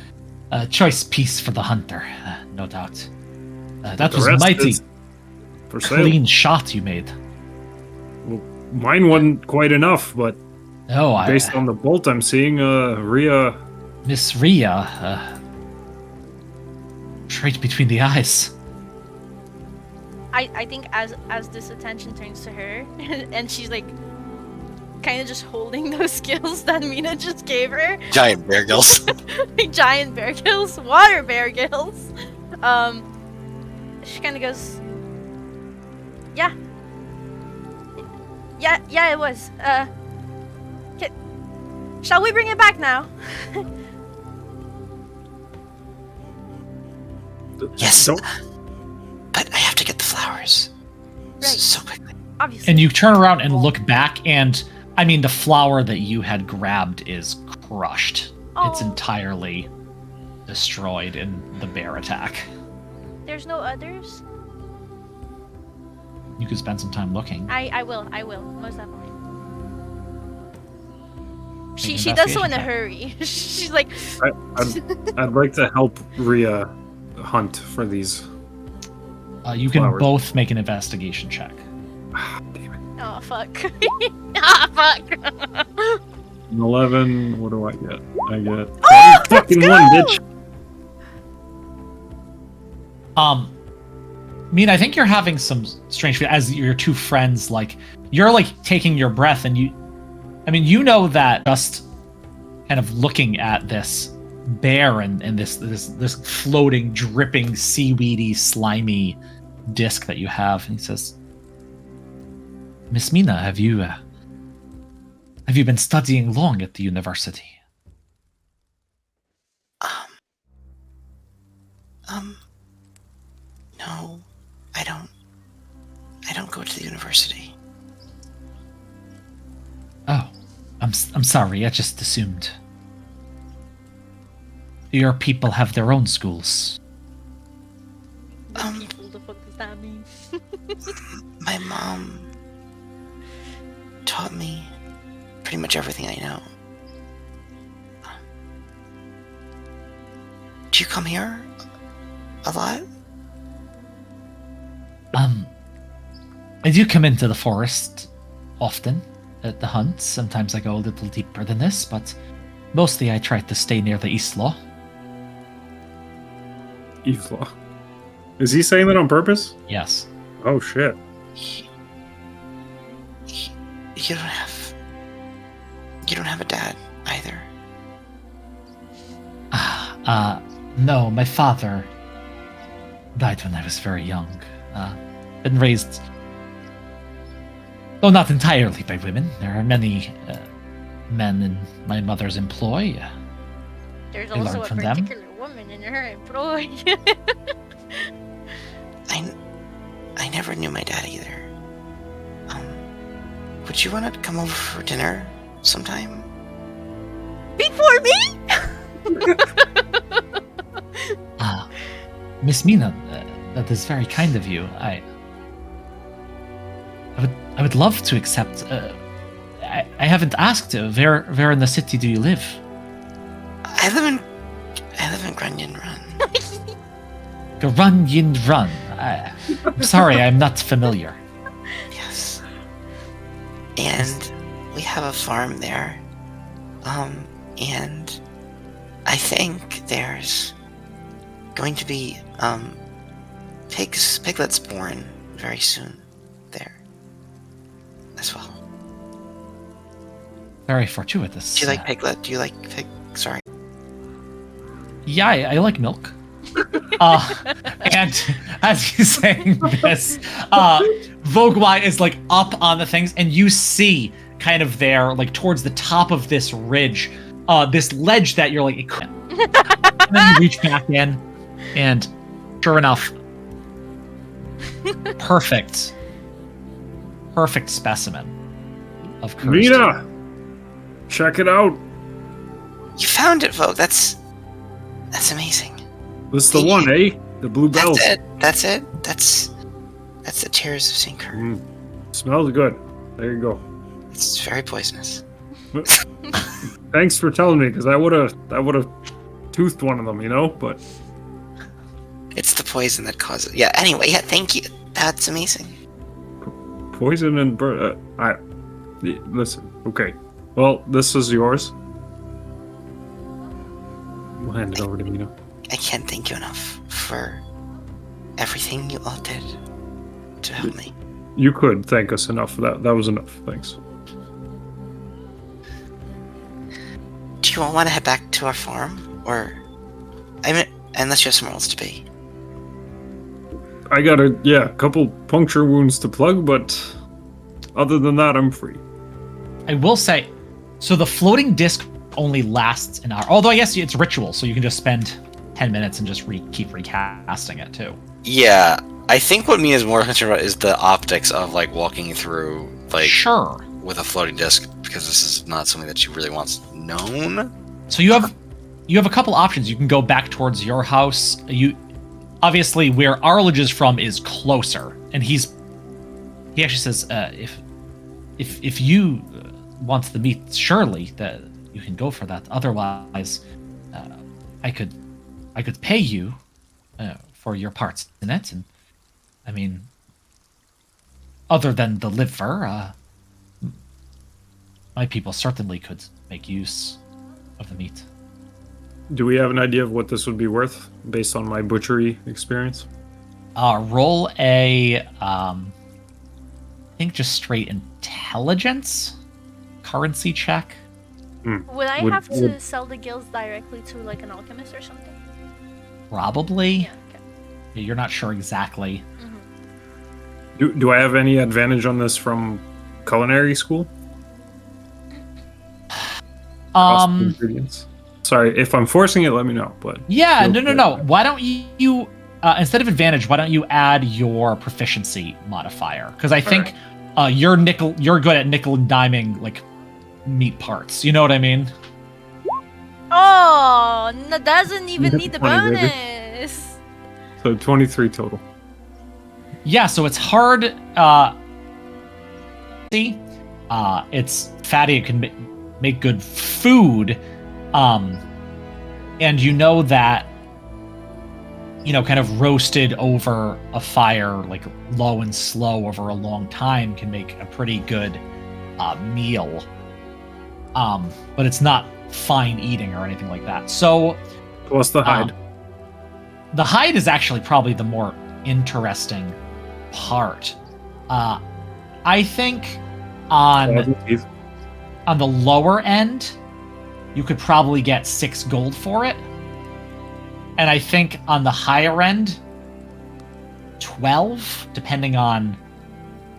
A choice piece for the hunter, no doubt. That the was rest mighty is for sale. clean shot you made. Well, mine wasn't quite enough, but Oh, based on the bolt I'm seeing, Rhea. Miss Rhea, straight between the eyes. I think as this attention turns to her, and she's like, kind of just holding those skills that Mina just gave her. Giant bear gills. Giant bear gills, water bear gills. She kind of goes, yeah, it was. Shall we bring it back now? Yes. Don't- But I have to get the flowers. Right. So quickly. Obviously. And you turn around and look back, and I mean, the flower that you had grabbed is crushed. It's Oh. entirely destroyed in the bear attack. There's no others? You could spend some time looking. I will, most definitely. Make She an does so in a investigation hurry. She's like, I'd like to help Rhea hunt for these. You can Flowers. both make an investigation check. Damn it. oh fuck. ah fuck. 11. What do I get? I get Oh, fucking let's one, go! bitch. I mean, I think you're having some strange as your two friends, like, you're like taking your breath, and you know that just kind of looking at this bear and this floating, dripping, seaweedy, slimy disc that you have, and he says, Miss Mina, have you been studying long at the university? No, I don't go to the university. Oh, I'm sorry. I just assumed. Your people have their own schools. People, the fuck does that mean? My mom taught me pretty much everything I know. Do you come here a lot? I do come into the forest often at the hunts. Sometimes I go a little deeper than this, but mostly I try to stay near the East Law. Evla. Is he saying that on purpose? Yes. Oh shit. You don't have a dad either. No, my father died when I was very young. been raised, though not entirely by women. There are many men in my mother's employ. There's I also learned a from them. particular woman in her employ. I never knew my dad either. Would you want to come over for dinner sometime? Before me? Miss Mina, that is very kind of you. I would love to accept. I haven't asked. Where in the city do you live? I live in Grunyon Run. Run Yin Run. I'm sorry, I'm not familiar. Yes. And we have a farm there. And I think there's going to be piglets born very soon there as well. Very fortuitous. Do you like piglet? Do you like pig? Sorry. Yeah, I like milk. And as he's saying this, Vogwai is like up on the things, and you see kind of there, like towards the top of this ridge, this ledge that you're like, and then you reach back in, and sure enough, perfect specimen of cursed. Mina, check it out. You found it, Vogue. That's amazing. This is the one, eh? The blue bells. That's it. That's the tears of St. Kurt. Smells good. There you go. It's very poisonous. Thanks for telling me, because I would have toothed one of them, you know. But It's the poison that causes. Yeah. Anyway, yeah. Thank you. That's amazing. poison and listen. Okay. Well, this is yours. We'll hand it over to Mina. I can't thank you enough for everything you all did to help me. You could thank us enough for that. That was enough. Thanks. Do you all want to head back to our farm, or unless you have somewhere else to be? I got a couple puncture wounds to plug, but other than that, I'm free. I will say, so the floating disc only lasts an hour. Although I guess it's ritual, so you can just spend 10 minutes and just keep recasting it too. Yeah, I think what Mia's more concerned about is the optics of like walking through Sure. with a floating disc, because this is not something that she really wants known. So you have a couple options. You can go back towards your house. You obviously where Arledge is from is closer, and he actually says if you want the meat, surely that you can go for that. Otherwise, I could pay you for your parts in it, and I mean, other than the liver, my people certainly could make use of the meat. Do we have an idea of what this would be worth based on my butchery experience? Roll a, I think just straight intelligence currency check. Would I have to sell the gills directly to like an alchemist or something? Probably. Yeah. Okay. You're not sure exactly. Do I have any advantage on this from culinary school? Ingredients. Sorry, if I'm forcing it, let me know. But yeah, no. Why don't you instead of advantage, why don't you add your proficiency modifier? Because I think you're good at nickel and diming like meat parts. You know what I mean? Oh, no, doesn't even need the 20, baby. bonus. So 23 total. Yeah, so it's hard. It's fatty. It can make good food. And you know that, kind of roasted over a fire, like low and slow over a long time, can make a pretty good meal. But it's not fine eating or anything like that. So, Plus the hide. The hide is actually probably the more interesting part. I think on the lower end, you could probably get 6 gold for it. And I think on the higher end, 12, depending on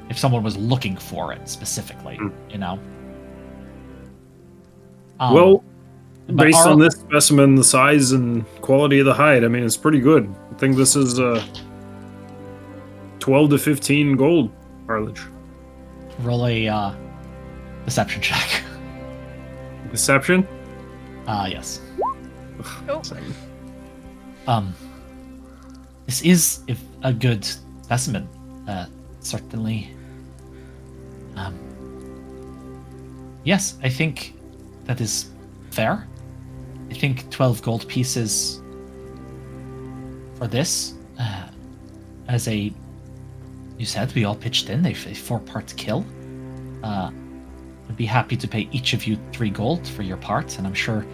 if someone was looking for it specifically, you know? Well, but based on this specimen, the size and quality of the hide, I mean, it's pretty good. I think this is 12 to 15 gold, Arledge. Roll a deception check. Deception? Yes. Oh. This is a good specimen, certainly. Yes, I think that is fair. I think 12 gold pieces for this, as you said, we all pitched in, a 4-part kill. I'd be happy to pay each of you 3 gold for your part, and I'm sure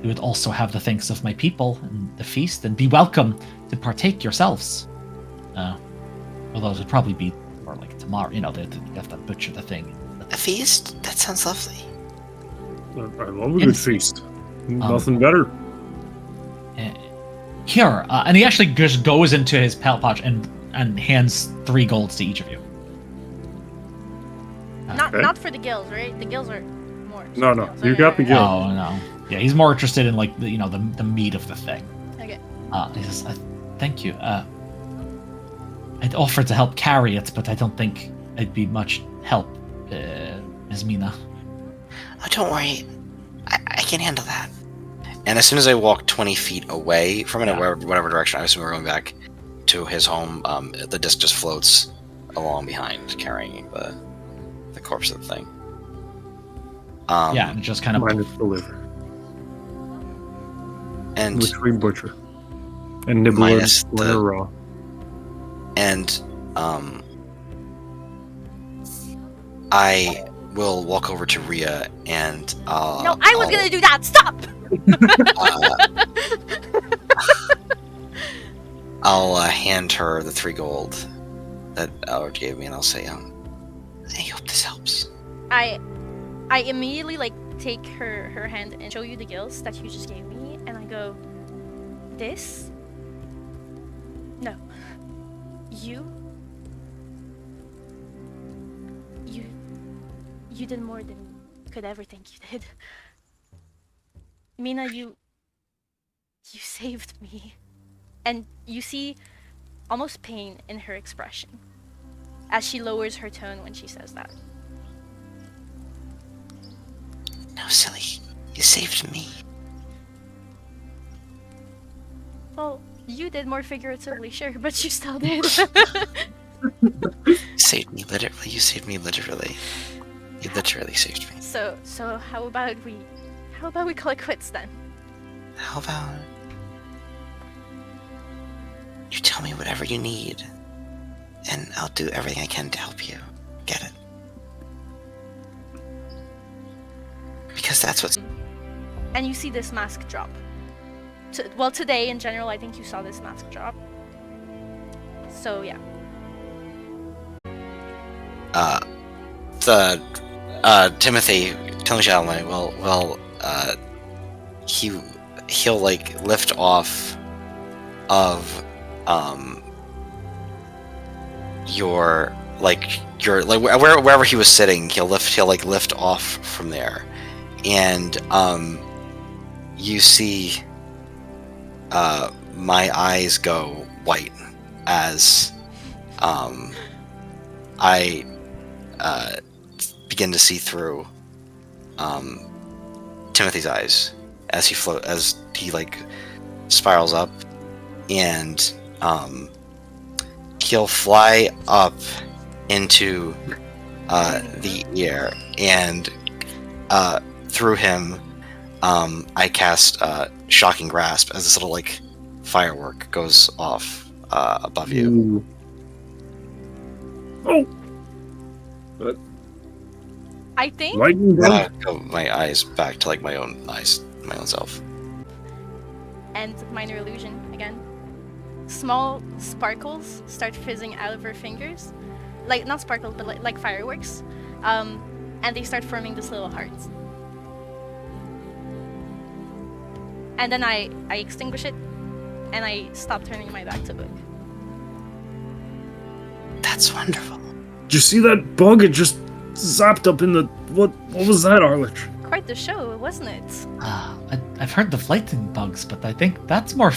you would also have the thanks of my people and the feast, and be welcome to partake yourselves. Although it would probably be more like tomorrow, you have to butcher the thing. A feast? That sounds lovely. I love a good feast. Nothing better. Here, and he actually just goes into his pouch and hands 3 golds to each of you. Not for the gills, right? The gills are more. No, gills. you got the gill. Oh no, yeah, he's more interested in like the meat of the thing. Okay. He says, "Thank you. I'd offer to help carry it, but I don't think I'd be much help, Ms. Mina." Oh, don't worry. I can handle that. And as soon as I walk 20 feet away from it, whatever direction, I assume we're going back to his home, the disc just floats along behind, carrying the corpse of the thing. Yeah, and just kind of... Mine is delivered. And... Which we butcher. And nibble it when they're raw. And, I will walk over to Rhea and, No, I was gonna do that! Stop! I'll hand her the 3 gold that Allard gave me, and I'll say, I hope this helps. I immediately take her hand and show you the gills that you just gave me, and I go, this? No. You did more than could ever think you did. Mina, you saved me. And you see almost pain in her expression as she lowers her tone when she says that. No, silly. You saved me. Well, you did more figuratively, sure, but you still did. Saved me literally. You saved me literally. You literally saved me. So how about we call it quits then? How about you tell me whatever you need, and I'll do everything I can to help you get it. Because that's what's... And you see this mask drop. Well, today in general, I think you saw this mask drop. So yeah. Timothy, Timothy he'll lift off of wherever he was sitting, he'll lift off from there, and you see my eyes go white as I begin to see through Timothy's eyes as he spirals up, and he'll fly up into the air, and through him I cast Shocking Grasp as this little firework goes off above you. Ooh. Oh! But I think lightning down. Go my eyes back to my own eyes, my own self. and minor illusion again. Small sparkles start fizzing out of her fingers. Not sparkles, but like fireworks. And they start forming this little heart. And then I extinguish it, and I stop turning my back to Book. That's wonderful. Did you see that bug? It just zapped up in the... What was that, Arlich? Quite the show, wasn't it? I've heard the flighting bugs, but I think that's more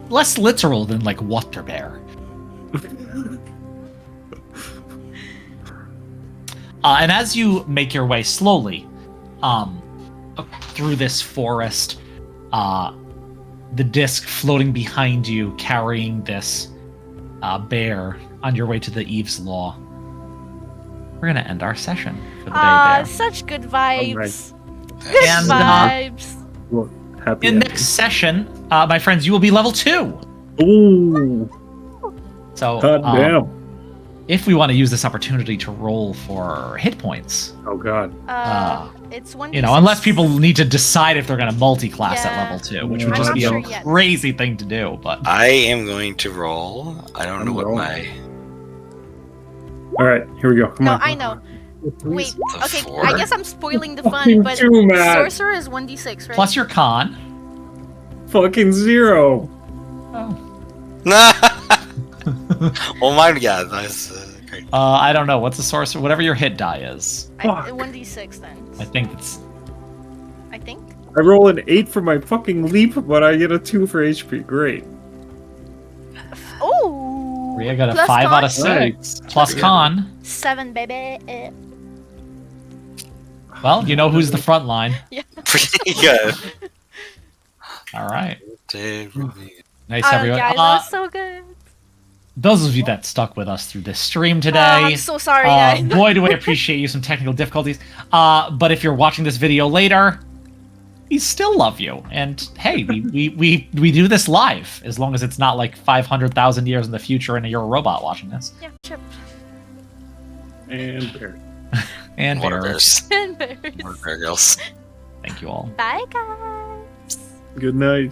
less literal than like water bear. And as you make your way slowly through this forest, the disc floating behind you carrying this bear on your way to the Eve's Law. We're going to end our session for the day there. Such good vibes. Right. Good And, vibes. Well, happy In ending. next session, my friends, you will be level 2. Ooh. So, God damn. if we want to use this opportunity to roll for hit points, Oh, God. It's 1d6. unless people need to decide if they're going to multi-class at Yeah. level 2, which would I'm just not be sure a yet. crazy thing to do. But I am going to roll. I don't I'm know what rolling. my... All right, here we go. Come No, on. I know. Wait, The okay, four. I guess I'm spoiling the Fucking fun, but too mad. Sorcerer is 1d6, right? plus your con. Fucking 0. Oh. Well, mine, yeah, that's great. I don't know. What's the source? Whatever your hit die is. Fuck. 1d6 then. I think it's... I think. I roll an 8 for my fucking leap, but I get a 2 for HP. Great. Oh! Rhea got a Plus 5 con. out of 6. Plus con. 7, baby. Well, you know who's the front line. Pretty good. All right. Nice, Oh, everyone. guys, that was so good. Those of you that stuck with us through this stream today, I'm so sorry, guys. boy, do I appreciate you. Some technical difficulties. But if you're watching this video later, we still love you. And hey, we do this live, as long as it's not like 500,000 years in the future and you're a robot watching this. Yeah, Chip. And bear. And Water bears. bears. And berries. Water bear girls. Thank you all. Bye, guys. Good night.